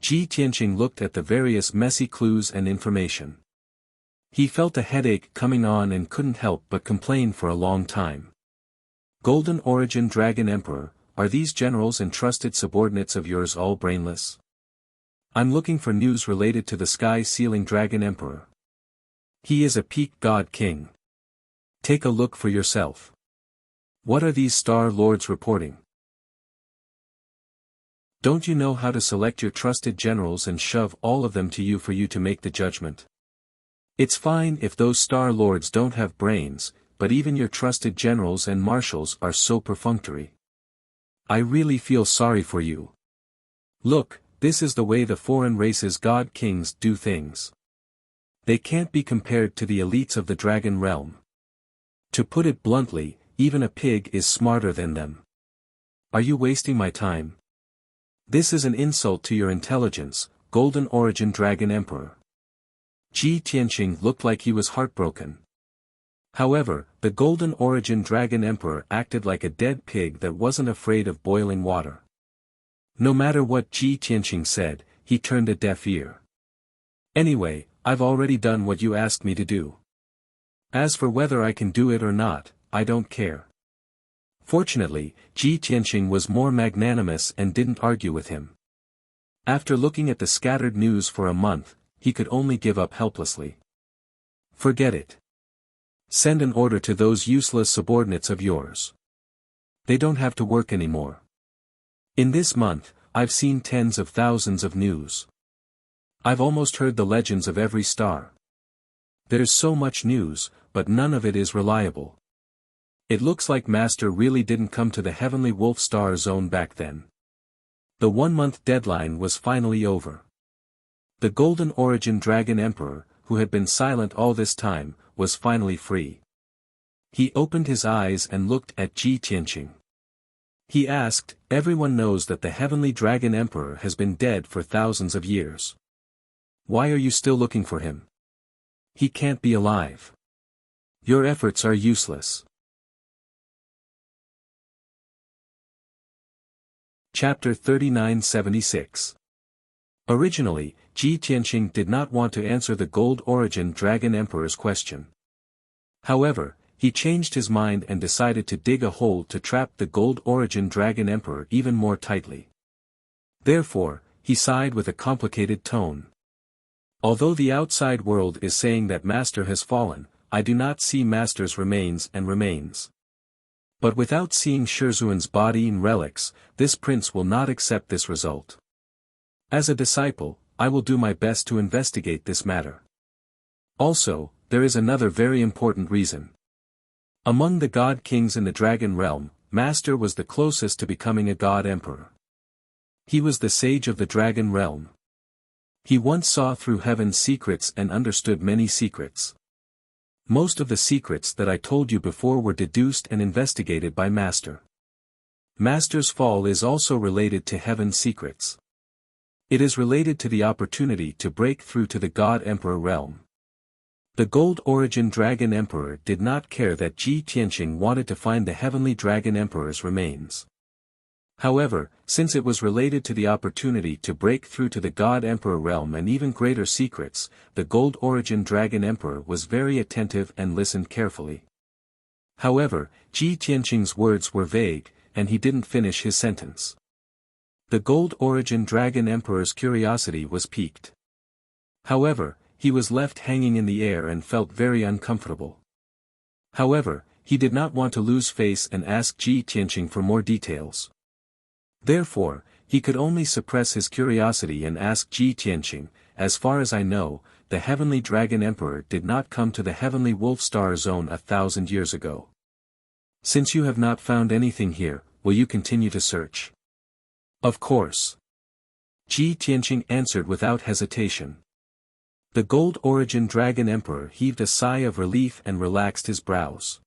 Ji Tianqing looked at the various messy clues and information. He felt a headache coming on and couldn't help but complain for a long time. Golden Origin Dragon Emperor, are these generals and trusted subordinates of yours all brainless? I'm looking for news related to the sky-sealing Dragon Emperor. He is a peak god king. Take a look for yourself. What are these Star Lords reporting? Don't you know how to select your trusted generals and shove all of them to you for you to make the judgment? It's fine if those Star Lords don't have brains, but even your trusted generals and marshals are so perfunctory. I really feel sorry for you. Look, this is the way the foreign races' god kings do things. They can't be compared to the elites of the dragon realm. To put it bluntly, even a pig is smarter than them. Are you wasting my time? This is an insult to your intelligence, Golden Origin Dragon Emperor. Ji Tianqing looked like he was heartbroken. However, the Golden Origin Dragon Emperor acted like a dead pig that wasn't afraid of boiling water. No matter what Ji Tianqing said, he turned a deaf ear. Anyway, I've already done what you asked me to do. As for whether I can do it or not, I don't care. Fortunately, Ji Tianqing was more magnanimous and didn't argue with him. After looking at the scattered news for a month, he could only give up helplessly. Forget it. Send an order to those useless subordinates of yours. They don't have to work anymore. In this month, I've seen tens of thousands of news. I've almost heard the legends of every star. There's so much news, but none of it is reliable. It looks like Master really didn't come to the Heavenly Wolf Star Zone back then. The 1-month deadline was finally over. The Golden Origin Dragon Emperor, who had been silent all this time, was finally free. He opened his eyes and looked at Ji Tianqing. He asked, everyone knows that the Heavenly Dragon Emperor has been dead for thousands of years. Why are you still looking for him? He can't be alive. Your efforts are useless. Chapter 3976. Originally, Ji Tianqing did not want to answer the Gold Origin Dragon Emperor's question. However, he changed his mind and decided to dig a hole to trap the Gold Origin Dragon Emperor even more tightly. Therefore, he sighed with a complicated tone. Although the outside world is saying that Master has fallen, I do not see Master's remains and remains. But without seeing Shizhuan's body and relics, this prince will not accept this result. As a disciple, I will do my best to investigate this matter. Also, there is another very important reason. Among the god kings in the dragon realm, Master was the closest to becoming a god emperor. He was the sage of the dragon realm. He once saw through heaven's secrets and understood many secrets. Most of the secrets that I told you before were deduced and investigated by Master. Master's fall is also related to heaven's secrets. It is related to the opportunity to break through to the God Emperor realm. The Gold Origin Dragon Emperor did not care that Ji Tianqing wanted to find the Heavenly Dragon Emperor's remains. However, since it was related to the opportunity to break through to the God Emperor realm and even greater secrets, the Gold Origin Dragon Emperor was very attentive and listened carefully. However, Ji Tianqing's words were vague, and he didn't finish his sentence. The Gold Origin Dragon Emperor's curiosity was piqued. However, he was left hanging in the air and felt very uncomfortable. However, he did not want to lose face and ask Ji Tianqing for more details. Therefore, he could only suppress his curiosity and ask Ji Tianqing, as far as I know, the Heavenly Dragon Emperor did not come to the Heavenly Wolf Star Zone 1,000 years ago. Since you have not found anything here, will you continue to search? Of course. Ji Tianqing answered without hesitation. The Gold Origin Dragon Emperor heaved a sigh of relief and relaxed his brows.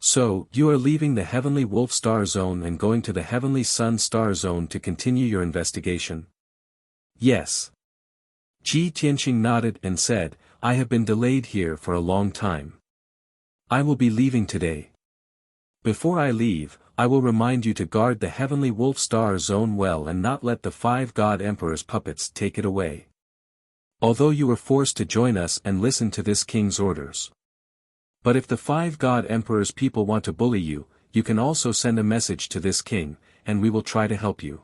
So, you are leaving the Heavenly Wolf Star Zone and going to the Heavenly Sun Star Zone to continue your investigation? Yes. Ji Tianqing nodded and said, I have been delayed here for a long time. I will be leaving today. Before I leave, I will remind you to guard the Heavenly Wolf Star Zone well and not let the 5 God Emperor's puppets take it away. Although you were forced to join us and listen to this king's orders. But if the 5 God Emperor's people want to bully you, you can also send a message to this king, and we will try to help you.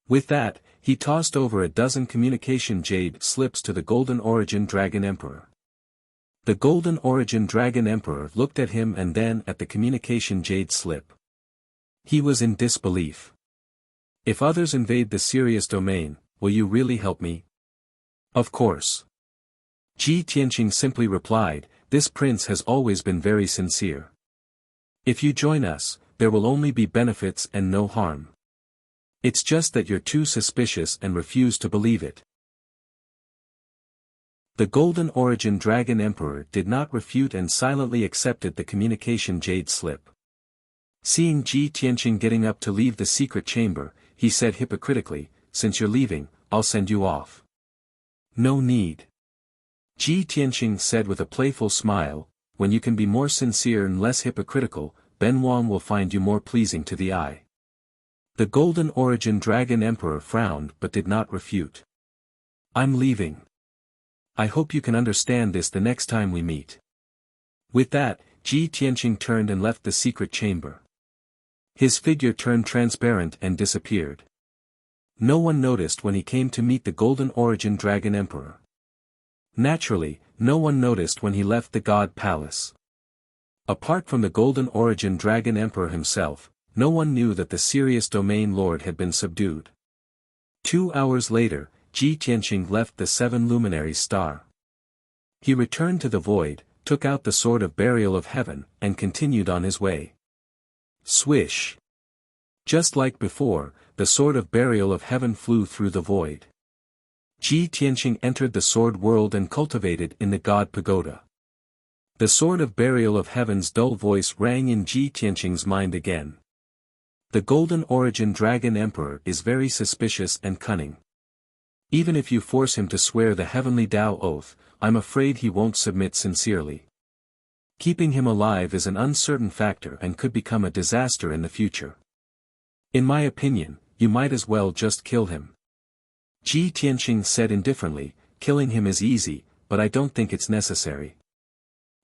With that, he tossed over a dozen communication jade slips to the Golden Origin Dragon Emperor. The Golden Origin Dragon Emperor looked at him and then at the communication jade slip. He was in disbelief. If others invade the Sirius domain, will you really help me? Of course. Ji Tianqing simply replied, this prince has always been very sincere. If you join us, there will only be benefits and no harm. It's just that you're too suspicious and refuse to believe it. The Golden Origin Dragon Emperor did not refute and silently accepted the communication jade slip. Seeing Ji Tianqing getting up to leave the secret chamber, he said hypocritically, since you're leaving, I'll send you off. No need. Ji Tianqing said with a playful smile, when you can be more sincere and less hypocritical, Ben Wang will find you more pleasing to the eye. The Golden Origin Dragon Emperor frowned but did not refute. I'm leaving. I hope you can understand this the next time we meet. With that, Ji Tianqing turned and left the secret chamber. His figure turned transparent and disappeared. No one noticed when he came to meet the Golden Origin Dragon Emperor. Naturally, no one noticed when he left the God Palace. Apart from the Golden Origin Dragon Emperor himself, no one knew that the Sirius Domain Lord had been subdued. 2 hours later, Ji Tianqing left the 7 Luminaries Star. He returned to the void, took out the Sword of Burial of Heaven, and continued on his way. Swish! Just like before, the Sword of Burial of Heaven flew through the void. Ji Tianqing entered the Sword World and cultivated in the God Pagoda. The Sword of Burial of Heaven's dull voice rang in Ji Tianqing's mind again. The Golden Origin Dragon Emperor is very suspicious and cunning. Even if you force him to swear the Heavenly Tao Oath, I'm afraid he won't submit sincerely. Keeping him alive is an uncertain factor and could become a disaster in the future. In my opinion, you might as well just kill him. Ji Tianqing said indifferently, killing him is easy, but I don't think it's necessary.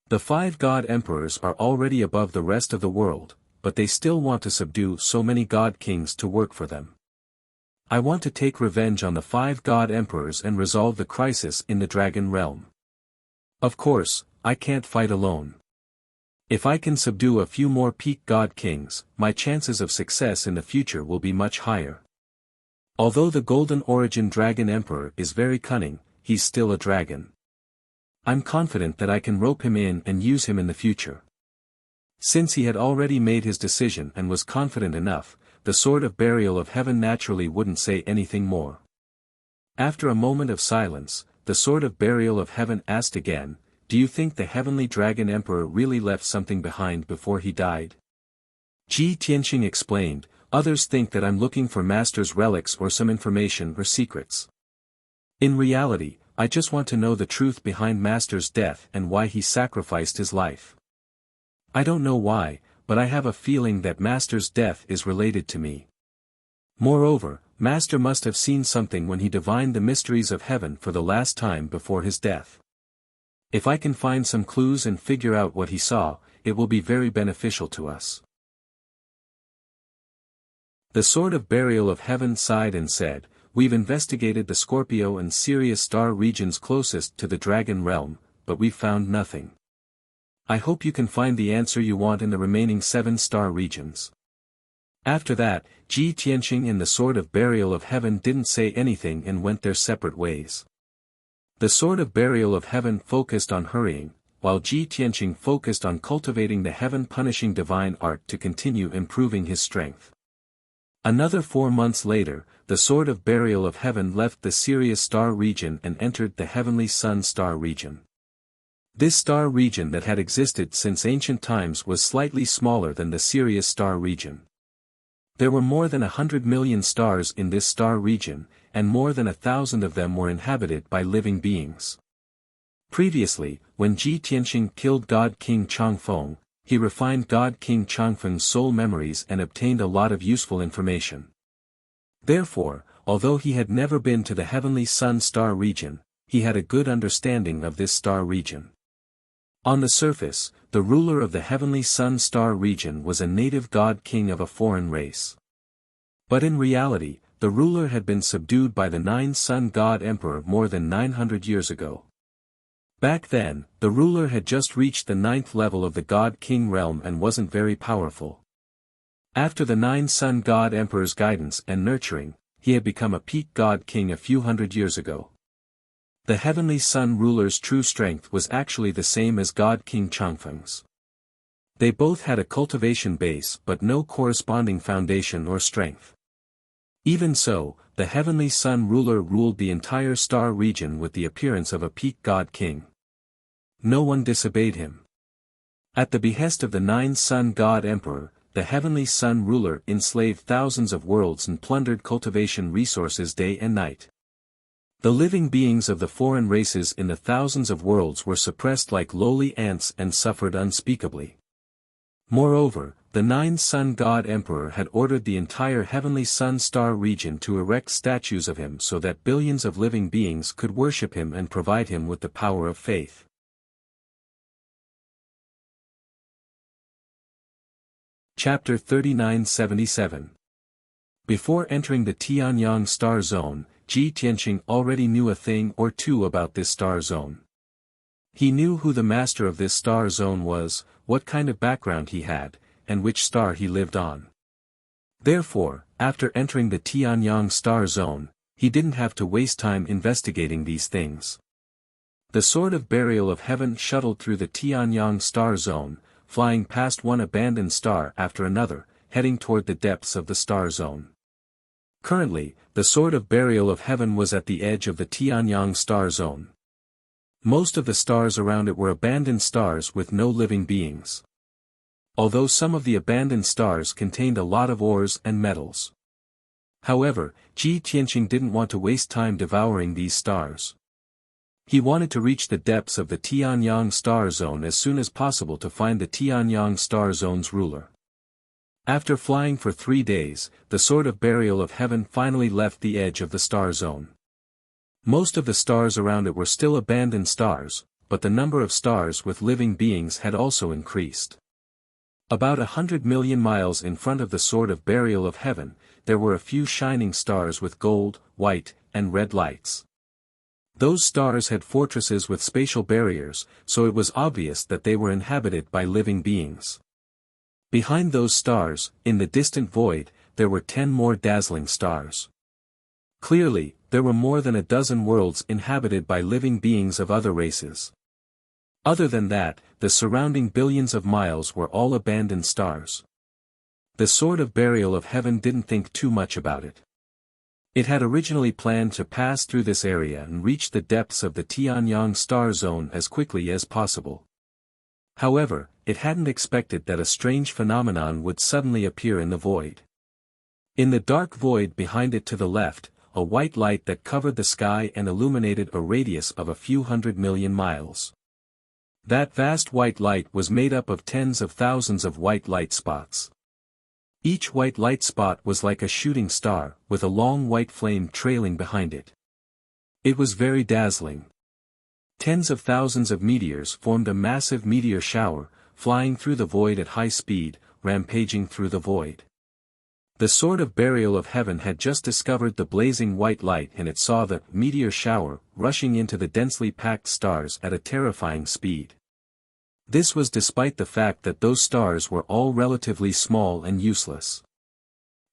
The 5 God Emperors are already above the rest of the world, but they still want to subdue so many God Kings to work for them. I want to take revenge on the 5 God Emperors and resolve the crisis in the Dragon Realm. Of course, I can't fight alone. If I can subdue a few more peak God Kings, my chances of success in the future will be much higher. Although the Golden Origin Dragon Emperor is very cunning, he's still a dragon. I'm confident that I can rope him in and use him in the future. Since he had already made his decision and was confident enough, the Sword of Burial of Heaven naturally wouldn't say anything more. After a moment of silence, the Sword of Burial of Heaven asked again, do you think the Heavenly Dragon Emperor really left something behind before he died? Ji Tianqing explained, others think that I'm looking for Master's relics or some information or secrets. In reality, I just want to know the truth behind Master's death and why he sacrificed his life. I don't know why, but I have a feeling that Master's death is related to me. Moreover, Master must have seen something when he divined the mysteries of heaven for the last time before his death. If I can find some clues and figure out what he saw, it will be very beneficial to us. The Sword of Burial of Heaven sighed and said, we've investigated the Scorpio and Sirius star regions closest to the Dragon Realm, but we've found nothing. I hope you can find the answer you want in the remaining 7-star regions. After that, Ji Tianqing and the Sword of Burial of Heaven didn't say anything and went their separate ways. The Sword of Burial of Heaven focused on hurrying, while Ji Tianqing focused on cultivating the heaven-punishing divine art to continue improving his strength. Another 4 months later, the Sword of Burial of Heaven left the Sirius star region and entered the Heavenly Sun star region. This star region that had existed since ancient times was slightly smaller than the Sirius star region. There were more than 100 million stars in this star region, and more than 1,000 of them were inhabited by living beings. Previously, when Ji Tianqing killed God King Changfeng, he refined God King Changfeng's soul memories and obtained a lot of useful information. Therefore, although he had never been to the Heavenly Sun star region, he had a good understanding of this star region. On the surface, the ruler of the Heavenly Sun star region was a native god king of a foreign race. But in reality, the ruler had been subdued by the 9-sun god emperor more than 900 years ago. Back then, the ruler had just reached the 9th level of the god king realm and wasn't very powerful. After the 9-sun god emperor's guidance and nurturing, he had become a peak god king a few hundred years ago. The Heavenly Sun ruler's true strength was actually the same as God King Changfeng's. They both had a cultivation base but no corresponding foundation or strength. Even so, the Heavenly Sun ruler ruled the entire star region with the appearance of a peak god king. No one disobeyed him. At the behest of the 9-sun god emperor, the Heavenly Sun ruler enslaved thousands of worlds and plundered cultivation resources day and night. The living beings of the foreign races in the thousands of worlds were suppressed like lowly ants and suffered unspeakably. Moreover, the 9-sun god emperor had ordered the entire Heavenly Sun star region to erect statues of him so that billions of living beings could worship him and provide him with the power of faith. Chapter 3977. Before entering the Tianyang star zone, Ji Tianqing already knew a thing or two about this star zone. He knew who the master of this star zone was, what kind of background he had, and which star he lived on. Therefore, after entering the Tianyang star zone, he didn't have to waste time investigating these things. The Sword of Burial of Heaven shuttled through the Tianyang star zone, flying past one abandoned star after another, heading toward the depths of the star zone. Currently, the Sword of Burial of Heaven was at the edge of the Tianyang star zone. Most of the stars around it were abandoned stars with no living beings. Although some of the abandoned stars contained a lot of ores and metals. However, Ji Tianqing didn't want to waste time devouring these stars. He wanted to reach the depths of the Tianyang star zone as soon as possible to find the Tianyang star zone's ruler. After flying for 3 days, the Sword of Burial of Heaven finally left the edge of the star zone. Most of the stars around it were still abandoned stars, but the number of stars with living beings had also increased. About 100 million miles in front of the Sword of Burial of Heaven, there were a few shining stars with gold, white, and red lights. Those stars had fortresses with spatial barriers, so it was obvious that they were inhabited by living beings. Behind those stars, in the distant void, there were 10 more dazzling stars. Clearly, there were more than a dozen worlds inhabited by living beings of other races. Other than that, the surrounding billions of miles were all abandoned stars. The Sword of Burial of Heaven didn't think too much about it. It had originally planned to pass through this area and reach the depths of the Tianyang star zone as quickly as possible. However, it hadn't expected that a strange phenomenon would suddenly appear in the void. In the dark void behind it to the left, a white light that covered the sky and illuminated a radius of a few 100 million miles. That vast white light was made up of tens of thousands of white light spots. Each white light spot was like a shooting star, with a long white flame trailing behind it. It was very dazzling. Tens of thousands of meteors formed a massive meteor shower, flying through the void at high speed, rampaging through the void. The Sword of Burial of Heaven had just discovered the blazing white light and it saw the meteor shower rushing into the densely packed stars at a terrifying speed. This was despite the fact that those stars were all relatively small and useless.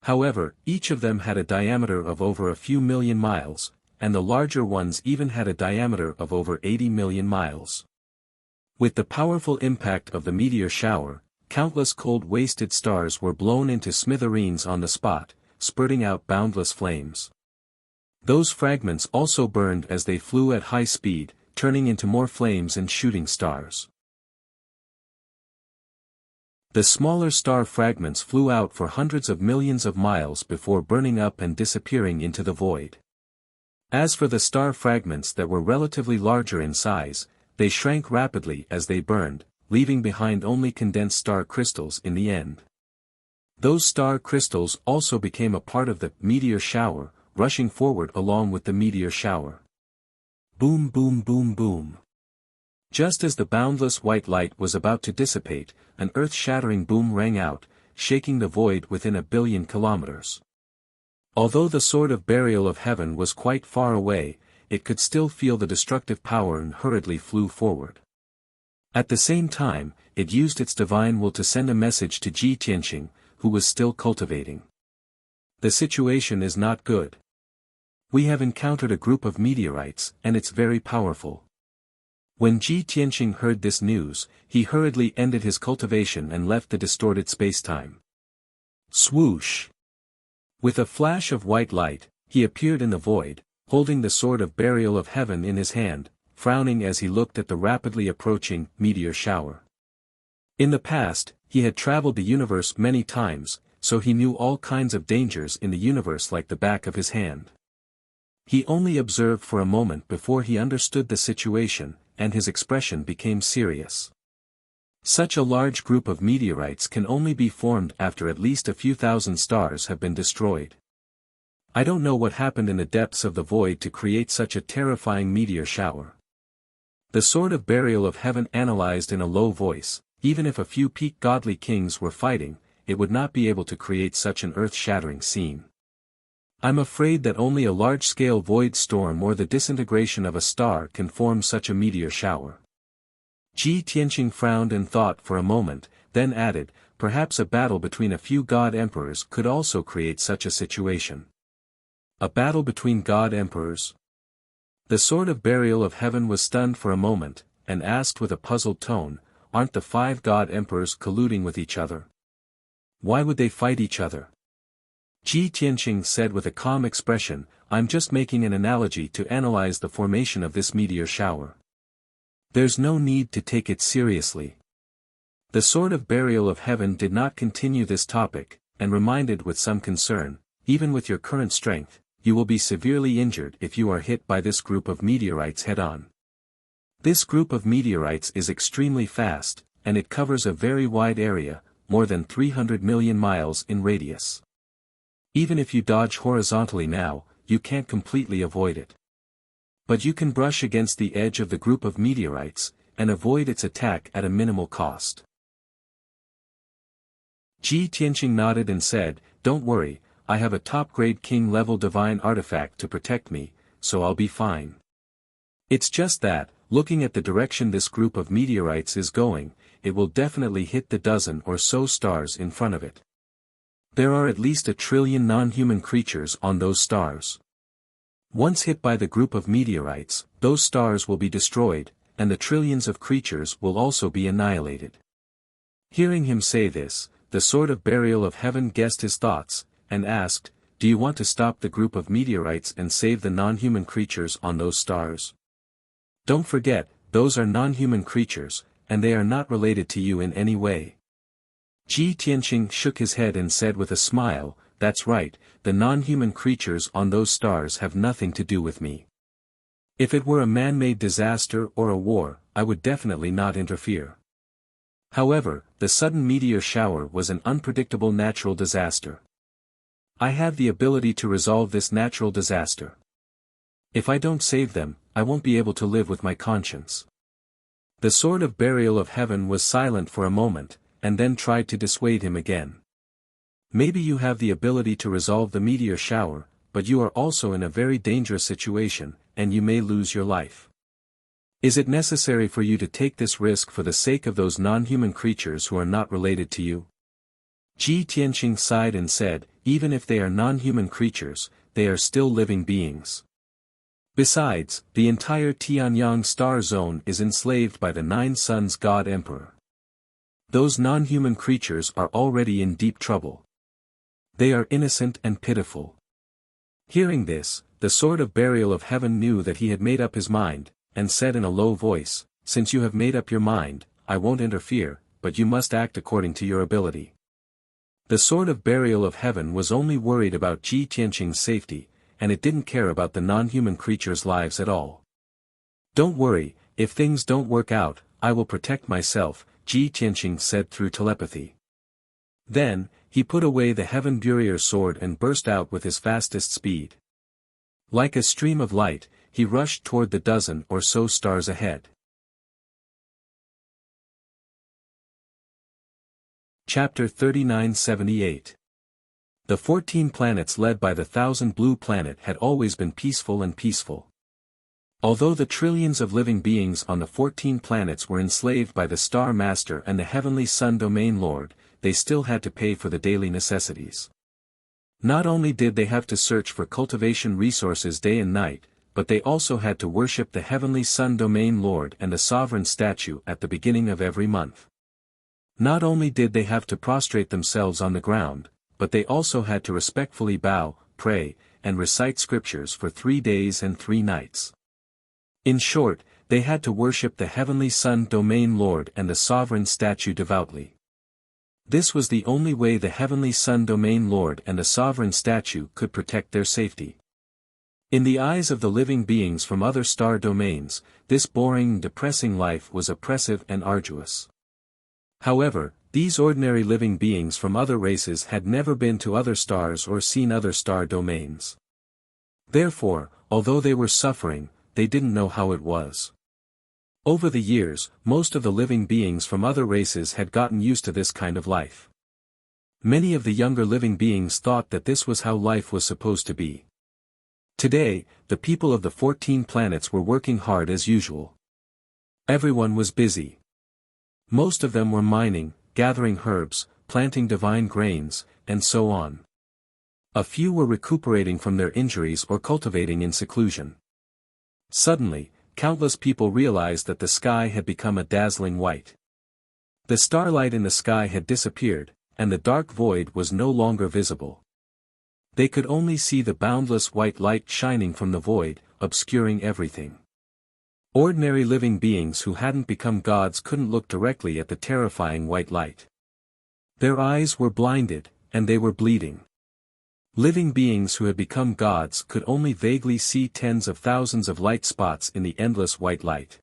However, each of them had a diameter of over a few million miles, and the larger ones even had a diameter of over 80 million miles. With the powerful impact of the meteor shower, countless cold-wasted stars were blown into smithereens on the spot, spurting out boundless flames. Those fragments also burned as they flew at high speed, turning into more flames and shooting stars. The smaller star fragments flew out for hundreds of millions of miles before burning up and disappearing into the void. As for the star fragments that were relatively larger in size, they shrank rapidly as they burned, leaving behind only condensed star crystals in the end. Those star crystals also became a part of the meteor shower, rushing forward along with the meteor shower. Boom, boom, boom, boom. Just as the boundless white light was about to dissipate, an earth-shattering boom rang out, shaking the void within a billion kilometers. Although the sword of burial of heaven was quite far away, it could still feel the destructive power and hurriedly flew forward. At the same time, it used its divine will to send a message to Ji Tianqing, who was still cultivating. The situation is not good. We have encountered a group of meteorites, and it's very powerful. When Ji Tianqing heard this news, he hurriedly ended his cultivation and left the distorted spacetime. Swoosh! With a flash of white light, he appeared in the void, holding the sword of burial of heaven in his hand, frowning as he looked at the rapidly approaching meteor shower. In the past, he had traveled the universe many times, so he knew all kinds of dangers in the universe like the back of his hand. He only observed for a moment before he understood the situation, and his expression became serious. Such a large group of meteorites can only be formed after at least a few thousand stars have been destroyed. I don't know what happened in the depths of the void to create such a terrifying meteor shower. The sword of burial of heaven analyzed in a low voice, even if a few peak godly kings were fighting, it would not be able to create such an earth-shattering scene. I'm afraid that only a large-scale void storm or the disintegration of a star can form such a meteor shower. Ji Tianqing frowned and thought for a moment, then added, perhaps a battle between a few god emperors could also create such a situation. A battle between god emperors? The sword of burial of heaven was stunned for a moment, and asked with a puzzled tone, aren't the 5 god emperors colluding with each other? Why would they fight each other? Ji Tianqing said with a calm expression, I'm just making an analogy to analyze the formation of this meteor shower. There's no need to take it seriously. The sword of burial of heaven did not continue this topic, and reminded with some concern, even with your current strength, you will be severely injured if you are hit by this group of meteorites head-on. This group of meteorites is extremely fast, and it covers a very wide area, more than 300 million miles in radius. Even if you dodge horizontally now, you can't completely avoid it. But you can brush against the edge of the group of meteorites, and avoid its attack at a minimal cost. Ji Tianqing nodded and said, don't worry, I have a top-grade king-level divine artifact to protect me, so I'll be fine. It's just that, looking at the direction this group of meteorites is going, it will definitely hit the dozen or so stars in front of it. There are at least 1 trillion non-human creatures on those stars. Once hit by the group of meteorites, those stars will be destroyed, and the trillions of creatures will also be annihilated. Hearing him say this, the sword of burial of heaven guessed his thoughts, and asked, do you want to stop the group of meteorites and save the non-human creatures on those stars? Don't forget, those are non-human creatures, and they are not related to you in any way. Ji Tianqing shook his head and said with a smile, that's right, the non-human creatures on those stars have nothing to do with me. If it were a man-made disaster or a war, I would definitely not interfere. However, the sudden meteor shower was an unpredictable natural disaster. I have the ability to resolve this natural disaster. If I don't save them, I won't be able to live with my conscience. The sword of burial of heaven was silent for a moment, and then tried to dissuade him again. Maybe you have the ability to resolve the meteor shower, but you are also in a very dangerous situation, and you may lose your life. Is it necessary for you to take this risk for the sake of those non-human creatures who are not related to you? Ji Tianqing sighed and said, even if they are non-human creatures, they are still living beings. Besides, the entire Tianyang star zone is enslaved by the Nine Suns God Emperor. Those non-human creatures are already in deep trouble. They are innocent and pitiful. Hearing this, the Sword of Burial of Heaven knew that he had made up his mind, and said in a low voice, since you have made up your mind, I won't interfere, but you must act according to your ability. The Sword of Burial of Heaven was only worried about Ji Tianqing's safety, and it didn't care about the non-human creatures' lives at all. Don't worry, if things don't work out, I will protect myself, Ji Tianqing said through telepathy. Then, he put away the Heaven Burial sword and burst out with his fastest speed. Like a stream of light, he rushed toward the dozen or so stars ahead. Chapter 3978. The 14 planets led by the 1,000 Blue Planet had always been peaceful and peaceful. Although the trillions of living beings on the 14 planets were enslaved by the Star Master and the Heavenly Sun Domain Lord, they still had to pay for the daily necessities. Not only did they have to search for cultivation resources day and night, but they also had to worship the Heavenly Sun Domain Lord and the Sovereign Statue at the beginning of every month. Not only did they have to prostrate themselves on the ground, but they also had to respectfully bow, pray, and recite scriptures for 3 days and 3 nights. In short, they had to worship the Heavenly Sun Domain Lord and the Sovereign Statue devoutly. This was the only way the Heavenly Sun Domain Lord and the Sovereign Statue could protect their safety. In the eyes of the living beings from other star domains, this boring and depressing life was oppressive and arduous. However, these ordinary living beings from other races had never been to other stars or seen other star domains. Therefore, although they were suffering, they didn't know how it was. Over the years, most of the living beings from other races had gotten used to this kind of life. Many of the younger living beings thought that this was how life was supposed to be. Today, the people of the 14 planets were working hard as usual. Everyone was busy. Most of them were mining, gathering herbs, planting divine grains, and so on. A few were recuperating from their injuries or cultivating in seclusion. Suddenly, countless people realized that the sky had become a dazzling white. The starlight in the sky had disappeared, and the dark void was no longer visible. They could only see the boundless white light shining from the void, obscuring everything. Ordinary living beings who hadn't become gods couldn't look directly at the terrifying white light. Their eyes were blinded, and they were bleeding. Living beings who had become gods could only vaguely see tens of thousands of light spots in the endless white light.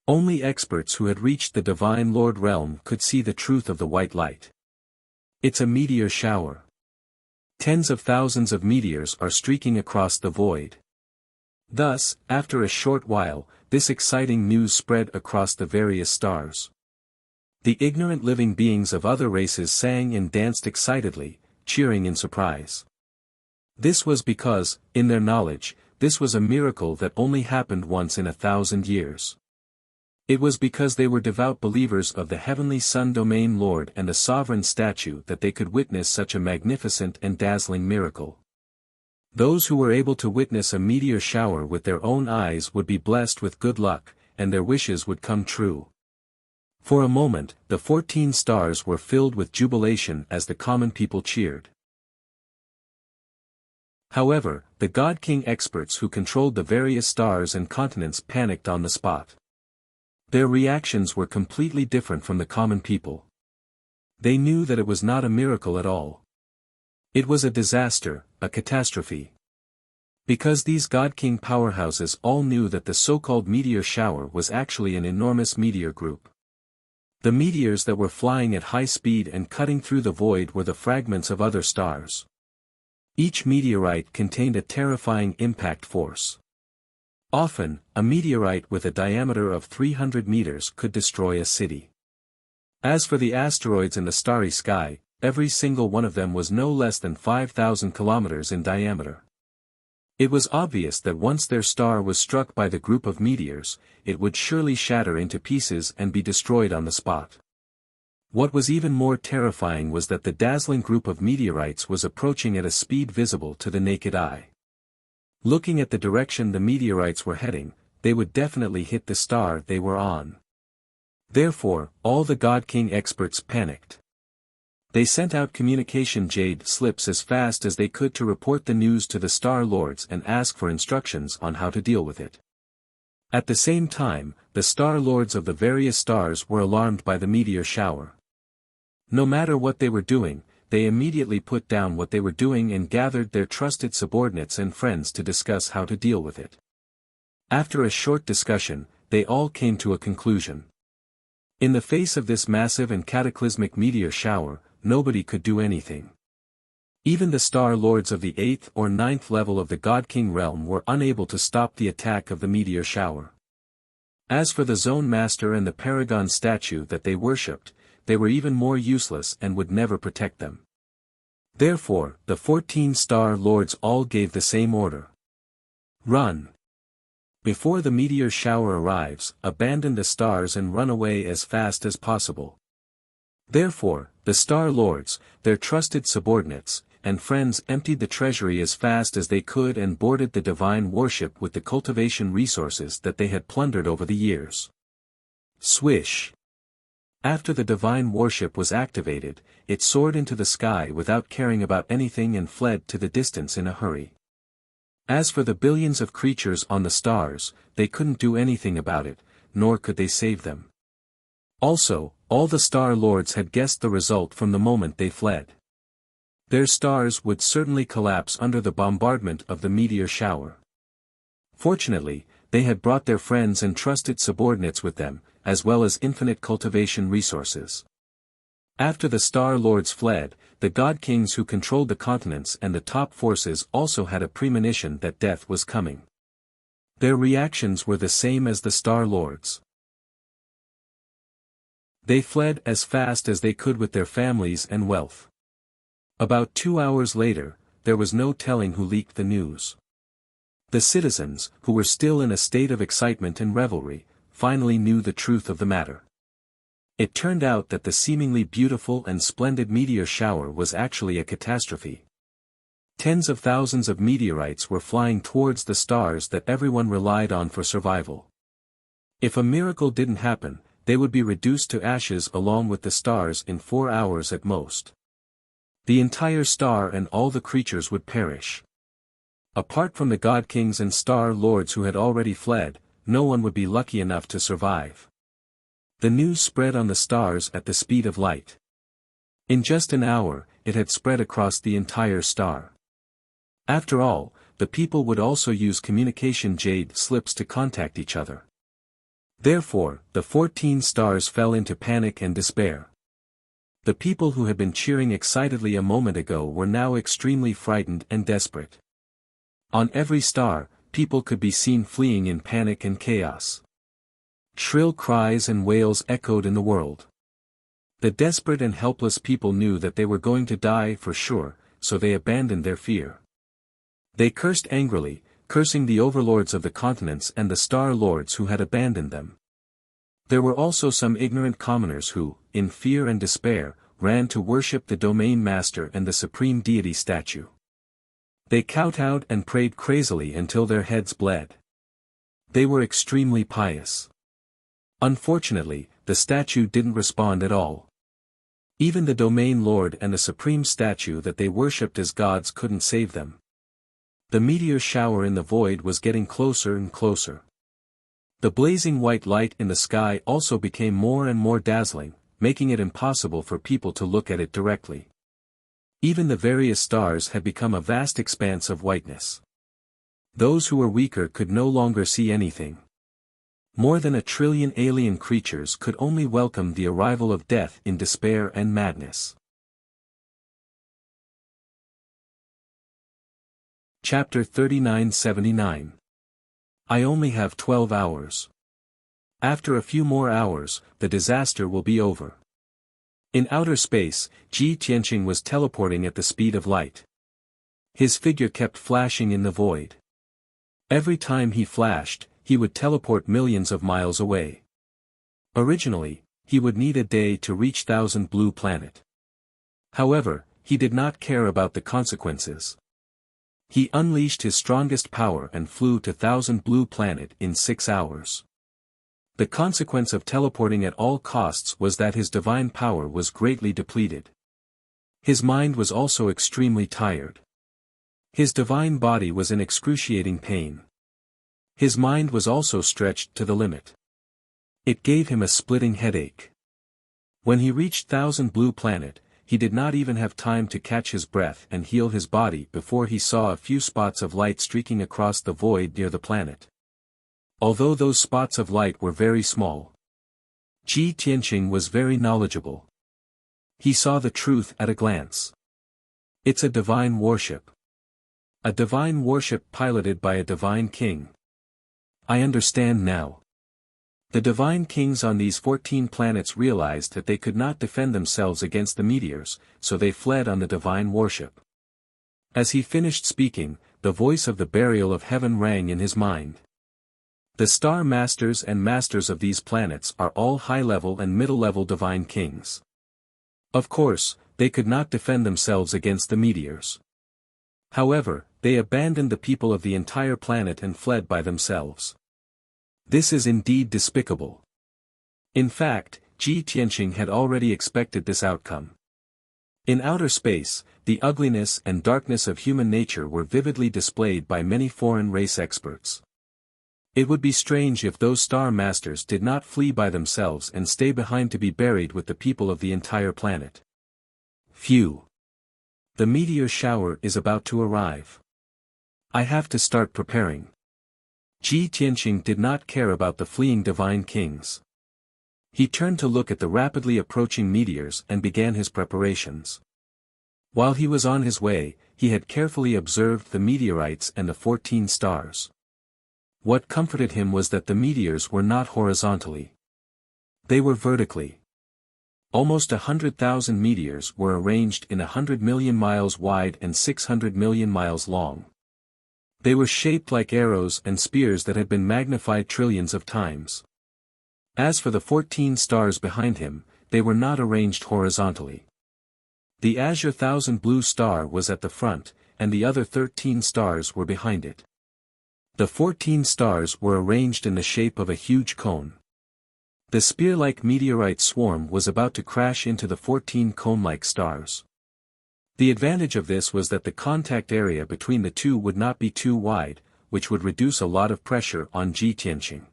Only experts who had reached the Divine Lord realm could see the truth of the white light. It's a meteor shower. Tens of thousands of meteors are streaking across the void. Thus, after a short while, this exciting news spread across the various stars. The ignorant living beings of other races sang and danced excitedly, cheering in surprise. This was because, in their knowledge, this was a miracle that only happened once in 1,000 years. It was because they were devout believers of the Heavenly Sun Domain Lord and the Sovereign Statue that they could witness such a magnificent and dazzling miracle. Those who were able to witness a meteor shower with their own eyes would be blessed with good luck, and their wishes would come true. For a moment, the 14 stars were filled with jubilation as the common people cheered. However, the God King experts who controlled the various stars and continents panicked on the spot. Their reactions were completely different from the common people. They knew that it was not a miracle at all. It was a disaster, a catastrophe. Because these God King powerhouses all knew that the so-called meteor shower was actually an enormous meteor group. The meteors that were flying at high speed and cutting through the void were the fragments of other stars. Each meteorite contained a terrifying impact force. Often, a meteorite with a diameter of 300 meters could destroy a city. As for the asteroids in the starry sky, every single one of them was no less than 5,000 kilometers in diameter. It was obvious that once their star was struck by the group of meteors, it would surely shatter into pieces and be destroyed on the spot. What was even more terrifying was that the dazzling group of meteorites was approaching at a speed visible to the naked eye. Looking at the direction the meteorites were heading, they would definitely hit the star they were on. Therefore, all the God King experts panicked. They sent out communication jade slips as fast as they could to report the news to the Star Lords and ask for instructions on how to deal with it. At the same time, the Star Lords of the various stars were alarmed by the meteor shower. No matter what they were doing, they immediately put down what they were doing and gathered their trusted subordinates and friends to discuss how to deal with it. After a short discussion, they all came to a conclusion. In the face of this massive and cataclysmic meteor shower, nobody could do anything. Even the Star Lords of the 8th or 9th level of the God King realm were unable to stop the attack of the meteor shower. As for the Zone Master and the Paragon statue that they worshipped, they were even more useless and would never protect them. Therefore, the 14 Star Lords all gave the same order. Run! Before the meteor shower arrives, abandon the stars and run away as fast as possible. Therefore, the Star Lords, their trusted subordinates, and friends emptied the treasury as fast as they could and boarded the divine warship with the cultivation resources that they had plundered over the years. Swish! After the divine warship was activated, it soared into the sky without caring about anything and fled to the distance in a hurry. As for the billions of creatures on the stars, they couldn't do anything about it, nor could they save them. Also, all the Star Lords had guessed the result from the moment they fled. Their stars would certainly collapse under the bombardment of the meteor shower. Fortunately, they had brought their friends and trusted subordinates with them, as well as infinite cultivation resources. After the Star Lords fled, the God Kings who controlled the continents and the top forces also had a premonition that death was coming. Their reactions were the same as the Star Lords. They fled as fast as they could with their families and wealth. About 2 hours later, there was no telling who leaked the news. The citizens, who were still in a state of excitement and revelry, finally knew the truth of the matter. It turned out that the seemingly beautiful and splendid meteor shower was actually a catastrophe. Tens of thousands of meteorites were flying towards the stars that everyone relied on for survival. If a miracle didn't happen, they would be reduced to ashes along with the stars in 4 hours at most. The entire star and all the creatures would perish. Apart from the God Kings and Star Lords who had already fled, no one would be lucky enough to survive. The news spread on the stars at the speed of light. In just an hour, it had spread across the entire star. After all, the people would also use communication jade slips to contact each other. Therefore, the 14 stars fell into panic and despair. The people who had been cheering excitedly a moment ago were now extremely frightened and desperate. On every star, people could be seen fleeing in panic and chaos. Shrill cries and wails echoed in the world. The desperate and helpless people knew that they were going to die for sure, so they abandoned their fear. They cursed angrily, cursing the overlords of the continents and the Star Lords who had abandoned them. There were also some ignorant commoners who, in fear and despair, ran to worship the Domain Master and the Supreme Deity statue. They kowtowed and prayed crazily until their heads bled. They were extremely pious. Unfortunately, the statue didn't respond at all. Even the Domain Lord and the Supreme Statue that they worshipped as gods couldn't save them. The meteor shower in the void was getting closer and closer. The blazing white light in the sky also became more and more dazzling, making it impossible for people to look at it directly. Even the various stars had become a vast expanse of whiteness. Those who were weaker could no longer see anything. More than 1 trillion alien creatures could only welcome the arrival of death in despair and madness. Chapter 3979. I only have 12 hours. After a few more hours, the disaster will be over. In outer space, Ji Tianqing was teleporting at the speed of light. His figure kept flashing in the void. Every time he flashed, he would teleport millions of miles away. Originally, he would need a day to reach Thousand Blue Planet. However, he did not care about the consequences. He unleashed his strongest power and flew to Thousand Blue Planet in 6 hours. The consequence of teleporting at all costs was that his divine power was greatly depleted. His mind was also extremely tired. His divine body was in excruciating pain. His mind was also stretched to the limit. It gave him a splitting headache. When he reached Thousand Blue Planet, he did not even have time to catch his breath and heal his body before he saw a few spots of light streaking across the void near the planet. Although those spots of light were very small, Ji Tianqing was very knowledgeable. He saw the truth at a glance. It's a divine warship. A divine warship piloted by a divine king. I understand now. The divine kings on these 14 planets realized that they could not defend themselves against the meteors, so they fled on the divine warship. As he finished speaking, the voice of the burial of heaven rang in his mind. The star masters and masters of these planets are all high-level and middle-level divine kings. Of course, they could not defend themselves against the meteors. However, they abandoned the people of the entire planet and fled by themselves. This is indeed despicable. In fact, Ji Tianqing had already expected this outcome. In outer space, the ugliness and darkness of human nature were vividly displayed by many foreign race experts. It would be strange if those star masters did not flee by themselves and stay behind to be buried with the people of the entire planet. Phew! The meteor shower is about to arrive. I have to start preparing. Ji Tianqing did not care about the fleeing divine kings. He turned to look at the rapidly approaching meteors and began his preparations. While he was on his way, he had carefully observed the meteorites and the 14 stars. What comforted him was that the meteors were not horizontally. They were vertically. Almost 100,000 meteors were arranged in 100 million miles wide and 600 million miles long. They were shaped like arrows and spears that had been magnified trillions of times. As for the 14 stars behind him, they were not arranged horizontally. The azure thousand blue star was at the front, and the other 13 stars were behind it. The 14 stars were arranged in the shape of a huge cone. The spear-like meteorite swarm was about to crash into the 14 cone-like stars. The advantage of this was that the contact area between the two would not be too wide, which would reduce a lot of pressure on Ji Tianqing.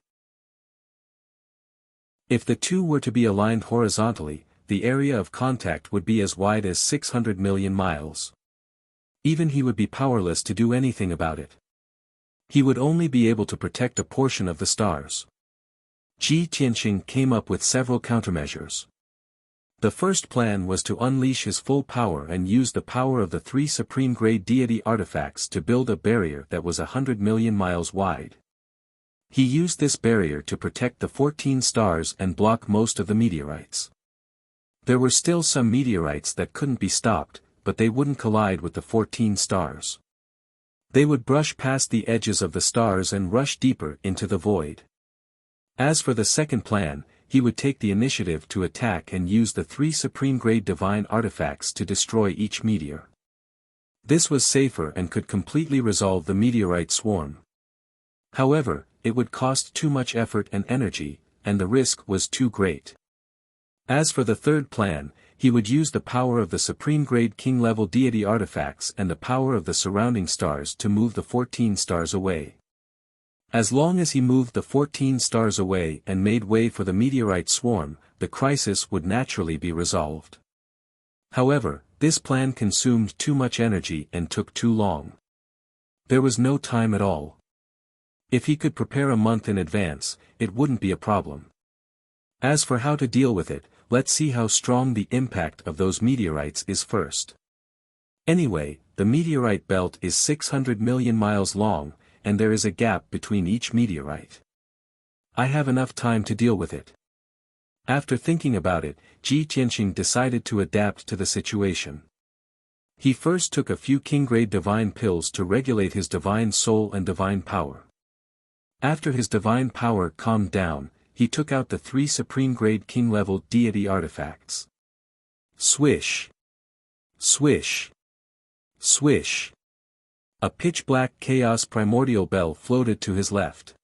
If the two were to be aligned horizontally, the area of contact would be as wide as 600 million miles. Even he would be powerless to do anything about it. He would only be able to protect a portion of the stars. Ji Tianqing came up with several countermeasures. The first plan was to unleash his full power and use the power of the 3 supreme-grade deity artifacts to build a barrier that was 100 million miles wide. He used this barrier to protect the 14 stars and block most of the meteorites. There were still some meteorites that couldn't be stopped, but they wouldn't collide with the 14 stars. They would brush past the edges of the stars and rush deeper into the void. As for the second plan, he would take the initiative to attack and use the 3 supreme-grade divine artifacts to destroy each meteor. This was safer and could completely resolve the meteorite swarm. However, it would cost too much effort and energy, and the risk was too great. As for the third plan, he would use the power of the supreme-grade king-level deity artifacts and the power of the surrounding stars to move the 14 stars away. As long as he moved the 14 stars away and made way for the meteorite swarm, the crisis would naturally be resolved. However, this plan consumed too much energy and took too long. There was no time at all. If he could prepare a month in advance, it wouldn't be a problem. As for how to deal with it, let's see how strong the impact of those meteorites is first. Anyway, the meteorite belt is 600 million miles long, and there is a gap between each meteorite. I have enough time to deal with it. After thinking about it, Ji Tianqing decided to adapt to the situation. He first took a few king-grade divine pills to regulate his divine soul and divine power. After his divine power calmed down, he took out the 3 supreme-grade king-level deity artifacts. Swish! Swish! Swish! A pitch-black chaos primordial bell floated to his left.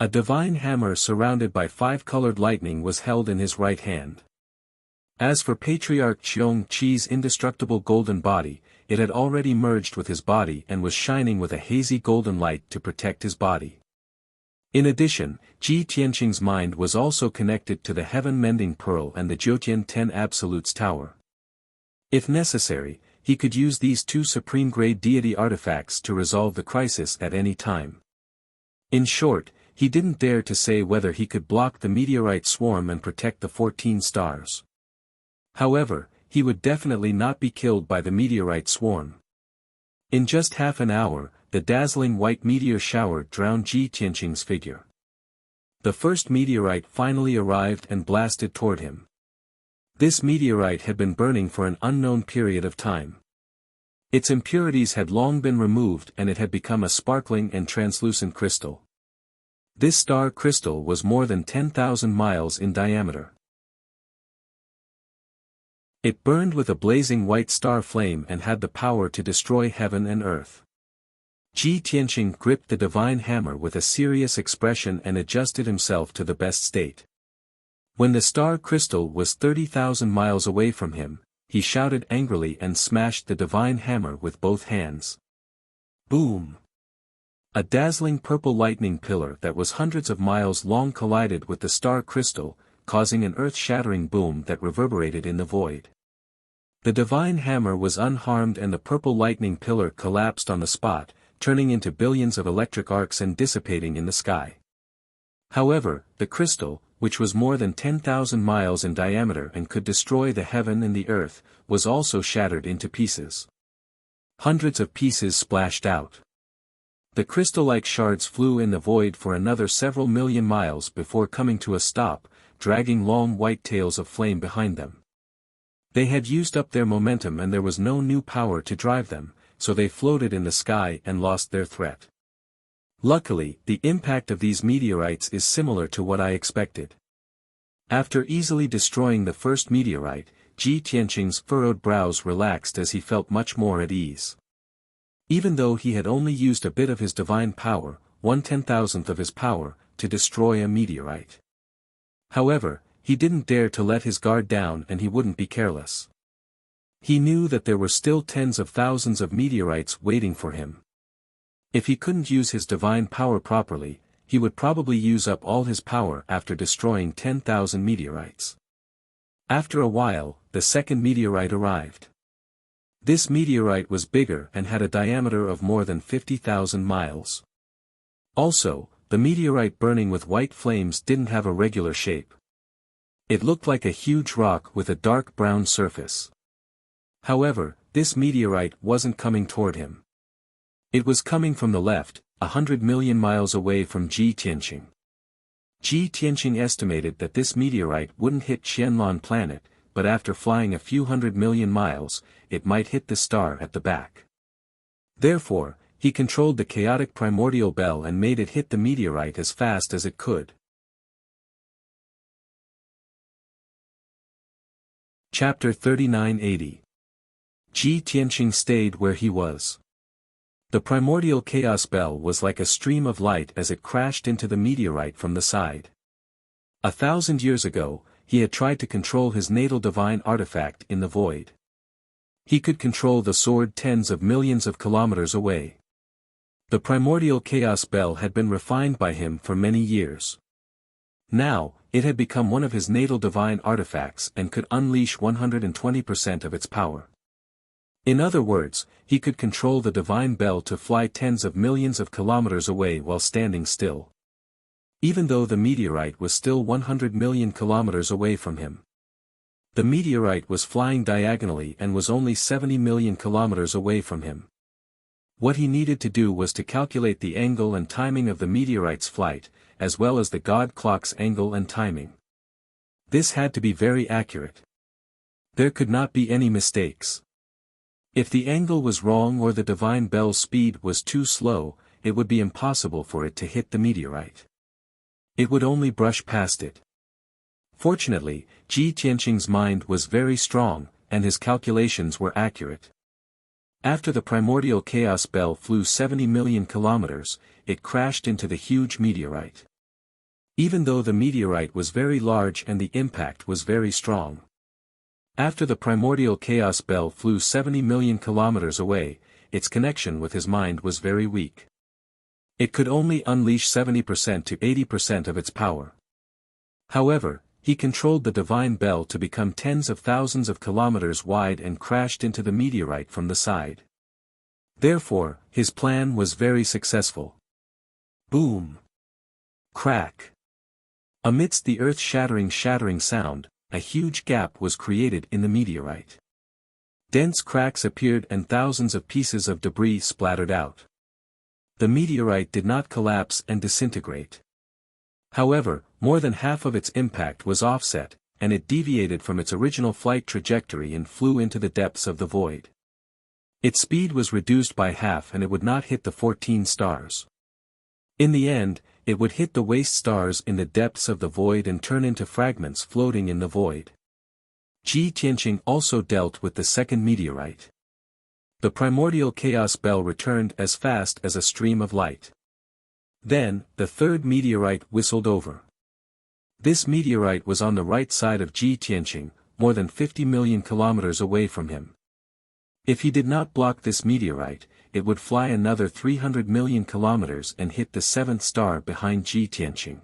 A divine hammer surrounded by 5 colored lightning was held in his right hand. As for Patriarch Qiong Qi's indestructible golden body, it had already merged with his body and was shining with a hazy golden light to protect his body. In addition, Ji Tianqing's mind was also connected to the heaven-mending pearl and the Jiutian 10 Absolutes Tower. If necessary, he could use these 2 supreme-grade deity artifacts to resolve the crisis at any time. In short, he didn't dare to say whether he could block the meteorite swarm and protect the 14 stars. However, he would definitely not be killed by the meteorite swarm. In just half an hour, the dazzling white meteor shower drowned Ji Tianqing's figure. The first meteorite finally arrived and blasted toward him. This meteorite had been burning for an unknown period of time. Its impurities had long been removed and it had become a sparkling and translucent crystal. This star crystal was more than 10,000 miles in diameter. It burned with a blazing white star flame and had the power to destroy heaven and earth. Ji Tianqing gripped the divine hammer with a serious expression and adjusted himself to the best state. When the star crystal was 30,000 miles away from him, he shouted angrily and smashed the divine hammer with both hands. Boom! A dazzling purple lightning pillar that was hundreds of miles long collided with the star crystal, causing an earth-shattering boom that reverberated in the void. The divine hammer was unharmed and the purple lightning pillar collapsed on the spot, turning into billions of electric arcs and dissipating in the sky. However, the crystal, which was more than 10,000 miles in diameter and could destroy the heaven and the earth, was also shattered into pieces. Hundreds of pieces splashed out. The crystal-like shards flew in the void for another several million miles before coming to a stop, dragging long white tails of flame behind them. They had used up their momentum and there was no new power to drive them, so they floated in the sky and lost their threat. Luckily, the impact of these meteorites is similar to what I expected. After easily destroying the first meteorite, Ji Tianqing's furrowed brows relaxed as he felt much more at ease. Even though he had only used a bit of his divine power, 1/10,000th of his power, to destroy a meteorite. However, he didn't dare to let his guard down and he wouldn't be careless. He knew that there were still tens of thousands of meteorites waiting for him. If he couldn't use his divine power properly, he would probably use up all his power after destroying 10,000 meteorites. After a while, the second meteorite arrived. This meteorite was bigger and had a diameter of more than 50,000 miles. Also, the meteorite burning with white flames didn't have a regular shape. It looked like a huge rock with a dark brown surface. However, this meteorite wasn't coming toward him. It was coming from the left, 100 million miles away from Ji Tianqing. Ji Tianqing estimated that this meteorite wouldn't hit Qianlan planet, but after flying a few 100 million miles, it might hit the star at the back. Therefore, he controlled the chaotic primordial bell and made it hit the meteorite as fast as it could. Chapter 3980. Ji Tianqing stayed where he was. The primordial chaos bell was like a stream of light as it crashed into the meteorite from the side. 1,000 years ago, he had tried to control his natal divine artifact in the void. He could control the sword tens of millions of kilometers away. The primordial chaos bell had been refined by him for many years. Now, it had become one of his natal divine artifacts and could unleash 120% of its power. In other words, he could control the divine bell to fly tens of millions of kilometers away while standing still. Even though the meteorite was still 100 million kilometers away from him. The meteorite was flying diagonally and was only 70 million kilometers away from him. What he needed to do was to calculate the angle and timing of the meteorite's flight, as well as the God clock's angle and timing. This had to be very accurate. There could not be any mistakes. If the angle was wrong or the divine bell's speed was too slow, it would be impossible for it to hit the meteorite. It would only brush past it. Fortunately, Ji Tianqing's mind was very strong, and his calculations were accurate. After the primordial chaos bell flew 70 million kilometers, it crashed into the huge meteorite. Even though the meteorite was very large and the impact was very strong. After the primordial chaos bell flew 70 million kilometers away, its connection with his mind was very weak. It could only unleash 70% to 80% of its power. However, he controlled the divine bell to become tens of thousands of kilometers wide and crashed into the meteorite from the side. Therefore, his plan was very successful. Boom! Crack! Amidst the earth-shattering sound, a huge gap was created in the meteorite. Dense cracks appeared and thousands of pieces of debris splattered out. The meteorite did not collapse and disintegrate. However, more than half of its impact was offset, and it deviated from its original flight trajectory and flew into the depths of the void. Its speed was reduced by half and it would not hit the 14 stars. In the end, it would hit the waste stars in the depths of the void and turn into fragments floating in the void. Ji Tianqing also dealt with the second meteorite. The primordial chaos bell returned as fast as a stream of light. Then, the third meteorite whistled over. This meteorite was on the right side of Ji Tianqing, more than 50 million kilometers away from him. If he did not block this meteorite, it would fly another 300 million kilometers and hit the seventh star behind Ji Tianqing.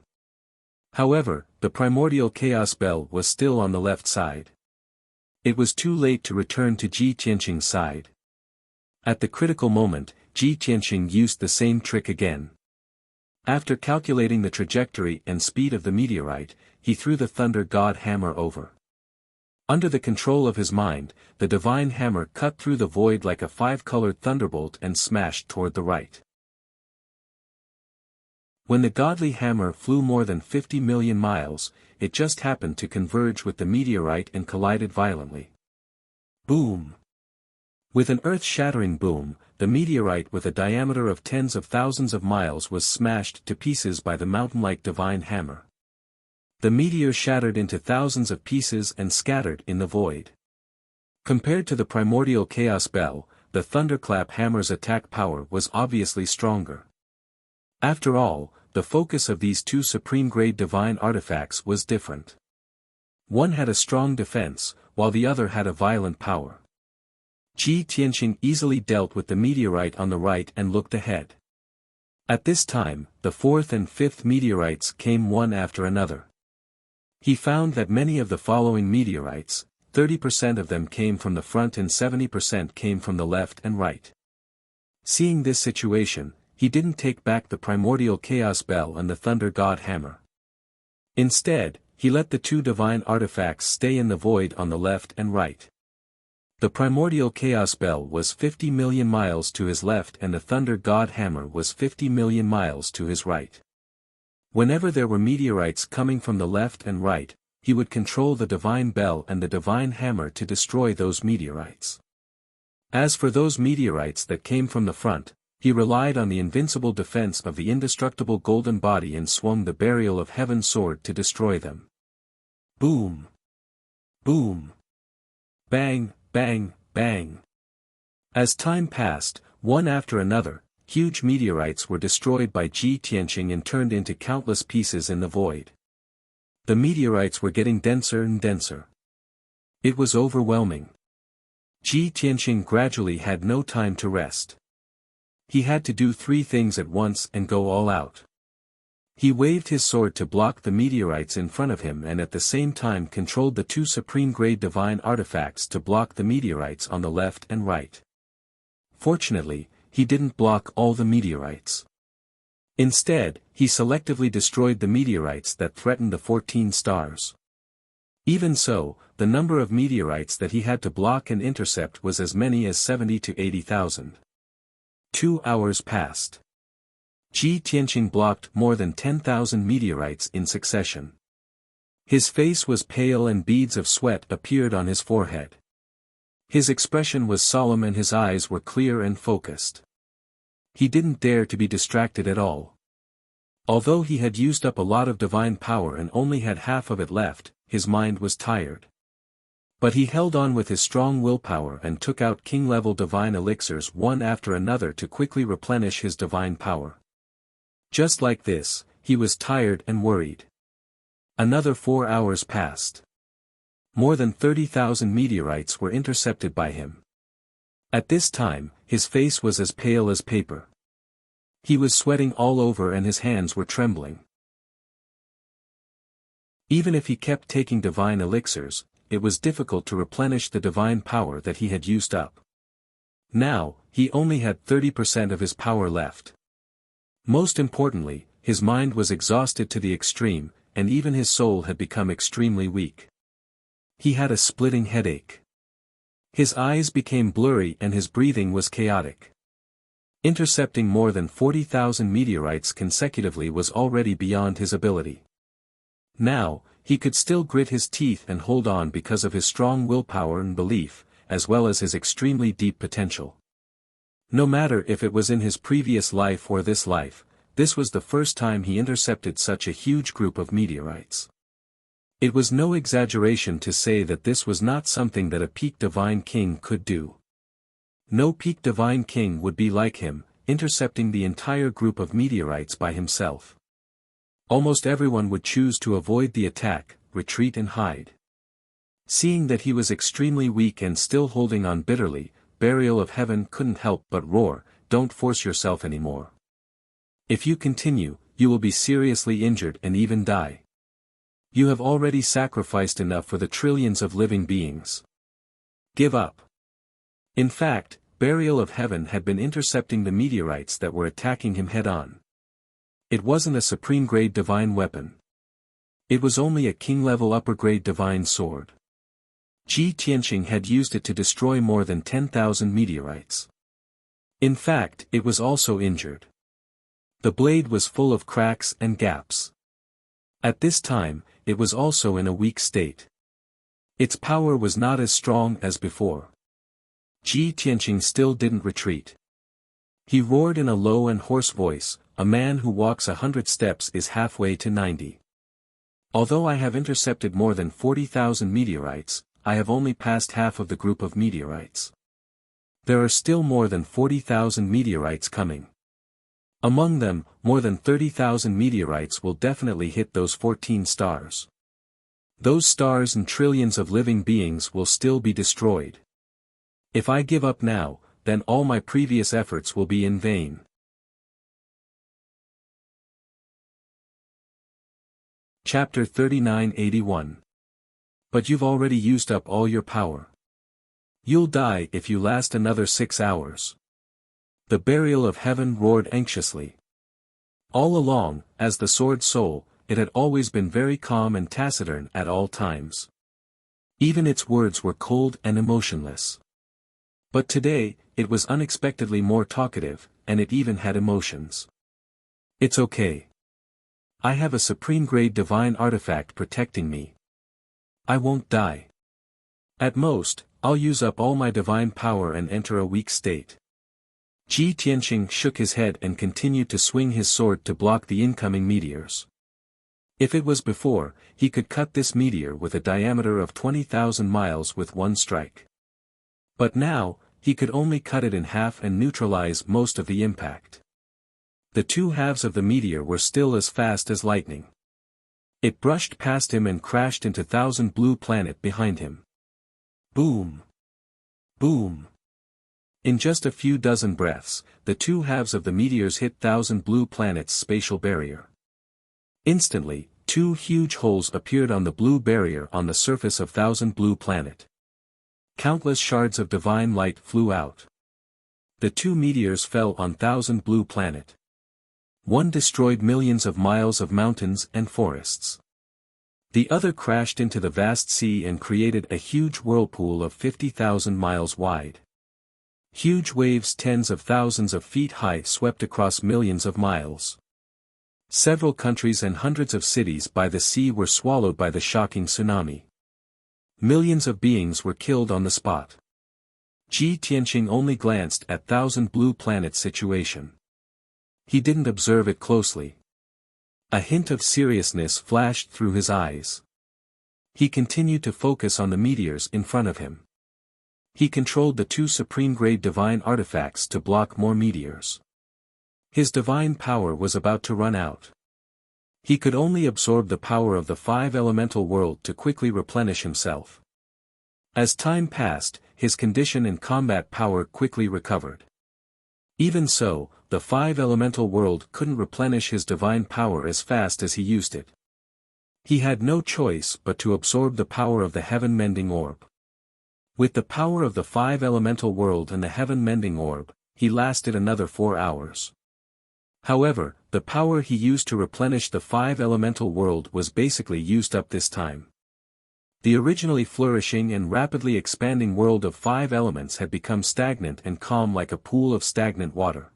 However, the primordial chaos bell was still on the left side. It was too late to return to Ji Tianqing's side. At the critical moment, Ji Tianqing used the same trick again. After calculating the trajectory and speed of the meteorite, he threw the thunder god hammer over. Under the control of his mind, the divine hammer cut through the void like a five-colored thunderbolt and smashed toward the right. When the godly hammer flew more than 50 million miles, it just happened to converge with the meteorite and collided violently. Boom! With an earth-shattering boom, the meteorite with a diameter of tens of thousands of miles was smashed to pieces by the mountain-like divine hammer. The meteor shattered into thousands of pieces and scattered in the void. Compared to the primordial chaos bell, the thunderclap hammer's attack power was obviously stronger. After all, the focus of these two supreme-grade divine artifacts was different. One had a strong defense, while the other had a violent power. Ji Tianqing easily dealt with the meteorite on the right and looked ahead. At this time, the fourth and fifth meteorites came one after another. He found that many of the following meteorites, 30% of them came from the front and 70% came from the left and right. Seeing this situation, he didn't take back the primordial chaos bell and the thunder god hammer. Instead, he let the two divine artifacts stay in the void on the left and right. The primordial chaos bell was 50 million miles to his left and the thunder god hammer was 50 million miles to his right. Whenever there were meteorites coming from the left and right, he would control the divine bell and the divine hammer to destroy those meteorites. As for those meteorites that came from the front, he relied on the invincible defense of the indestructible golden body and swung the burial of heaven sword to destroy them. Boom! Boom! Bang! Bang, bang. As time passed, one after another, huge meteorites were destroyed by Ji Tianqing and turned into countless pieces in the void. The meteorites were getting denser and denser. It was overwhelming. Ji Tianqing gradually had no time to rest. He had to do three things at once and go all out. He waved his sword to block the meteorites in front of him and at the same time controlled the two supreme-grade divine artifacts to block the meteorites on the left and right. Fortunately, he didn't block all the meteorites. Instead, he selectively destroyed the meteorites that threatened the 14 stars. Even so, the number of meteorites that he had to block and intercept was as many as 70 to 80,000. 2 hours passed. Ji Tianqing blocked more than 10,000 meteorites in succession. His face was pale and beads of sweat appeared on his forehead. His expression was solemn and his eyes were clear and focused. He didn't dare to be distracted at all. Although he had used up a lot of divine power and only had half of it left, his mind was tired. But he held on with his strong willpower and took out king-level divine elixirs one after another to quickly replenish his divine power. Just like this, he was tired and worried. Another 4 hours passed. More than 30,000 meteorites were intercepted by him. At this time, his face was as pale as paper. He was sweating all over and his hands were trembling. Even if he kept taking divine elixirs, it was difficult to replenish the divine power that he had used up. Now, he only had 30% of his power left. Most importantly, his mind was exhausted to the extreme, and even his soul had become extremely weak. He had a splitting headache. His eyes became blurry and his breathing was chaotic. Intercepting more than 40,000 meteorites consecutively was already beyond his ability. Now, he could still grit his teeth and hold on because of his strong willpower and belief, as well as his extremely deep potential. No matter if it was in his previous life or this life, this was the first time he intercepted such a huge group of meteorites. It was no exaggeration to say that this was not something that a peak divine king could do. No peak divine king would be like him, intercepting the entire group of meteorites by himself. Almost everyone would choose to avoid the attack, retreat and hide. Seeing that he was extremely weak and still holding on bitterly, Burial of Heaven couldn't help but roar, "Don't force yourself anymore. If you continue, you will be seriously injured and even die. You have already sacrificed enough for the trillions of living beings. Give up." In fact, Burial of Heaven had been intercepting the meteorites that were attacking him head-on. It wasn't a supreme-grade divine weapon. It was only a king-level upper-grade divine sword. Ji Tianqing had used it to destroy more than 10,000 meteorites. In fact, it was also injured. The blade was full of cracks and gaps. At this time, it was also in a weak state. Its power was not as strong as before. Ji Tianqing still didn't retreat. He roared in a low and hoarse voice, "A man who walks 100 steps is halfway to 90. Although I have intercepted more than 40,000 meteorites, I have only passed half of the group of meteorites. There are still more than 40,000 meteorites coming. Among them, more than 30,000 meteorites will definitely hit those 14 stars. Those stars and trillions of living beings will still be destroyed. If I give up now, then all my previous efforts will be in vain." Chapter 3981. But you've already used up all your power. You'll die if you last another 6 hours. The Burial of Heaven roared anxiously. All along, as the Sword Soul, it had always been very calm and taciturn at all times. Even its words were cold and emotionless. But today, it was unexpectedly more talkative, and it even had emotions. "It's okay. I have a supreme-grade divine artifact protecting me. I won't die. At most, I'll use up all my divine power and enter a weak state." Ji Tianqing shook his head and continued to swing his sword to block the incoming meteors. If it was before, he could cut this meteor with a diameter of 20,000 miles with one strike. But now, he could only cut it in half and neutralize most of the impact. The two halves of the meteor were still as fast as lightning. It brushed past him and crashed into Thousand Blue Planet behind him. Boom! Boom! In just a few dozen breaths, the two halves of the meteors hit Thousand Blue Planet's spatial barrier. Instantly, two huge holes appeared on the blue barrier on the surface of Thousand Blue Planet. Countless shards of divine light flew out. The two meteors fell on Thousand Blue Planet. One destroyed millions of miles of mountains and forests. The other crashed into the vast sea and created a huge whirlpool of 50,000 miles wide. Huge waves tens of thousands of feet high swept across millions of miles. Several countries and hundreds of cities by the sea were swallowed by the shocking tsunami. Millions of beings were killed on the spot. Ji Tianqing only glanced at Thousand Blue Planet's situation. He didn't observe it closely. A hint of seriousness flashed through his eyes. He continued to focus on the meteors in front of him. He controlled the 2 supreme-grade divine artifacts to block more meteors. His divine power was about to run out. He could only absorb the power of the 5 elemental world to quickly replenish himself. As time passed, his condition and combat power quickly recovered. Even so, the 5 elemental world couldn't replenish his divine power as fast as he used it. He had no choice but to absorb the power of the heaven-mending orb. With the power of the 5 elemental world and the heaven-mending orb, he lasted another 4 hours. However, the power he used to replenish the 5 elemental world was basically used up this time. The originally flourishing and rapidly expanding world of 5 elements had become stagnant and calm like a pool of stagnant water.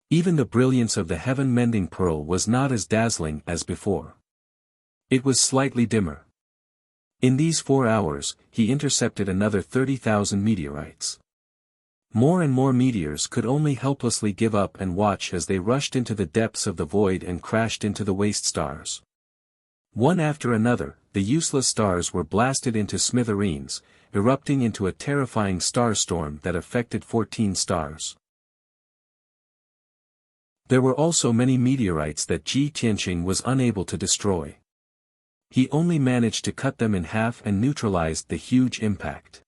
Even the brilliance of the heaven-mending pearl was not as dazzling as before. It was slightly dimmer. In these 4 hours, he intercepted another 30,000 meteorites. More and more meteors could only helplessly give up and watch as they rushed into the depths of the void and crashed into the waste stars. One after another, the useless stars were blasted into smithereens, erupting into a terrifying star storm that affected 14 stars. There were also many meteorites that Ji Tianqing was unable to destroy. He only managed to cut them in half and neutralized the huge impact.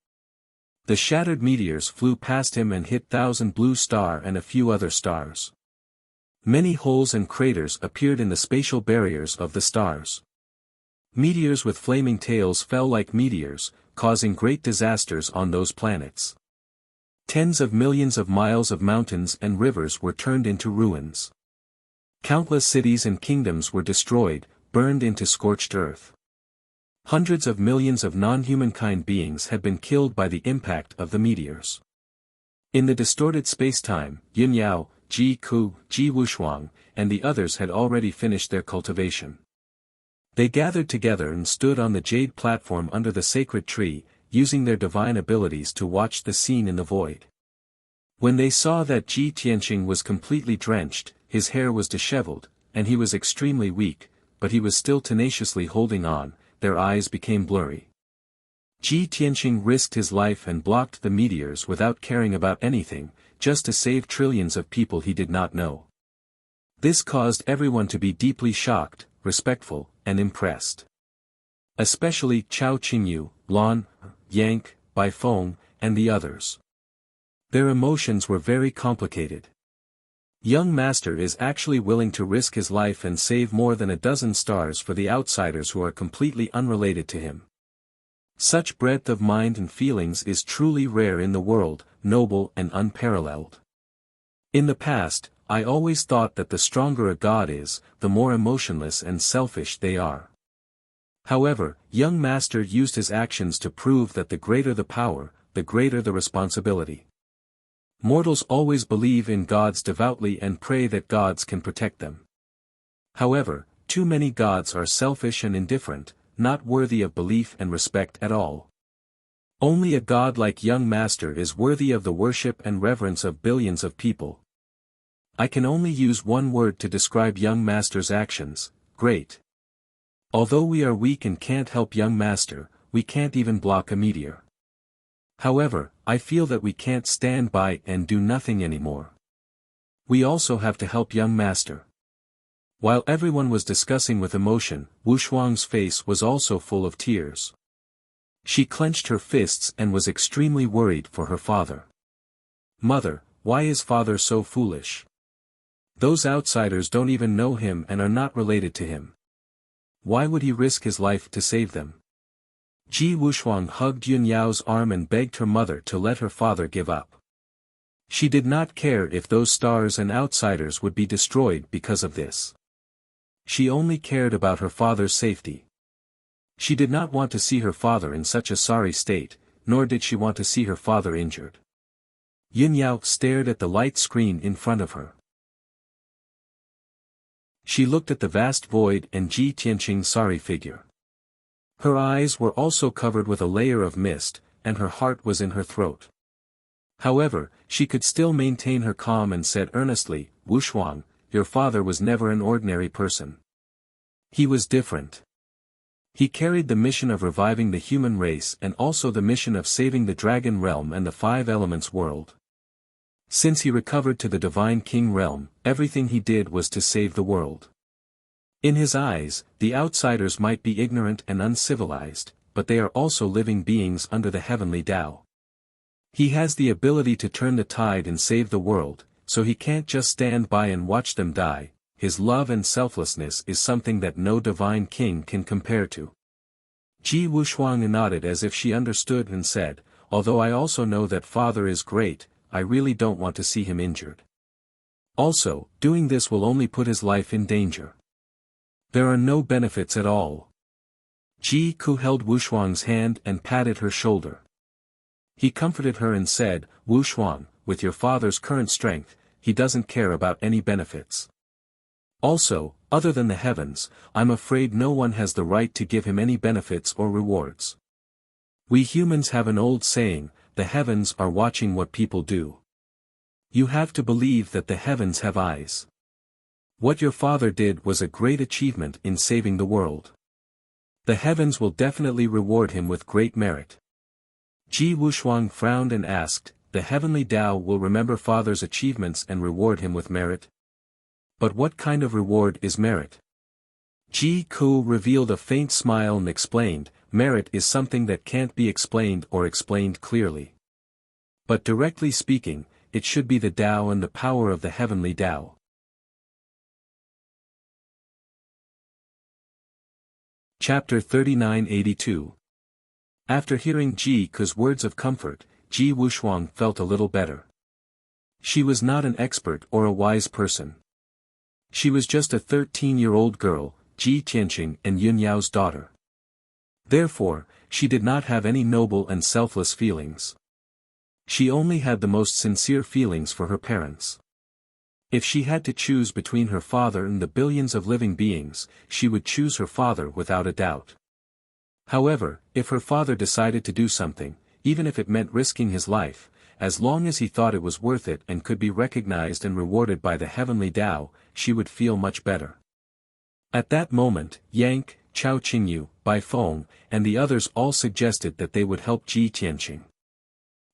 The shattered meteors flew past him and hit Thousand Blue Star and a few other stars. Many holes and craters appeared in the spatial barriers of the stars. Meteors with flaming tails fell like meteors, causing great disasters on those planets. Tens of millions of miles of mountains and rivers were turned into ruins. Countless cities and kingdoms were destroyed, burned into scorched earth. Hundreds of millions of non-humankind beings had been killed by the impact of the meteors. In the distorted space-time, Yun Yao, Ji Ku, Ji Wushuang, and the others had already finished their cultivation. They gathered together and stood on the jade platform under the sacred tree, using their divine abilities to watch the scene in the void. When they saw that Ji Tianqing was completely drenched, his hair was disheveled, and he was extremely weak, but he was still tenaciously holding on, their eyes became blurry. Ji Tianqing risked his life and blocked the meteors without caring about anything, just to save trillions of people he did not know. This caused everyone to be deeply shocked, respectful, and impressed. Especially Chao Qingyu, Lan, Yang, Baifeng, and the others. Their emotions were very complicated. Young Master is actually willing to risk his life and save more than a dozen stars for the outsiders who are completely unrelated to him. Such breadth of mind and feelings is truly rare in the world, noble and unparalleled. In the past, I always thought that the stronger a god is, the more emotionless and selfish they are. However, young Master used his actions to prove that the greater the power, the greater the responsibility. Mortals always believe in gods devoutly and pray that gods can protect them. However, too many gods are selfish and indifferent, not worthy of belief and respect at all. Only a god like young Master is worthy of the worship and reverence of billions of people. I can only use one word to describe young Master's actions: great. Although we are weak and can't help young Master, we can't even block a meteor. However, I feel that we can't stand by and do nothing anymore. We also have to help young Master. While everyone was discussing with emotion, Wushuang's face was also full of tears. She clenched her fists and was extremely worried for her father. Mother, why is father so foolish? Those outsiders don't even know him and are not related to him. Why would he risk his life to save them? Ji Wushuang hugged Yun Yao's arm and begged her mother to let her father give up. She did not care if those stars and outsiders would be destroyed because of this. She only cared about her father's safety. She did not want to see her father in such a sorry state, nor did she want to see her father injured. Yun Yao stared at the light screen in front of her. She looked at the vast void and Ji Tianqing's sorry figure. Her eyes were also covered with a layer of mist, and her heart was in her throat. However, she could still maintain her calm and said earnestly, "Wushuang, your father was never an ordinary person. He was different. He carried the mission of reviving the human race and also the mission of saving the dragon realm and the five elements world. Since he recovered to the divine king realm, everything he did was to save the world. In his eyes, the outsiders might be ignorant and uncivilized, but they are also living beings under the heavenly Tao. He has the ability to turn the tide and save the world, so he can't just stand by and watch them die. His love and selflessness is something that no divine king can compare to." Ji Wushuang nodded as if she understood and said, "Although I also know that father is great, I really don't want to see him injured. Also, doing this will only put his life in danger. There are no benefits at all." Ji Ku held Wushuang's hand and patted her shoulder. He comforted her and said, "Wushuang, with your father's current strength, he doesn't care about any benefits. Also, other than the heavens, I'm afraid no one has the right to give him any benefits or rewards. We humans have an old saying, the heavens are watching what people do. You have to believe that the heavens have eyes. What your father did was a great achievement in saving the world. The heavens will definitely reward him with great merit." Ji Wushuang frowned and asked, "The heavenly Tao will remember father's achievements and reward him with merit? But what kind of reward is merit?" Ji Ku revealed a faint smile and explained, "Merit is something that can't be explained or explained clearly. But directly speaking, it should be the Tao and the power of the heavenly Tao." Chapter 3982. After hearing Ji Ku's words of comfort, Ji Wushuang felt a little better. She was not an expert or a wise person. She was just a 13-year-old girl, Ji Tianqing and Yun Yao's daughter. Therefore, she did not have any noble and selfless feelings. She only had the most sincere feelings for her parents. If she had to choose between her father and the billions of living beings, she would choose her father without a doubt. However, if her father decided to do something, even if it meant risking his life, as long as he thought it was worth it and could be recognized and rewarded by the heavenly Tao, she would feel much better. At that moment, Yang, Chao Qingyu, Bai Feng, and the others all suggested that they would help Ji Tianqing.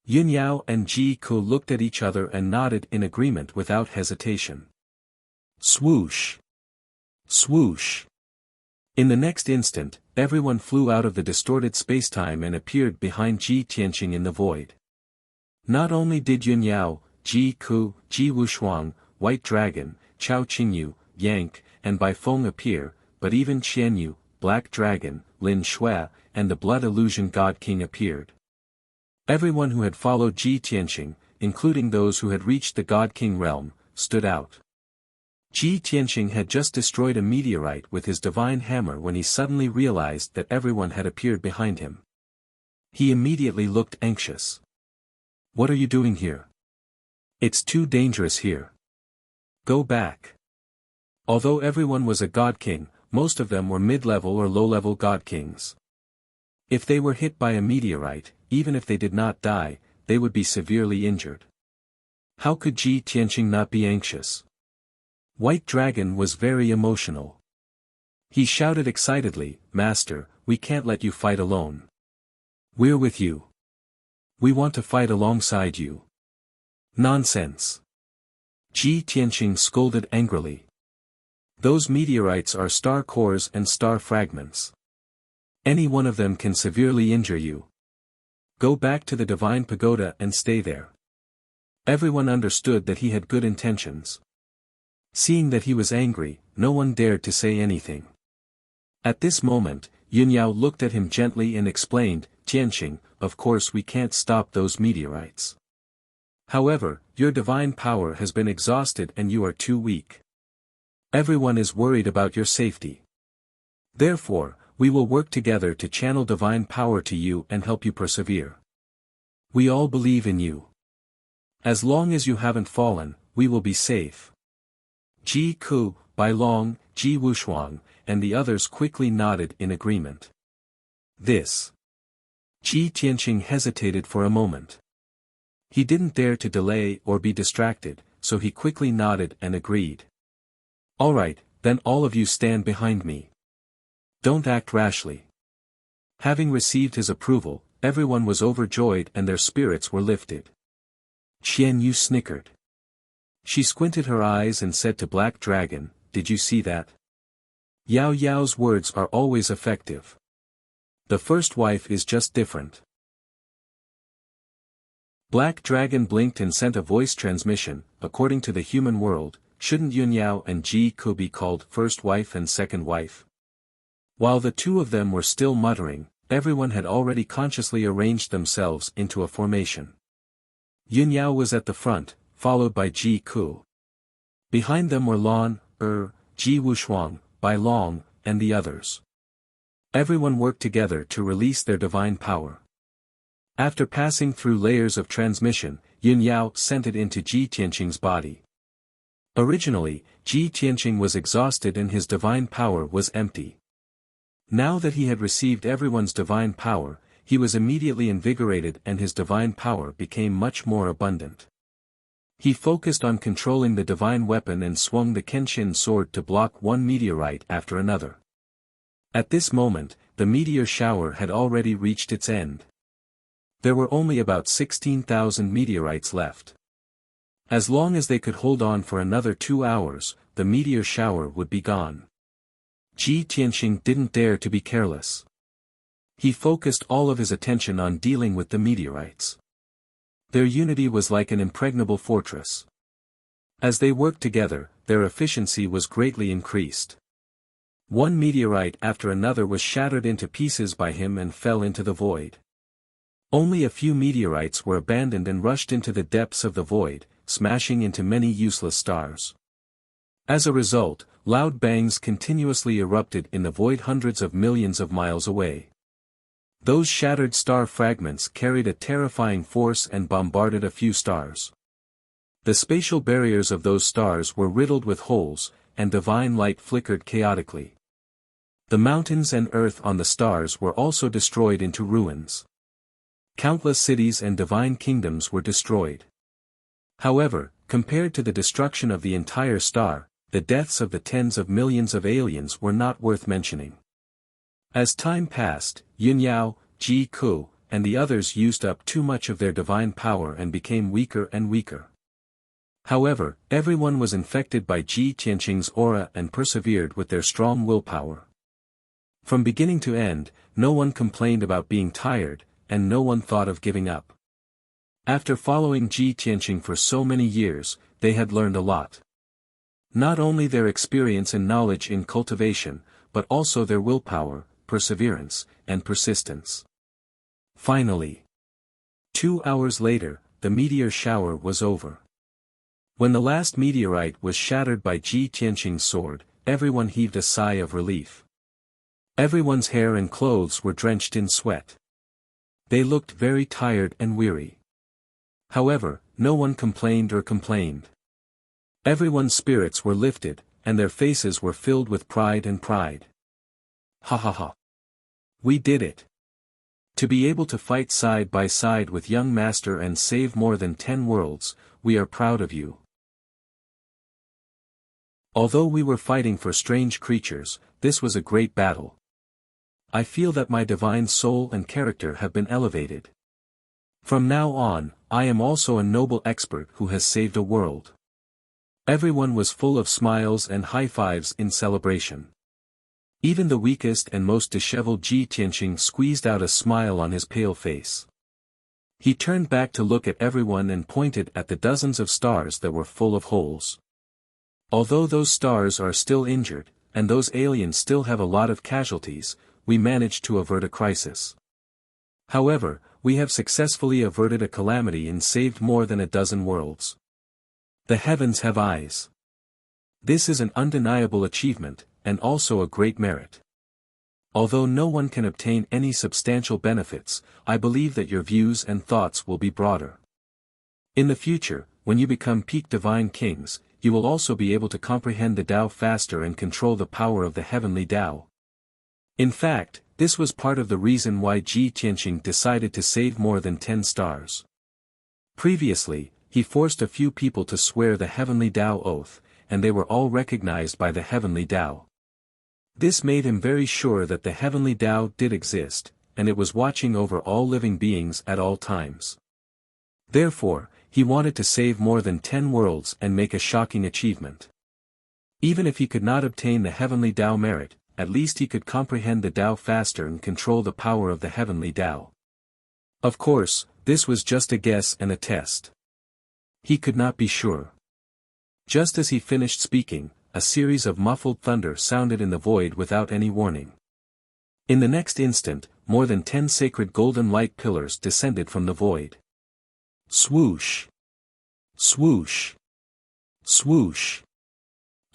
Yun Yao and Ji Ku looked at each other and nodded in agreement without hesitation. Swoosh! Swoosh! In the next instant, everyone flew out of the distorted spacetime and appeared behind Ji Tianqing in the void. Not only did Yun Yao, Ji Ku, Ji Wushuang, White Dragon, Chao Qingyu, Yang, and Bai Feng appear, but even Qianyu, Black Dragon, Lin Shui, and the Blood Illusion God King appeared. Everyone who had followed Ji Tianqing, including those who had reached the God King realm, stood out. Ji Tianqing had just destroyed a meteorite with his divine hammer when he suddenly realized that everyone had appeared behind him. He immediately looked anxious. "What are you doing here? It's too dangerous here. Go back." Although everyone was a God King, most of them were mid-level or low-level God Kings. If they were hit by a meteorite, even if they did not die, they would be severely injured. How could Ji Tianqing not be anxious? White Dragon was very emotional. He shouted excitedly, "Master, we can't let you fight alone. We're with you. We want to fight alongside you." "Nonsense!" Ji Tianqing scolded angrily. "Those meteorites are star cores and star fragments. Any one of them can severely injure you. Go back to the divine pagoda and stay there." Everyone understood that he had good intentions. Seeing that he was angry, no one dared to say anything. At this moment, Yun Yao looked at him gently and explained, "Tianqing, of course we can't stop those meteorites. However, your divine power has been exhausted and you are too weak. Everyone is worried about your safety. Therefore, we will work together to channel divine power to you and help you persevere. We all believe in you. As long as you haven't fallen, we will be safe." Ji Ku, Bai Long, Ji Wushuang, and the others quickly nodded in agreement. This. Ji Tianqing hesitated for a moment. He didn't dare to delay or be distracted, so he quickly nodded and agreed. All right, then all of you stand behind me. Don't act rashly. Having received his approval, everyone was overjoyed and their spirits were lifted. Qian Yu snickered. She squinted her eyes and said to Black Dragon, "Did you see that? Yao Yao's words are always effective. The first wife is just different." Black Dragon blinked and sent a voice transmission. According to the human world, shouldn't Yun Yao and Ji Ku be called first wife and second wife? While the two of them were still muttering, everyone had already consciously arranged themselves into a formation. Yun Yao was at the front, followed by Ji Ku. Behind them were Lan, Ji Wushuang, Bai Long, and the others. Everyone worked together to release their divine power. After passing through layers of transmission, Yun Yao sent it into Ji Tianqing's body. Originally, Ji Tianqing was exhausted and his divine power was empty. Now that he had received everyone's divine power, he was immediately invigorated and his divine power became much more abundant. He focused on controlling the divine weapon and swung the Kenshin sword to block one meteorite after another. At this moment, the meteor shower had already reached its end. There were only about 16,000 meteorites left. As long as they could hold on for another 2 hours, the meteor shower would be gone. Ji Tianqing didn't dare to be careless. He focused all of his attention on dealing with the meteorites. Their unity was like an impregnable fortress. As they worked together, their efficiency was greatly increased. One meteorite after another was shattered into pieces by him and fell into the void. Only a few meteorites were abandoned and rushed into the depths of the void, smashing into many useless stars. As a result, loud bangs continuously erupted in the void hundreds of millions of miles away. Those shattered star fragments carried a terrifying force and bombarded a few stars. The spatial barriers of those stars were riddled with holes, and divine light flickered chaotically. The mountains and earth on the stars were also destroyed into ruins. Countless cities and divine kingdoms were destroyed. However, compared to the destruction of the entire star, the deaths of the tens of millions of aliens were not worth mentioning. As time passed, Yun Yao, Ji Ku, and the others used up too much of their divine power and became weaker and weaker. However, everyone was infected by Ji Tianqing's aura and persevered with their strong willpower. From beginning to end, no one complained about being tired, and no one thought of giving up. After following Ji Tianqing for so many years, they had learned a lot. Not only their experience and knowledge in cultivation, but also their willpower, perseverance, and persistence. Finally, 2 hours later, the meteor shower was over. When the last meteorite was shattered by Ji Tianqing's sword, everyone heaved a sigh of relief. Everyone's hair and clothes were drenched in sweat. They looked very tired and weary. However, no one complained. Everyone's spirits were lifted, and their faces were filled with pride and pride. Ha ha ha. We did it. To be able to fight side by side with young master and save more than 10 worlds, we are proud of you. Although we were fighting for strange creatures, this was a great battle. I feel that my divine soul and character have been elevated. From now on, I am also a noble expert who has saved a world. Everyone was full of smiles and high fives in celebration. Even the weakest and most disheveled Ji Tianqing squeezed out a smile on his pale face. He turned back to look at everyone and pointed at the dozens of stars that were full of holes. Although those stars are still injured, and those aliens still have a lot of casualties, we managed to avert a crisis. However, we have successfully averted a calamity and saved more than a dozen worlds. The heavens have eyes. This is an undeniable achievement, and also a great merit. Although no one can obtain any substantial benefits, I believe that your views and thoughts will be broader. In the future, when you become peak divine kings, you will also be able to comprehend the Tao faster and control the power of the heavenly Tao. In fact, this was part of the reason why Ji Tianqing decided to save more than 10 stars. Previously, he forced a few people to swear the Heavenly Tao oath, and they were all recognized by the Heavenly Tao. This made him very sure that the Heavenly Tao did exist, and it was watching over all living beings at all times. Therefore, he wanted to save more than 10 worlds and make a shocking achievement. Even if he could not obtain the Heavenly Tao merit, at least he could comprehend the Tao faster and control the power of the Heavenly Tao. Of course, this was just a guess and a test. He could not be sure. Just as he finished speaking, a series of muffled thunder sounded in the void without any warning. In the next instant, more than 10 sacred golden light pillars descended from the void. Swoosh! Swoosh! Swoosh!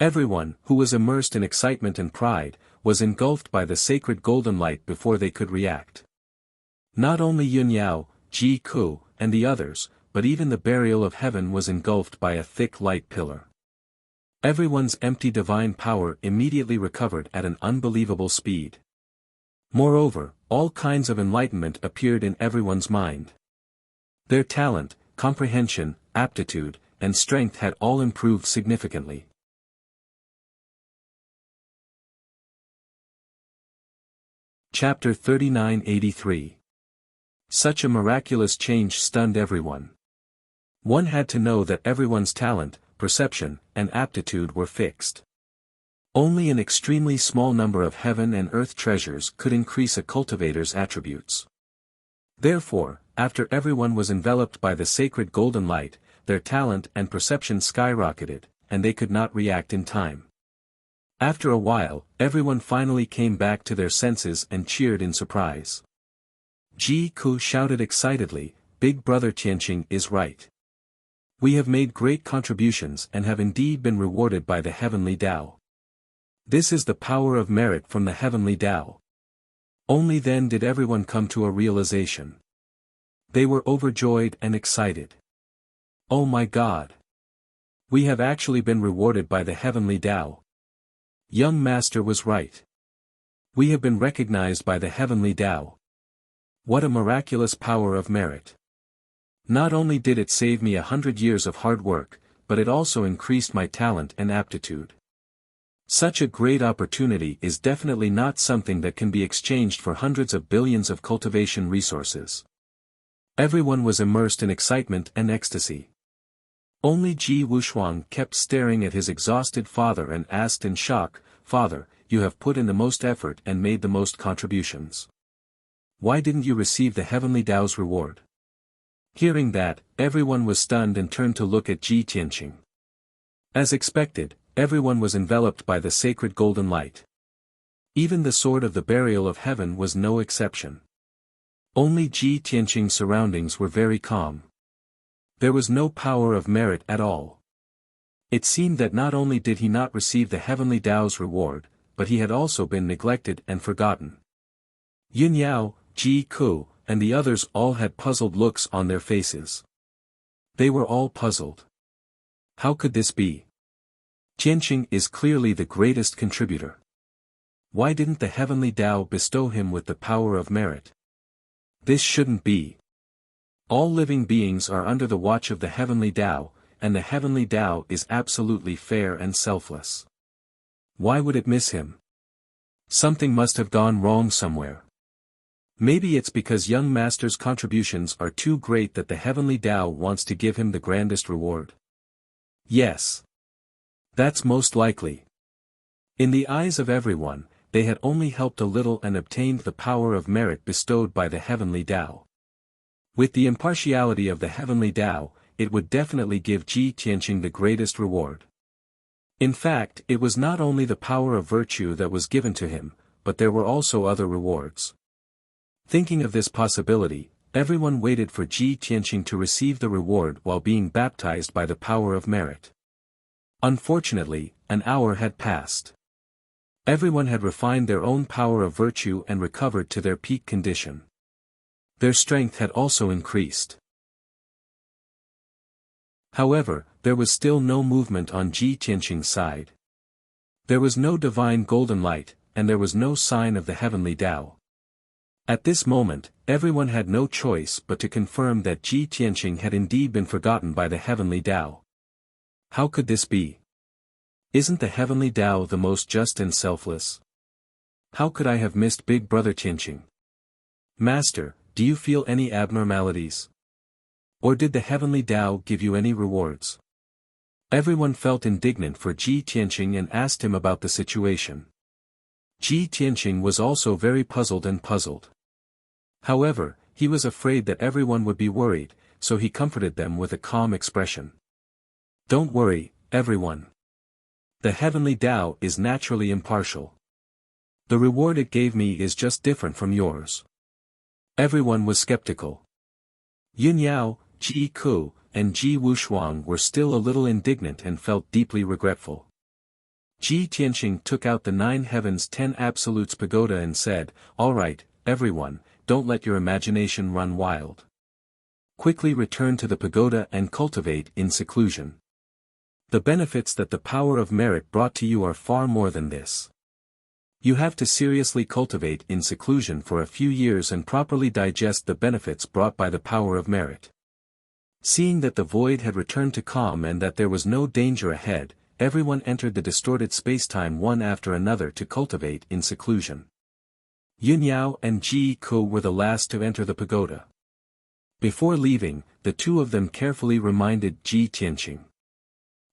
Everyone, who was immersed in excitement and pride, was engulfed by the sacred golden light before they could react. Not only Yun Yao, Ji Ku, and the others, but even the burial of heaven was engulfed by a thick light pillar. Everyone's empty divine power immediately recovered at an unbelievable speed. Moreover, all kinds of enlightenment appeared in everyone's mind. Their talent, comprehension, aptitude, and strength had all improved significantly. Chapter 3983. Such a miraculous change stunned everyone. One had to know that everyone's talent, perception, and aptitude were fixed. Only an extremely small number of heaven and earth treasures could increase a cultivator's attributes. Therefore, after everyone was enveloped by the sacred golden light, their talent and perception skyrocketed, and they could not react in time. After a while, everyone finally came back to their senses and cheered in surprise. Ji Ku shouted excitedly, "Big Brother Tianqing is right. We have made great contributions and have indeed been rewarded by the Heavenly Tao. This is the power of merit from the Heavenly Tao." Only then did everyone come to a realization. They were overjoyed and excited. "Oh my God! We have actually been rewarded by the Heavenly Tao. Young Master was right. We have been recognized by the Heavenly Tao. What a miraculous power of merit! Not only did it save me 100 years of hard work, but it also increased my talent and aptitude. Such a great opportunity is definitely not something that can be exchanged for hundreds of billions of cultivation resources." Everyone was immersed in excitement and ecstasy. Only Ji Wushuang kept staring at his exhausted father and asked in shock, "Father, you have put in the most effort and made the most contributions. Why didn't you receive the Heavenly Tao's reward?" Hearing that, everyone was stunned and turned to look at Ji Tianqing. As expected, everyone was enveloped by the sacred golden light. Even the sword of the burial of heaven was no exception. Only Ji Tianqing's surroundings were very calm. There was no power of merit at all. It seemed that not only did he not receive the Heavenly Tao's reward, but he had also been neglected and forgotten. Yun Yao, Ji Ku, and the others all had puzzled looks on their faces. They were all puzzled. How could this be? Tianqing is clearly the greatest contributor. Why didn't the Heavenly Tao bestow him with the power of merit? This shouldn't be. All living beings are under the watch of the Heavenly Tao, and the Heavenly Tao is absolutely fair and selfless. Why would it miss him? Something must have gone wrong somewhere. Maybe it's because young Master's contributions are too great that the Heavenly Tao wants to give him the grandest reward. Yes. That's most likely. In the eyes of everyone, they had only helped a little and obtained the power of merit bestowed by the Heavenly Tao. With the impartiality of the Heavenly Tao, it would definitely give Ji Tianqing the greatest reward. In fact, it was not only the power of virtue that was given to him, but there were also other rewards. Thinking of this possibility, everyone waited for Ji Tianqing to receive the reward while being baptized by the power of merit. Unfortunately, an hour had passed. Everyone had refined their own power of virtue and recovered to their peak condition. Their strength had also increased. However, there was still no movement on Ji Tianqing's side. There was no divine golden light, and there was no sign of the Heavenly Tao. At this moment, everyone had no choice but to confirm that Ji Tianqing had indeed been forgotten by the heavenly Tao. How could this be? Isn't the heavenly Tao the most just and selfless? How could I have missed Big Brother Tianqing? Master, do you feel any abnormalities? Or did the heavenly Tao give you any rewards? Everyone felt indignant for Ji Tianqing and asked him about the situation. Ji Tianqing was also very puzzled. However, he was afraid that everyone would be worried, so he comforted them with a calm expression. Don't worry, everyone. The heavenly Tao is naturally impartial. The reward it gave me is just different from yours. Everyone was skeptical. Yun Yao, Ji Ku, and Ji Wushuang were still a little indignant and felt deeply regretful. Ji Tianqing took out the 9 Heavens 10 Absolutes pagoda and said, "All right, everyone, don't let your imagination run wild. Quickly return to the pagoda and cultivate in seclusion. The benefits that the power of merit brought to you are far more than this. You have to seriously cultivate in seclusion for a few years and properly digest the benefits brought by the power of merit." Seeing that the void had returned to calm and that there was no danger ahead, everyone entered the distorted spacetime one after another to cultivate in seclusion. Yun Yao and Ji Ku were the last to enter the pagoda. Before leaving, the two of them carefully reminded Ji Tianqing.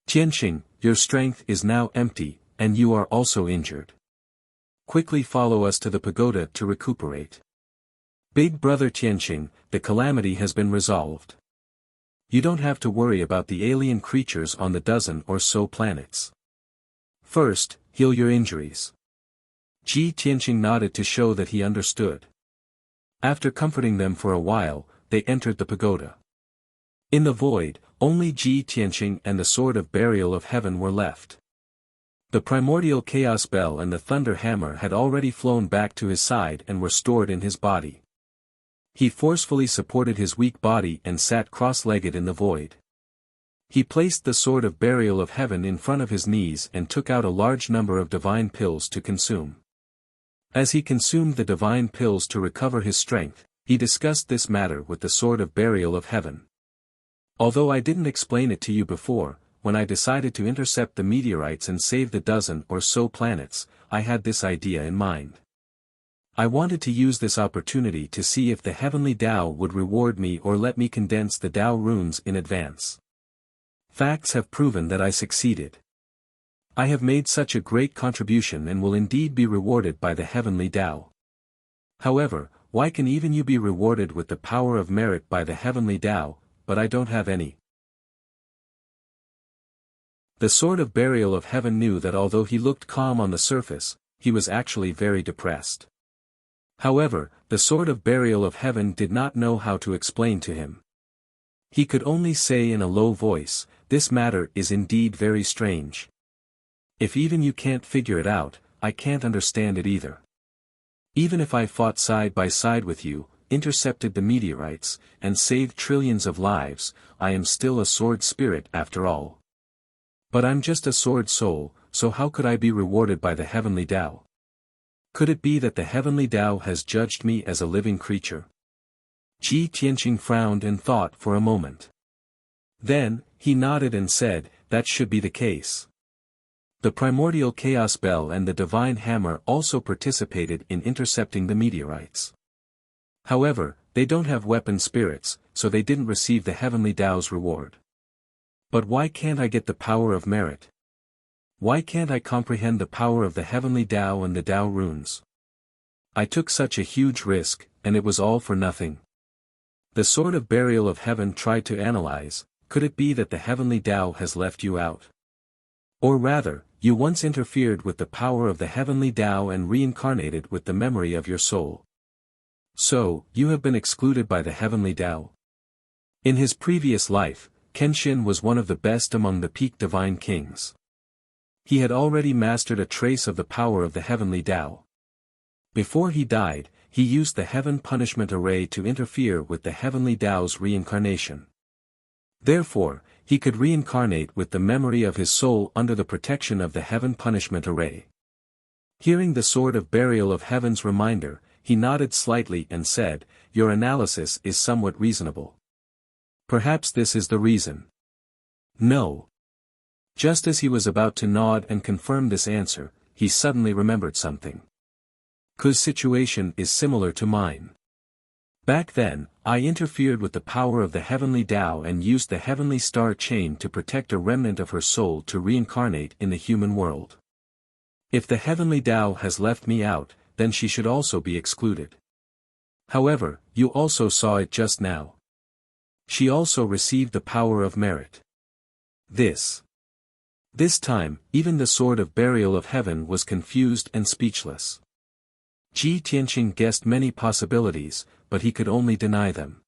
"Tianqing, your strength is now empty, and you are also injured. Quickly follow us to the pagoda to recuperate. Big Brother Tianqing, the calamity has been resolved. You don't have to worry about the alien creatures on the dozen or so planets. First, heal your injuries." Ji Tianqing nodded to show that he understood. After comforting them for a while, they entered the pagoda. In the void, only Ji Tianqing and the Sword of Burial of Heaven were left. The primordial chaos bell and the thunder hammer had already flown back to his side and were stored in his body. He forcefully supported his weak body and sat cross-legged in the void. He placed the Sword of Burial of Heaven in front of his knees and took out a large number of divine pills to consume. As he consumed the divine pills to recover his strength, he discussed this matter with the Sword of Burial of Heaven. "Although I didn't explain it to you before, when I decided to intercept the meteorites and save the dozen or so planets, I had this idea in mind. I wanted to use this opportunity to see if the heavenly Tao would reward me or let me condense the Tao runes in advance. Facts have proven that I succeeded. I have made such a great contribution and will indeed be rewarded by the heavenly Tao. However, why can even you be rewarded with the power of merit by the heavenly Tao, but I don't have any?" The Sword of Burial of Heaven knew that although he looked calm on the surface, he was actually very depressed. However, the Sword of Burial of Heaven did not know how to explain to him. He could only say in a low voice, "This matter is indeed very strange. If even you can't figure it out, I can't understand it either. Even if I fought side by side with you, intercepted the meteorites, and saved trillions of lives, I am still a sword spirit after all. But I'm just a sword soul, so how could I be rewarded by the heavenly Tao? Could it be that the heavenly Tao has judged me as a living creature?" Ji Tianqing frowned and thought for a moment. Then, he nodded and said, "That should be the case." The primordial chaos bell and the divine hammer also participated in intercepting the meteorites. However, they don't have weapon spirits, so they didn't receive the heavenly Tao's reward. But why can't I get the power of merit? Why can't I comprehend the power of the heavenly Tao and the Tao runes? I took such a huge risk, and it was all for nothing. The Sword of Burial of Heaven tried to analyze, could it be that the heavenly Tao has left you out? Or rather, you once interfered with the power of the heavenly Tao and reincarnated with the memory of your soul. So, you have been excluded by the heavenly Tao. In his previous life, Kenshin was one of the best among the peak divine kings. He had already mastered a trace of the power of the heavenly Tao. Before he died, he used the heaven punishment array to interfere with the heavenly Tao's reincarnation. Therefore, he could reincarnate with the memory of his soul under the protection of the heaven punishment array. Hearing the Sword of Burial of Heaven's reminder, he nodded slightly and said, "Your analysis is somewhat reasonable. Perhaps this is the reason." "No." Just as he was about to nod and confirm this answer, he suddenly remembered something. "Ku's situation is similar to mine. Back then, I interfered with the power of the heavenly Tao and used the heavenly star chain to protect a remnant of her soul to reincarnate in the human world. If the heavenly Tao has left me out, then she should also be excluded. However, you also saw it just now. She also received the power of merit. This time, even the sword of burial of heaven was confused and speechless. Ji Tianqing guessed many possibilities, but he could only deny them.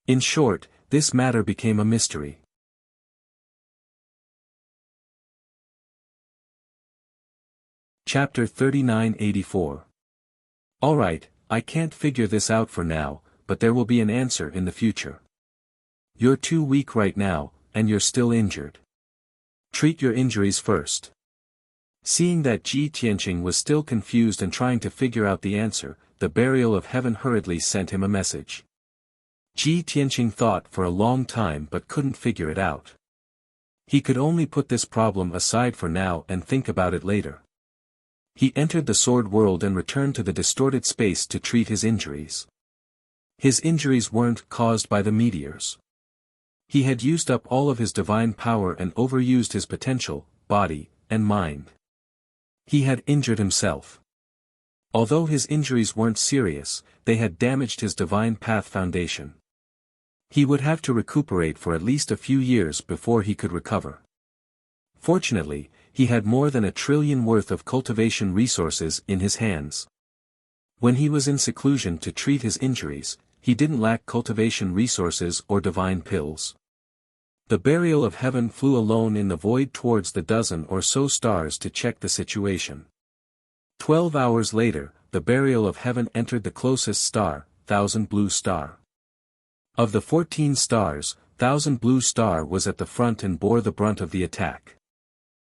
In short, this matter became a mystery. Chapter 3984. Alright, I can't figure this out for now, but there will be an answer in the future. You're too weak right now, and you're still injured. Treat your injuries first. Seeing that Ji Tianqing was still confused and trying to figure out the answer, the burial of heaven hurriedly sent him a message. Ji Tianqing thought for a long time but couldn't figure it out. He could only put this problem aside for now and think about it later. He entered the sword world and returned to the distorted space to treat his injuries. His injuries weren't caused by the meteors. He had used up all of his divine power and overused his potential, body, and mind. He had injured himself. Although his injuries weren't serious, they had damaged his divine path foundation. He would have to recuperate for at least a few years before he could recover. Fortunately, he had more than 1 trillion worth of cultivation resources in his hands. When he was in seclusion to treat his injuries, he didn't lack cultivation resources or divine pills. The burial of heaven flew alone in the void towards the dozen or so stars to check the situation. 12 hours later, the burial of heaven entered the closest star, Thousand Blue Star. Of the 14 stars, Thousand Blue Star was at the front and bore the brunt of the attack.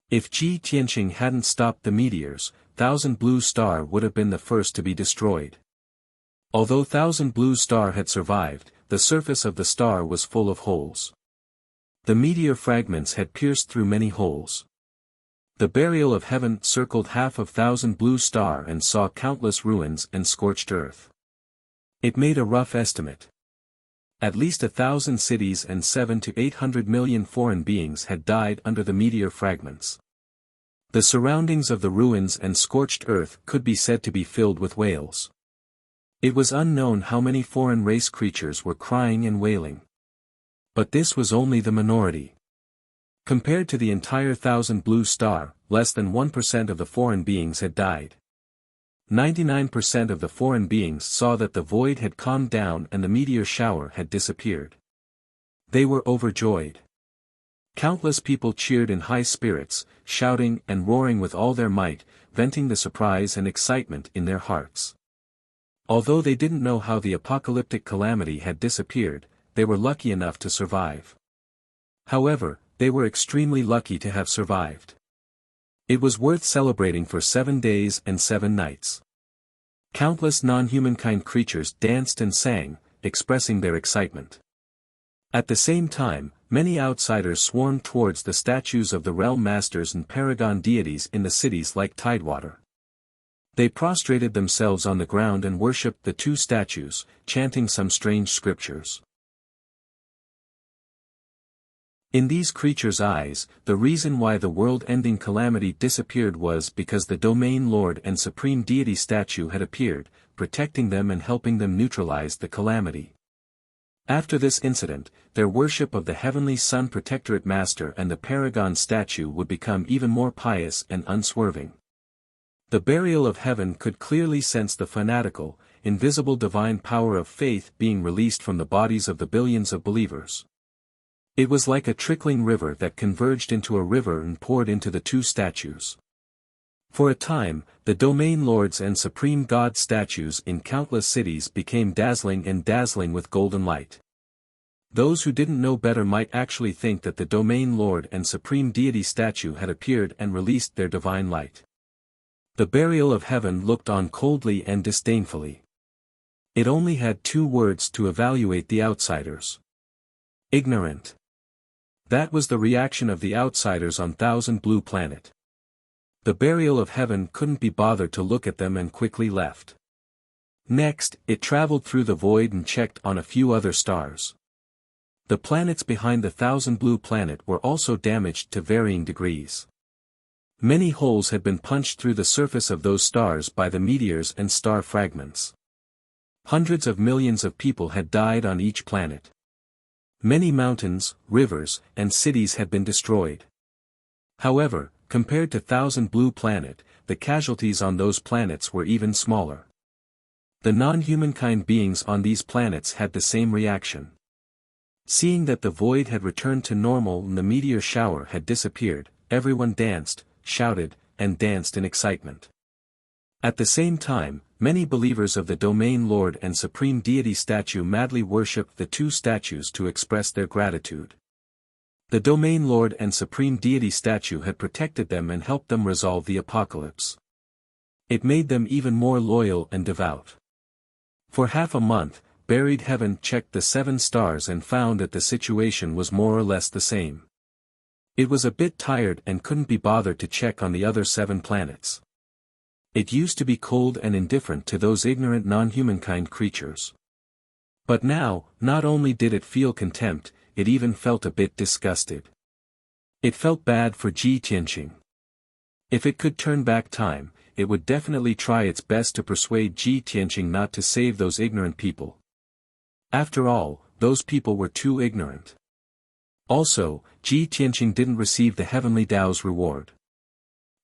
If Ji Tianqing hadn't stopped the meteors, Thousand Blue Star would have been the first to be destroyed. Although Thousand Blue Star had survived, the surface of the star was full of holes. The meteor fragments had pierced through many holes. The burial of heaven circled half of Thousand Blue Star and saw countless ruins and scorched earth. It made a rough estimate. At least 1,000 cities and 700 to 800 million foreign beings had died under the meteor fragments. The surroundings of the ruins and scorched earth could be said to be filled with wails. It was unknown how many foreign race creatures were crying and wailing. But this was only the minority. Compared to the entire Thousand Blue Star, less than 1% of the foreign beings had died. 99% of the foreign beings saw that the void had calmed down and the meteor shower had disappeared. They were overjoyed. Countless people cheered in high spirits, shouting and roaring with all their might, venting the surprise and excitement in their hearts. Although they didn't know how the apocalyptic calamity had disappeared, they were lucky enough to survive. However, they were extremely lucky to have survived. It was worth celebrating for 7 days and 7 nights. Countless non-humankind creatures danced and sang, expressing their excitement. At the same time, many outsiders swarmed towards the statues of the realm masters and paragon deities in the cities like Tidewater. They prostrated themselves on the ground and worshipped the 2 statues, chanting some strange scriptures. In these creatures' eyes, the reason why the world-ending calamity disappeared was because the Domain Lord and Supreme Deity statue had appeared, protecting them and helping them neutralize the calamity. After this incident, their worship of the Heavenly Sun Protectorate Master and the Paragon statue would become even more pious and unswerving. The burial of heaven could clearly sense the fanatical, invisible divine power of faith being released from the bodies of the billions of believers. It was like a trickling river that converged into a river and poured into the 2 statues. For a time, the Domain Lords and Supreme God statues in countless cities became dazzling with golden light. Those who didn't know better might actually think that the Domain Lord and Supreme Deity statue had appeared and released their divine light. The burial of heaven looked on coldly and disdainfully. It only had 2 words to evaluate the outsiders. Ignorant. That was the reaction of the outsiders on Thousand Blue Planet. The burial of heaven couldn't be bothered to look at them and quickly left. Next, it traveled through the void and checked on a few other stars. The planets behind the Thousand Blue Planet were also damaged to varying degrees. Many holes had been punched through the surface of those stars by the meteors and star fragments. Hundreds of millions of people had died on each planet. Many mountains, rivers, and cities had been destroyed. However, compared to Thousand Blue Planet, the casualties on those planets were even smaller. The non-humankind beings on these planets had the same reaction. Seeing that the void had returned to normal and the meteor shower had disappeared, everyone danced, shouted, and danced in excitement. At the same time, many believers of the Domain Lord and Supreme Deity statue madly worshipped the 2 statues to express their gratitude. The Domain Lord and Supreme Deity statue had protected them and helped them resolve the apocalypse. It made them even more loyal and devout. For half a month, Buried Heaven checked the 7 stars and found that the situation was more or less the same. It was a bit tired and couldn't be bothered to check on the other 7 planets. It used to be cold and indifferent to those ignorant non-humankind creatures. But now, not only did it feel contempt, it even felt a bit disgusted. It felt bad for Ji Tianqing. If it could turn back time, it would definitely try its best to persuade Ji Tianqing not to save those ignorant people. After all, those people were too ignorant. Also, Ji Tianqing didn't receive the heavenly Tao's reward.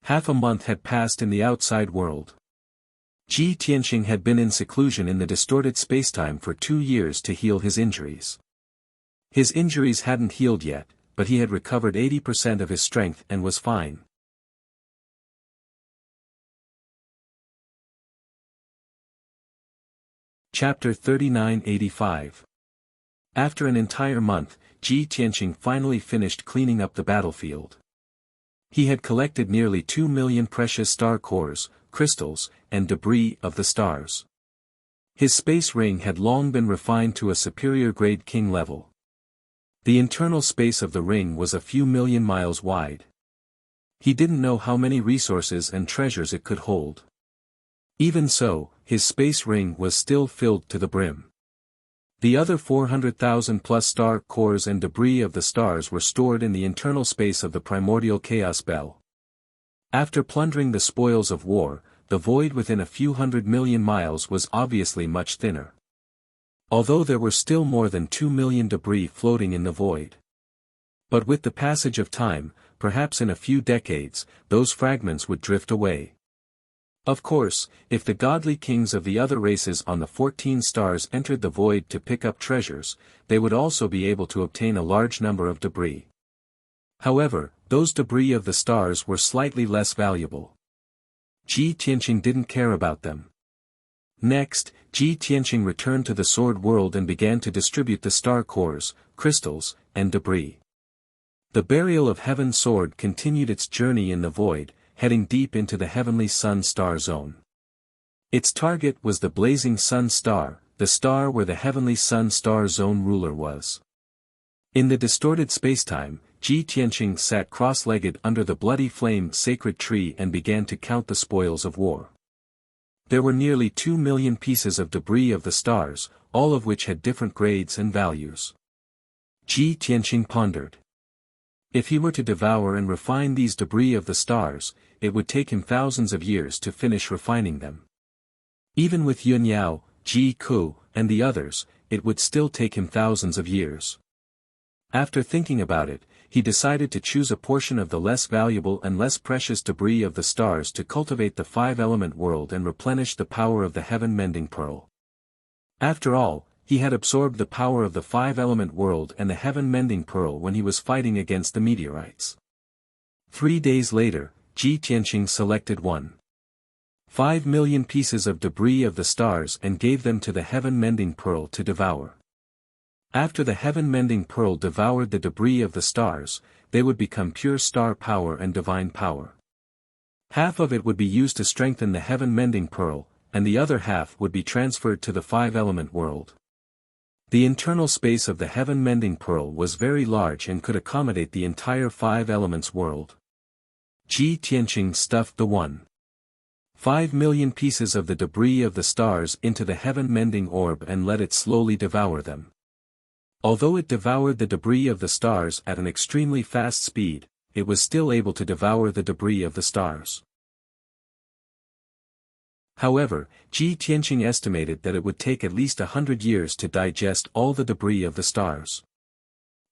Half a month had passed in the outside world. Ji Tianqing had been in seclusion in the distorted spacetime for 2 years to heal his injuries. His injuries hadn't healed yet, but he had recovered 80% of his strength and was fine. Chapter 3985. After an entire month, Ji Tianqing finally finished cleaning up the battlefield. He had collected nearly 2 million precious star cores, crystals, and debris of the stars. His space ring had long been refined to a superior grade king level. The internal space of the ring was a few million miles wide. He didn't know how many resources and treasures it could hold. Even so, his space ring was still filled to the brim. The other 400,000 plus star cores and debris of the stars were stored in the internal space of the primordial chaos bell. After plundering the spoils of war, the void within a few 100 million miles was obviously much thinner. Although there were still more than 2 million debris floating in the void. But with the passage of time, perhaps in a few decades, those fragments would drift away. Of course, if the godly kings of the other races on the 14 stars entered the void to pick up treasures, they would also be able to obtain a large number of debris. However, those debris of the stars were slightly less valuable. Ji Tianqing didn't care about them. Next, Ji Tianqing returned to the sword world and began to distribute the star cores, crystals, and debris. The burial of Heaven sword continued its journey in the void, heading deep into the heavenly sun star zone. Its target was the blazing sun star, the star where the heavenly sun star zone ruler was. In the distorted spacetime, Ji Tianqing sat cross-legged under the bloody flame sacred tree and began to count the spoils of war. There were nearly 2 million pieces of debris of the stars, all of which had different grades and values. Ji Tianqing pondered. If he were to devour and refine these debris of the stars, it would take him thousands of years to finish refining them. Even with Yun Yao, Ji Ku, and the others, it would still take him thousands of years. After thinking about it, he decided to choose a portion of the less valuable and less precious debris of the stars to cultivate the 5-element world and replenish the power of the heaven-mending pearl. After all, he had absorbed the power of the 5-element world and the heaven-mending pearl when he was fighting against the meteorites. 3 days later, Ji Tianqing selected 1.5 million pieces of debris of the stars and gave them to the heaven-mending pearl to devour. After the heaven-mending pearl devoured the debris of the stars, they would become pure star power and divine power. Half of it would be used to strengthen the heaven-mending pearl, and the other half would be transferred to the five-element world. The internal space of the heaven-mending pearl was very large and could accommodate the entire five elements world. Ji Tianqing stuffed the 1.5 million pieces of the debris of the stars into the heaven-mending orb and let it slowly devour them. Although it devoured the debris of the stars at an extremely fast speed, it was still able to devour the debris of the stars. However, Ji Tianqing estimated that it would take at least 100 years to digest all the debris of the stars.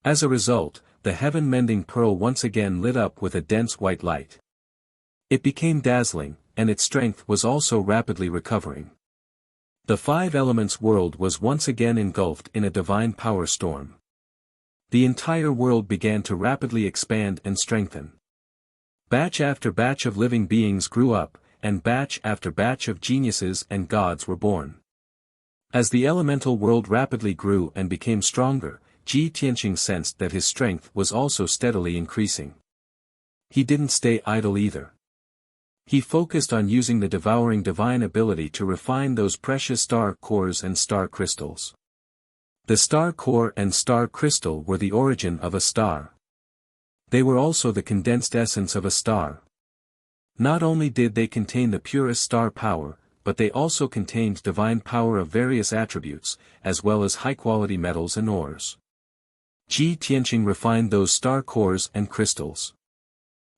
As a result, the heaven-mending pearl once again lit up with a dense white light. It became dazzling, and its strength was also rapidly recovering. The five elements world was once again engulfed in a divine power storm. The entire world began to rapidly expand and strengthen. Batch after batch of living beings grew up, and batch after batch of geniuses and gods were born. As the elemental world rapidly grew and became stronger, Ji Tianqing sensed that his strength was also steadily increasing. He didn't stay idle either. He focused on using the devouring divine ability to refine those precious star cores and star crystals. The star core and star crystal were the origin of a star. They were also the condensed essence of a star. Not only did they contain the purest star power, but they also contained divine power of various attributes, as well as high-quality metals and ores. Ji Tianqing refined those star cores and crystals.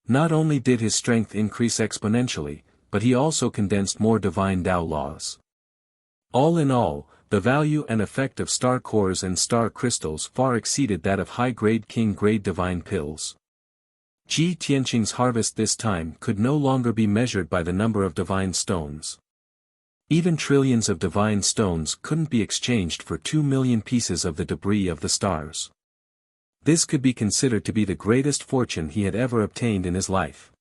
Not only did his strength increase exponentially, but he also condensed more divine Tao laws. All in all, the value and effect of star cores and star crystals far exceeded that of high-grade king-grade divine pills. Ji Tianqing's harvest this time could no longer be measured by the number of divine stones. Even trillions of divine stones couldn't be exchanged for 2 million pieces of the debris of the stars. This could be considered to be the greatest fortune he had ever obtained in his life.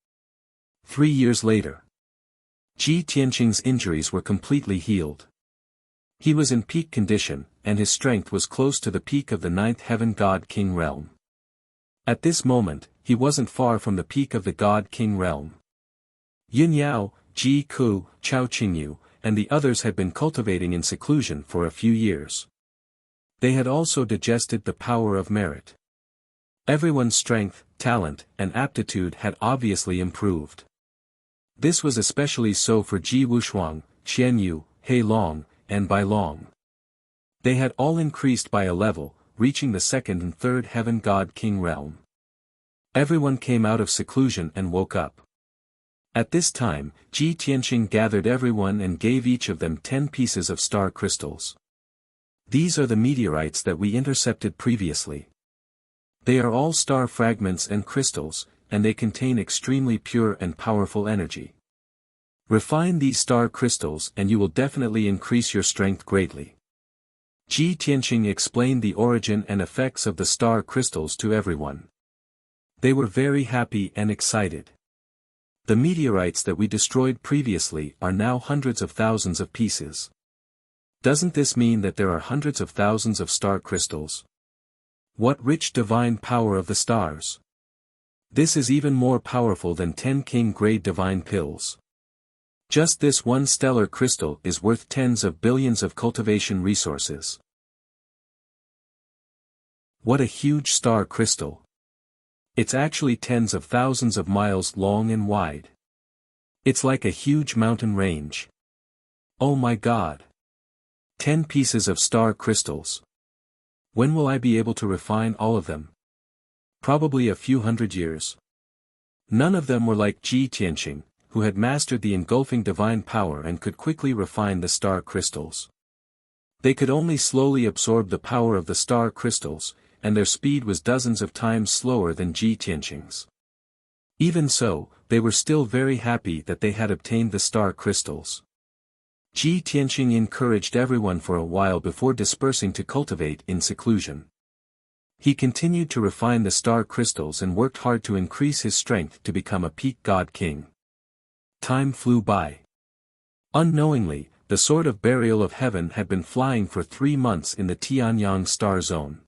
3 years later, Ji Tianqing's injuries were completely healed. He was in peak condition, and his strength was close to the peak of the ninth heaven God King realm. At this moment, he wasn't far from the peak of the God King realm. Yin Yao, Ji Ku, Chao Qingyu, and the others had been cultivating in seclusion for a few years. They had also digested the power of merit. Everyone's strength, talent, and aptitude had obviously improved. This was especially so for Ji Wushuang, Qian Yu, He Long, and Bai Long. They had all increased by a level, reaching the second and third heaven God King realm. Everyone came out of seclusion and woke up. At this time, Ji Tianqing gathered everyone and gave each of them 10 pieces of star crystals. These are the meteorites that we intercepted previously. They are all star fragments and crystals, and they contain extremely pure and powerful energy. Refine these star crystals and you will definitely increase your strength greatly. Ji Tianqing explained the origin and effects of the star crystals to everyone. They were very happy and excited. The meteorites that we destroyed previously are now hundreds of thousands of pieces. Doesn't this mean that there are hundreds of thousands of star crystals? What rich divine power of the stars! This is even more powerful than 10 king-grade divine pills. Just this one stellar crystal is worth tens of billions of cultivation resources. What a huge star crystal! It's actually tens of thousands of miles long and wide. It's like a huge mountain range. Oh my God! 10 pieces of star crystals. When will I be able to refine all of them? Probably a few hundred years. None of them were like Ji Tianqing, who had mastered the engulfing divine power and could quickly refine the star crystals. They could only slowly absorb the power of the star crystals, and their speed was dozens of times slower than Ji Tianqing's. Even so, they were still very happy that they had obtained the star crystals. Ji Tianqing encouraged everyone for a while before dispersing to cultivate in seclusion. He continued to refine the star crystals and worked hard to increase his strength to become a peak god king. Time flew by. Unknowingly, the sword of burial of heaven had been flying for 3 months in the Tianyang star zone.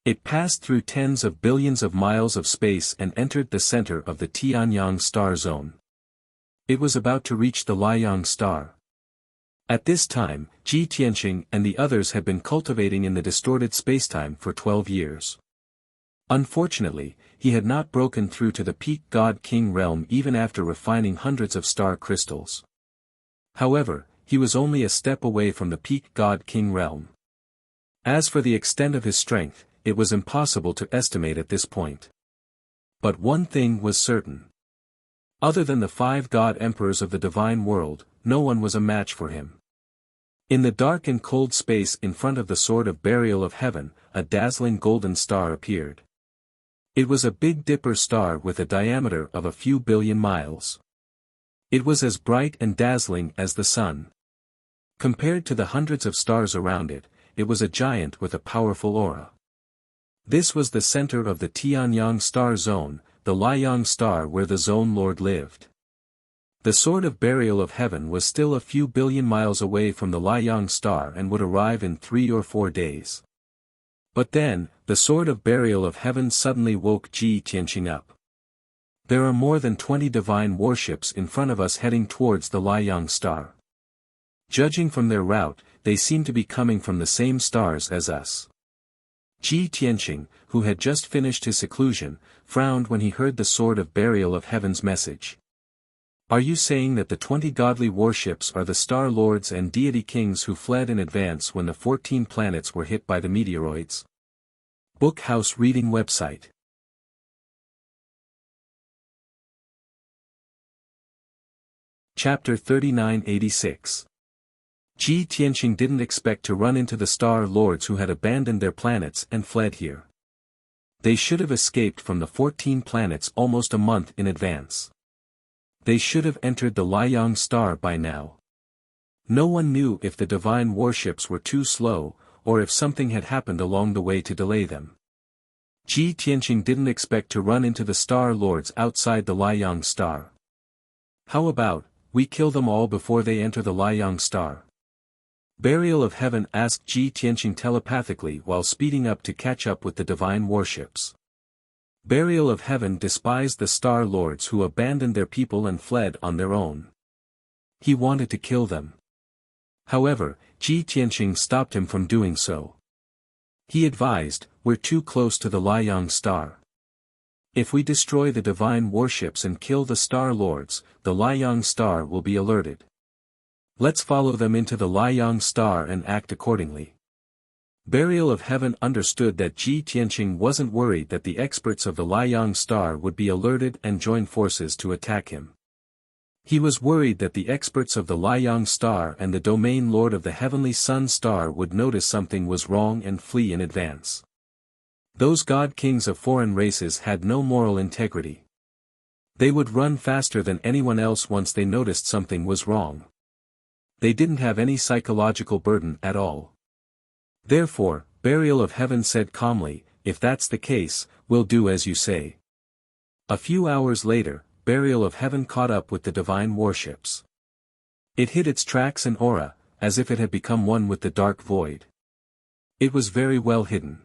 It passed through tens of billions of miles of space and entered the center of the Tianyang star zone. It was about to reach the Liang star. At this time, Ji Tianqing and the others had been cultivating in the distorted spacetime for 12 years. Unfortunately, he had not broken through to the peak God-King realm even after refining hundreds of star crystals. However, he was only a step away from the peak God-King realm. As for the extent of his strength, it was impossible to estimate at this point. But one thing was certain. Other than the 5 god emperors of the divine world, no one was a match for him. In the dark and cold space in front of the sword of burial of heaven, a dazzling golden star appeared. It was a Big Dipper star with a diameter of a few billion miles. It was as bright and dazzling as the sun. Compared to the hundreds of stars around it, it was a giant with a powerful aura. This was the center of the Tianyang star zone, the Liang star where the Zone Lord lived. The sword of burial of heaven was still a few billion miles away from the Liang star and would arrive in 3 or 4 days. But then, the sword of burial of heaven suddenly woke Ji Tianqing up. There are more than 20 divine warships in front of us heading towards the Liang star. Judging from their route, they seem to be coming from the same stars as us. Ji Tianqing, who had just finished his seclusion, frowned when he heard the sword of burial of heaven's message. Are you saying that the 20 godly warships are the star lords and deity kings who fled in advance when the 14 planets were hit by the meteoroids? Book House Reading Website. Chapter 3986. Ji Tianqing didn't expect to run into the star lords who had abandoned their planets and fled here. They should have escaped from the 14 planets almost a month in advance. They should have entered the Liang star by now. No one knew if the divine warships were too slow, or if something had happened along the way to delay them. Ji Tianqing didn't expect to run into the star lords outside the Liang star. How about, we kill them all before they enter the Liang star? Burial of Heaven asked Ji Tianqing telepathically while speeding up to catch up with the divine warships. Burial of Heaven despised the star lords who abandoned their people and fled on their own. He wanted to kill them. However, Ji Tianqing stopped him from doing so. He advised, we're too close to the Liang star. If we destroy the divine warships and kill the star lords, the Liang star will be alerted. Let's follow them into the Liang star and act accordingly. Burial of Heaven understood that Ji Tianqing wasn't worried that the experts of the Liang star would be alerted and join forces to attack him. He was worried that the experts of the Liang star and the domain lord of the heavenly sun star would notice something was wrong and flee in advance. Those god kings of foreign races had no moral integrity. They would run faster than anyone else once they noticed something was wrong. They didn't have any psychological burden at all. Therefore, Burial of Heaven said calmly, if that's the case, we'll do as you say. A few hours later, Burial of Heaven caught up with the divine warships. It hid its tracks and aura, as if it had become one with the dark void. It was very well hidden.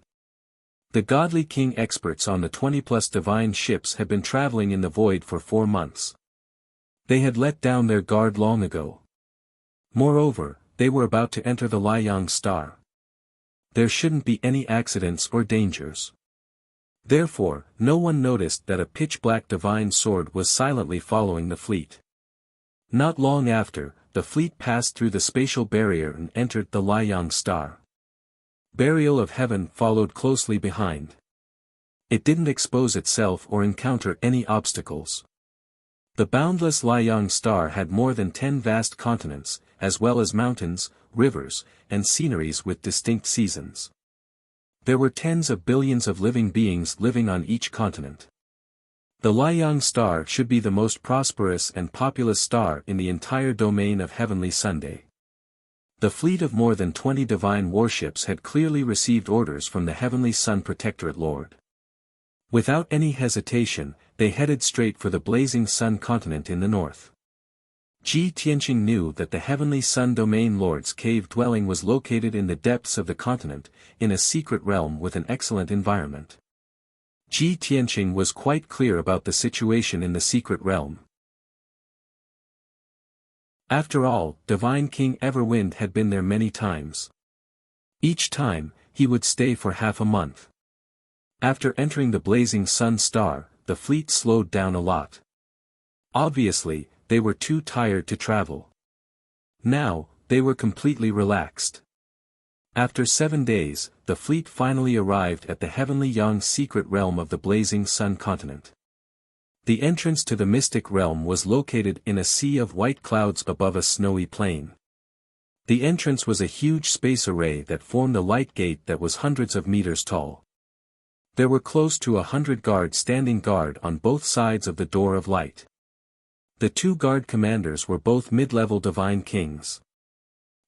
The godly king experts on the 20+ divine ships had been traveling in the void for 4 months. They had let down their guard long ago. Moreover, they were about to enter the Liang star. There shouldn't be any accidents or dangers. Therefore, no one noticed that a pitch-black divine sword was silently following the fleet. Not long after, the fleet passed through the spatial barrier and entered the Liang star. Burial of Heaven followed closely behind. It didn't expose itself or encounter any obstacles. The boundless Liang star had more than 10 vast continents, as well as mountains, rivers, and sceneries with distinct seasons. There were tens of billions of living beings living on each continent. The Liang star should be the most prosperous and populous star in the entire domain of heavenly Sunday. The fleet of more than 20 divine warships had clearly received orders from the heavenly Sun Protectorate Lord. Without any hesitation, they headed straight for the blazing Sun continent in the north. Ji Tianqing knew that the heavenly Sun Domain Lord's cave dwelling was located in the depths of the continent, in a secret realm with an excellent environment. Ji Tianqing was quite clear about the situation in the secret realm. After all, Divine King Everwind had been there many times. Each time, he would stay for half a month. After entering the blazing sun star, the fleet slowed down a lot. Obviously, they were too tired to travel. Now, they were completely relaxed. After 7 days, the fleet finally arrived at the heavenly young secret realm of the blazing sun continent. The entrance to the mystic realm was located in a sea of white clouds above a snowy plain. The entrance was a huge space array that formed a light gate that was hundreds of meters tall. There were close to 100 guards standing guard on both sides of the door of light. The 2 guard commanders were both mid-level divine kings.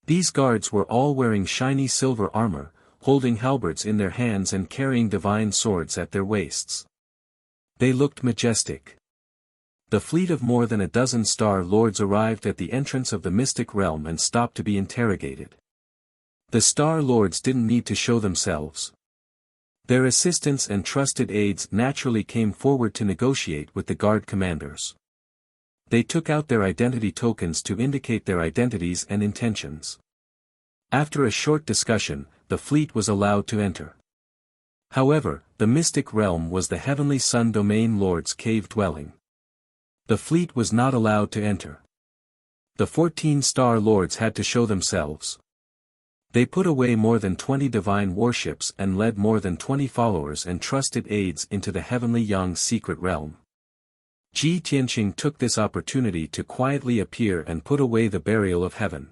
These guards were all wearing shiny silver armor, holding halberds in their hands and carrying divine swords at their waists. They looked majestic. The fleet of more than a dozen Star Lords arrived at the entrance of the mystic realm and stopped to be interrogated. The Star Lords didn't need to show themselves. Their assistants and trusted aides naturally came forward to negotiate with the guard commanders. They took out their identity tokens to indicate their identities and intentions. After a short discussion, the fleet was allowed to enter. However, the mystic realm was the Heavenly Sun Domain Lord's cave dwelling. The fleet was not allowed to enter. The 14 Star Lords had to show themselves. They put away more than 20 divine warships and led more than 20 followers and trusted aides into the Heavenly Young secret realm. Ji Tianqing took this opportunity to quietly appear and put away the burial of heaven.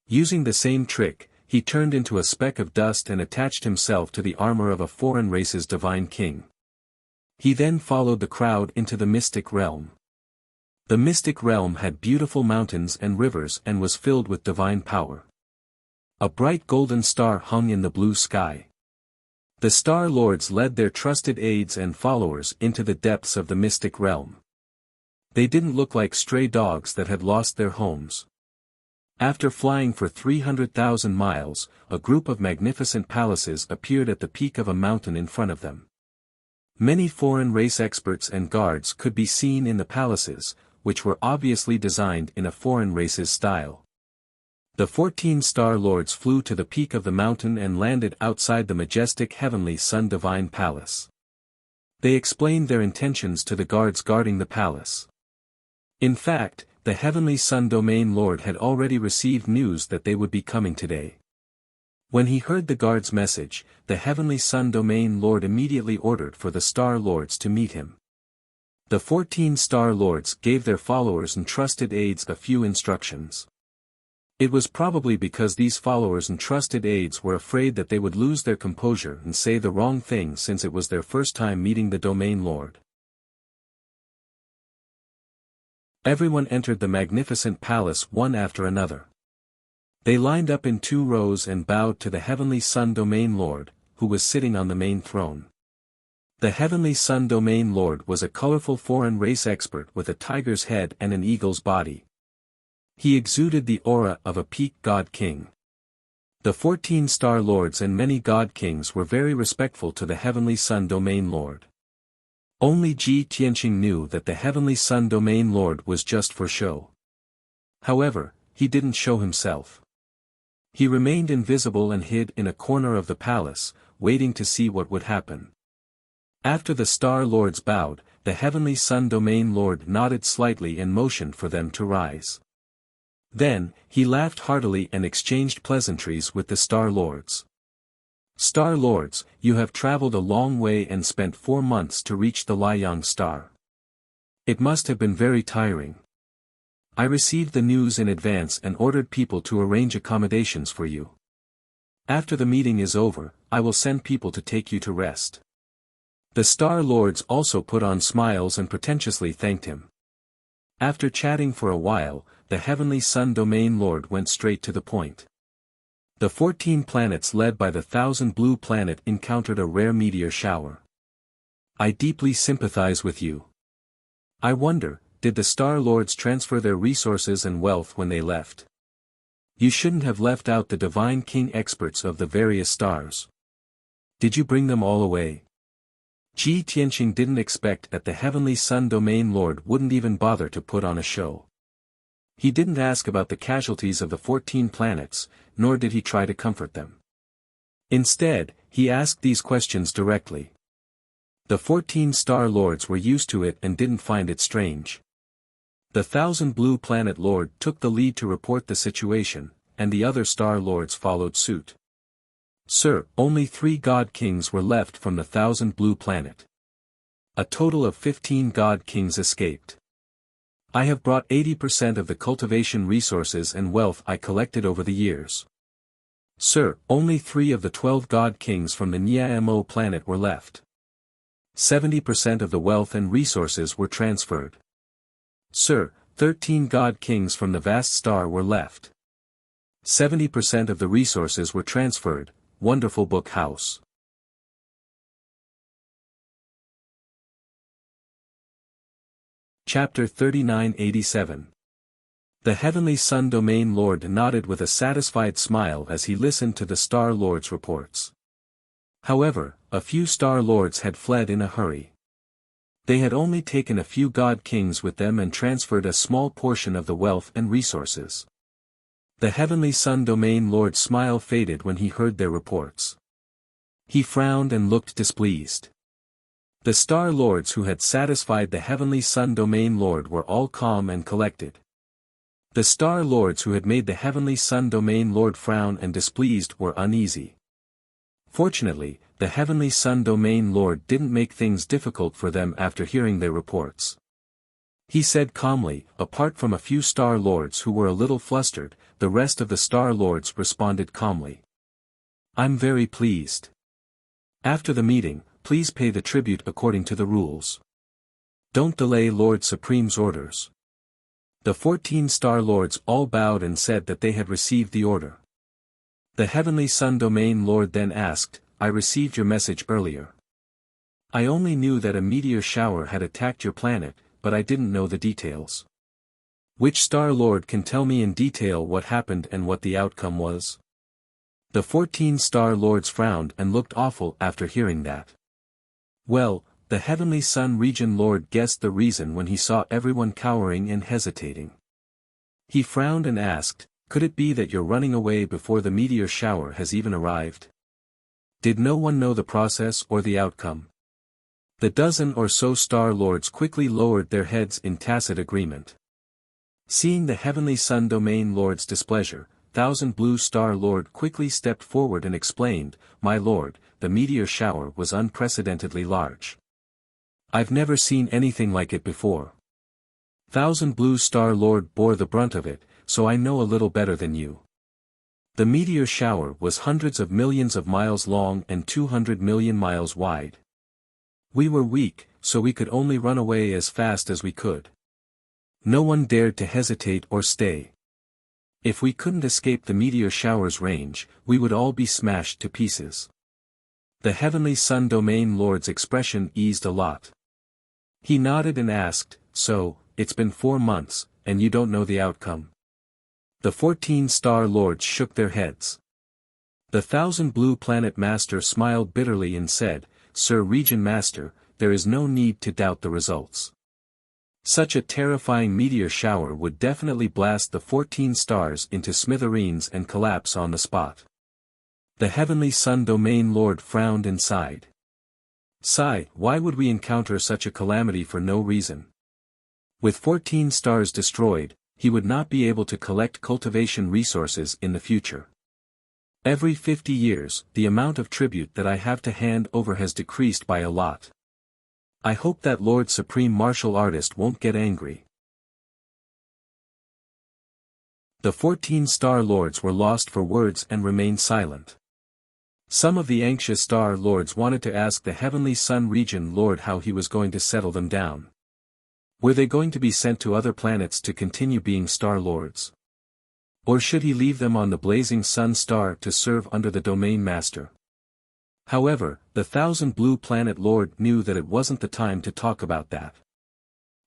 Using the same trick, he turned into a speck of dust and attached himself to the armor of a foreign race's divine king. He then followed the crowd into the mystic realm. The mystic realm had beautiful mountains and rivers and was filled with divine power. A bright golden star hung in the blue sky. The Star Lords led their trusted aides and followers into the depths of the mystic realm. They didn't look like stray dogs that had lost their homes. After flying for 300,000 miles, a group of magnificent palaces appeared at the peak of a mountain in front of them. Many foreign race experts and guards could be seen in the palaces, which were obviously designed in a foreign race's style. The 14 Star Lords flew to the peak of the mountain and landed outside the majestic Heavenly Sun Divine Palace. They explained their intentions to the guards guarding the palace. In fact, the Heavenly Sun Domain Lord had already received news that they would be coming today. When he heard the guard's message, the Heavenly Sun Domain Lord immediately ordered for the Star Lords to meet him. The 14 Star Lords gave their followers and trusted aides a few instructions. It was probably because these followers and trusted aides were afraid that they would lose their composure and say the wrong thing since it was their first time meeting the Domain Lord. Everyone entered the magnificent palace one after another. They lined up in 2 rows and bowed to the Heavenly Sun Domain Lord, who was sitting on the main throne. The Heavenly Sun Domain Lord was a colorful foreign race expert with a tiger's head and an eagle's body. He exuded the aura of a peak god king. The 14 Star Lords and many god kings were very respectful to the Heavenly Sun Domain Lord. Only Ji Tianqing knew that the Heavenly Sun Domain Lord was just for show. However, he didn't show himself. He remained invisible and hid in a corner of the palace, waiting to see what would happen. After the Star Lords bowed, the Heavenly Sun Domain Lord nodded slightly and motioned for them to rise. Then, he laughed heartily and exchanged pleasantries with the Star Lords. Star Lords, you have traveled a long way and spent 4 months to reach the Liang Star. It must have been very tiring. I received the news in advance and ordered people to arrange accommodations for you. After the meeting is over, I will send people to take you to rest. The Star Lords also put on smiles and pretentiously thanked him. After chatting for a while, the Heavenly Sun Domain Lord went straight to the point. The 14 planets led by the 1000 Blue Planet encountered a rare meteor shower. I deeply sympathize with you. I wonder, did the Star Lords transfer their resources and wealth when they left? You shouldn't have left out the Divine King experts of the various stars. Did you bring them all away? Ji Tianqing didn't expect that the Heavenly Sun Domain Lord wouldn't even bother to put on a show. He didn't ask about the casualties of the 14 planets, nor did he try to comfort them. Instead, he asked these questions directly. The 14 Star Lords were used to it and didn't find it strange. The 1,000 Blue Planet Lord took the lead to report the situation, and the other Star Lords followed suit. Sir, only 3 God Kings were left from the 1,000 Blue Planet. A total of 15 God Kings escaped. I have brought 80% of the cultivation resources and wealth I collected over the years. Sir, only 3 of the 12 God Kings from the Nyamo planet were left. 70% of the wealth and resources were transferred. Sir, 13 God Kings from the vast star were left. 70% of the resources were transferred. Wonderful Book House. Chapter 3987. The Heavenly Sun Domain Lord nodded with a satisfied smile as he listened to the Star Lord's reports. However, a few Star Lords had fled in a hurry. They had only taken a few God Kings with them and transferred a small portion of the wealth and resources. The Heavenly Sun Domain Lord's smile faded when he heard their reports. He frowned and looked displeased. The Star Lords who had satisfied the Heavenly Sun Domain Lord were all calm and collected. The Star Lords who had made the Heavenly Sun Domain Lord frown and displeased were uneasy. Fortunately, the Heavenly Sun Domain Lord didn't make things difficult for them after hearing their reports. He said calmly, apart from a few Star Lords who were a little flustered, the rest of the Star Lords responded calmly. I'm very pleased. After the meeting, please pay the tribute according to the rules. Don't delay Lord Supreme's orders. The 14 Star Lords all bowed and said that they had received the order. The Heavenly Sun Domain Lord then asked, I received your message earlier. I only knew that a meteor shower had attacked your planet, but I didn't know the details. Which Star Lord can tell me in detail what happened and what the outcome was? The 14 Star Lords frowned and looked awful after hearing that. Well, the Heavenly Sun Region Lord guessed the reason when he saw everyone cowering and hesitating. He frowned and asked, could it be that you're running away before the meteor shower has even arrived? Did no one know the process or the outcome? The dozen or so Star Lords quickly lowered their heads in tacit agreement. Seeing the Heavenly Sun Domain Lord's displeasure, 1,000 Blue Star Lord quickly stepped forward and explained, My lord, the meteor shower was unprecedentedly large. I've never seen anything like it before. 1,000 Blue Star Lord bore the brunt of it, so I know a little better than you. The meteor shower was hundreds of millions of miles long and 200 million miles wide. We were weak, so we could only run away as fast as we could. No one dared to hesitate or stay. If we couldn't escape the meteor shower's range, we would all be smashed to pieces. The Heavenly Sun Domain Lord's expression eased a lot. He nodded and asked, so, it's been 4 months, and you don't know the outcome? The 14 Star Lords shook their heads. The 1,000 Blue Planet Master smiled bitterly and said, Sir Region Master, there is no need to doubt the results. Such a terrifying meteor shower would definitely blast the 14 stars into smithereens and collapse on the spot. The Heavenly Sun Domain Lord frowned and sighed. Sigh, why would we encounter such a calamity for no reason? With 14 stars destroyed, he would not be able to collect cultivation resources in the future. Every 50 years, the amount of tribute that I have to hand over has decreased by a lot. I hope that Lord Supreme Martial Artist won't get angry. The 14 Star Lords were lost for words and remained silent. Some of the anxious Star Lords wanted to ask the Heavenly Sun Region Lord how he was going to settle them down. Were they going to be sent to other planets to continue being Star Lords? Or should he leave them on the blazing sun star to serve under the Domain Master? However, the 1,000 Blue Planet Lord knew that it wasn't the time to talk about that.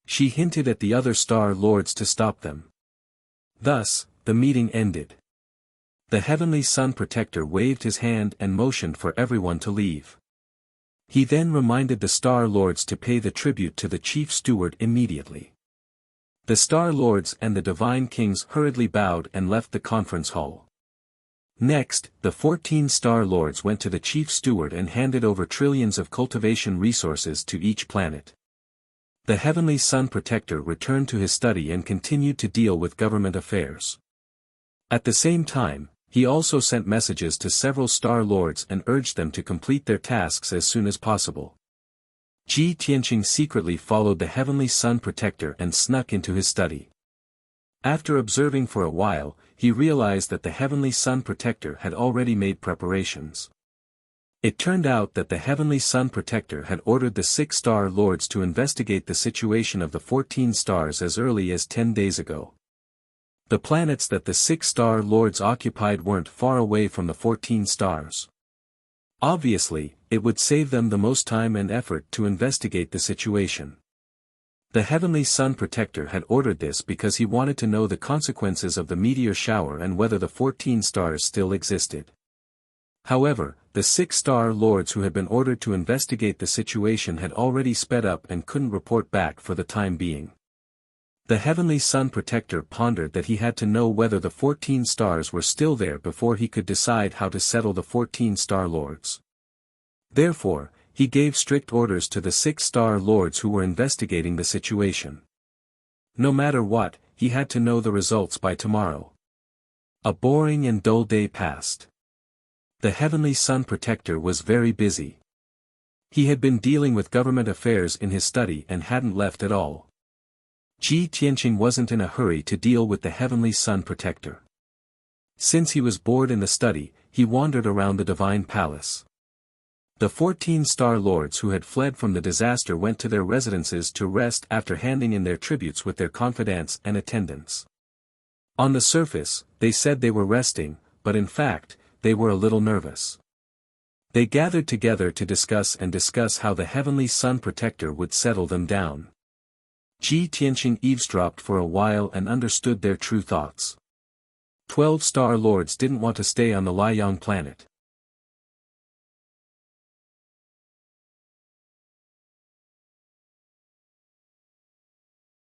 She hinted at the other Star Lords to stop them. Thus, the meeting ended. The Heavenly Sun Protector waved his hand and motioned for everyone to leave. He then reminded the Star Lords to pay the tribute to the Chief Steward immediately. The Star Lords and the Divine Kings hurriedly bowed and left the conference hall. Next, the 14 Star Lords went to the Chief Steward and handed over trillions of cultivation resources to each planet. The Heavenly Sun Protector returned to his study and continued to deal with government affairs. At the same time, he also sent messages to several Star Lords and urged them to complete their tasks as soon as possible. Ji Tianqing secretly followed the Heavenly Sun Protector and snuck into his study. After observing for a while, he realized that the Heavenly Sun Protector had already made preparations. It turned out that the Heavenly Sun Protector had ordered the 6 Star Lords to investigate the situation of the 14 stars as early as 10 days ago. The planets that the 6 Star Lords occupied weren't far away from the 14 stars. Obviously, it would save them the most time and effort to investigate the situation. The Heavenly Sun Protector had ordered this because he wanted to know the consequences of the meteor shower and whether the 14 stars still existed. However, the 6 Star Lords who had been ordered to investigate the situation had already sped up and couldn't report back for the time being. The Heavenly Sun Protector pondered that he had to know whether the 14 stars were still there before he could decide how to settle the 14 Star Lords. Therefore, he gave strict orders to the 6 Star Lords who were investigating the situation. No matter what, he had to know the results by tomorrow. A boring and dull day passed. The Heavenly Sun Protector was very busy. He had been dealing with government affairs in his study and hadn't left at all. Ji Tianqing wasn't in a hurry to deal with the Heavenly Sun Protector. Since he was bored in the study, he wandered around the Divine Palace. The 14 Star Lords who had fled from the disaster went to their residences to rest after handing in their tributes with their confidants and attendants. On the surface, they said they were resting, but in fact, they were a little nervous. They gathered together to discuss how the Heavenly Sun Protector would settle them down. Ji Tianqing eavesdropped for a while and understood their true thoughts. 12 Star Lords didn't want to stay on the Liang planet.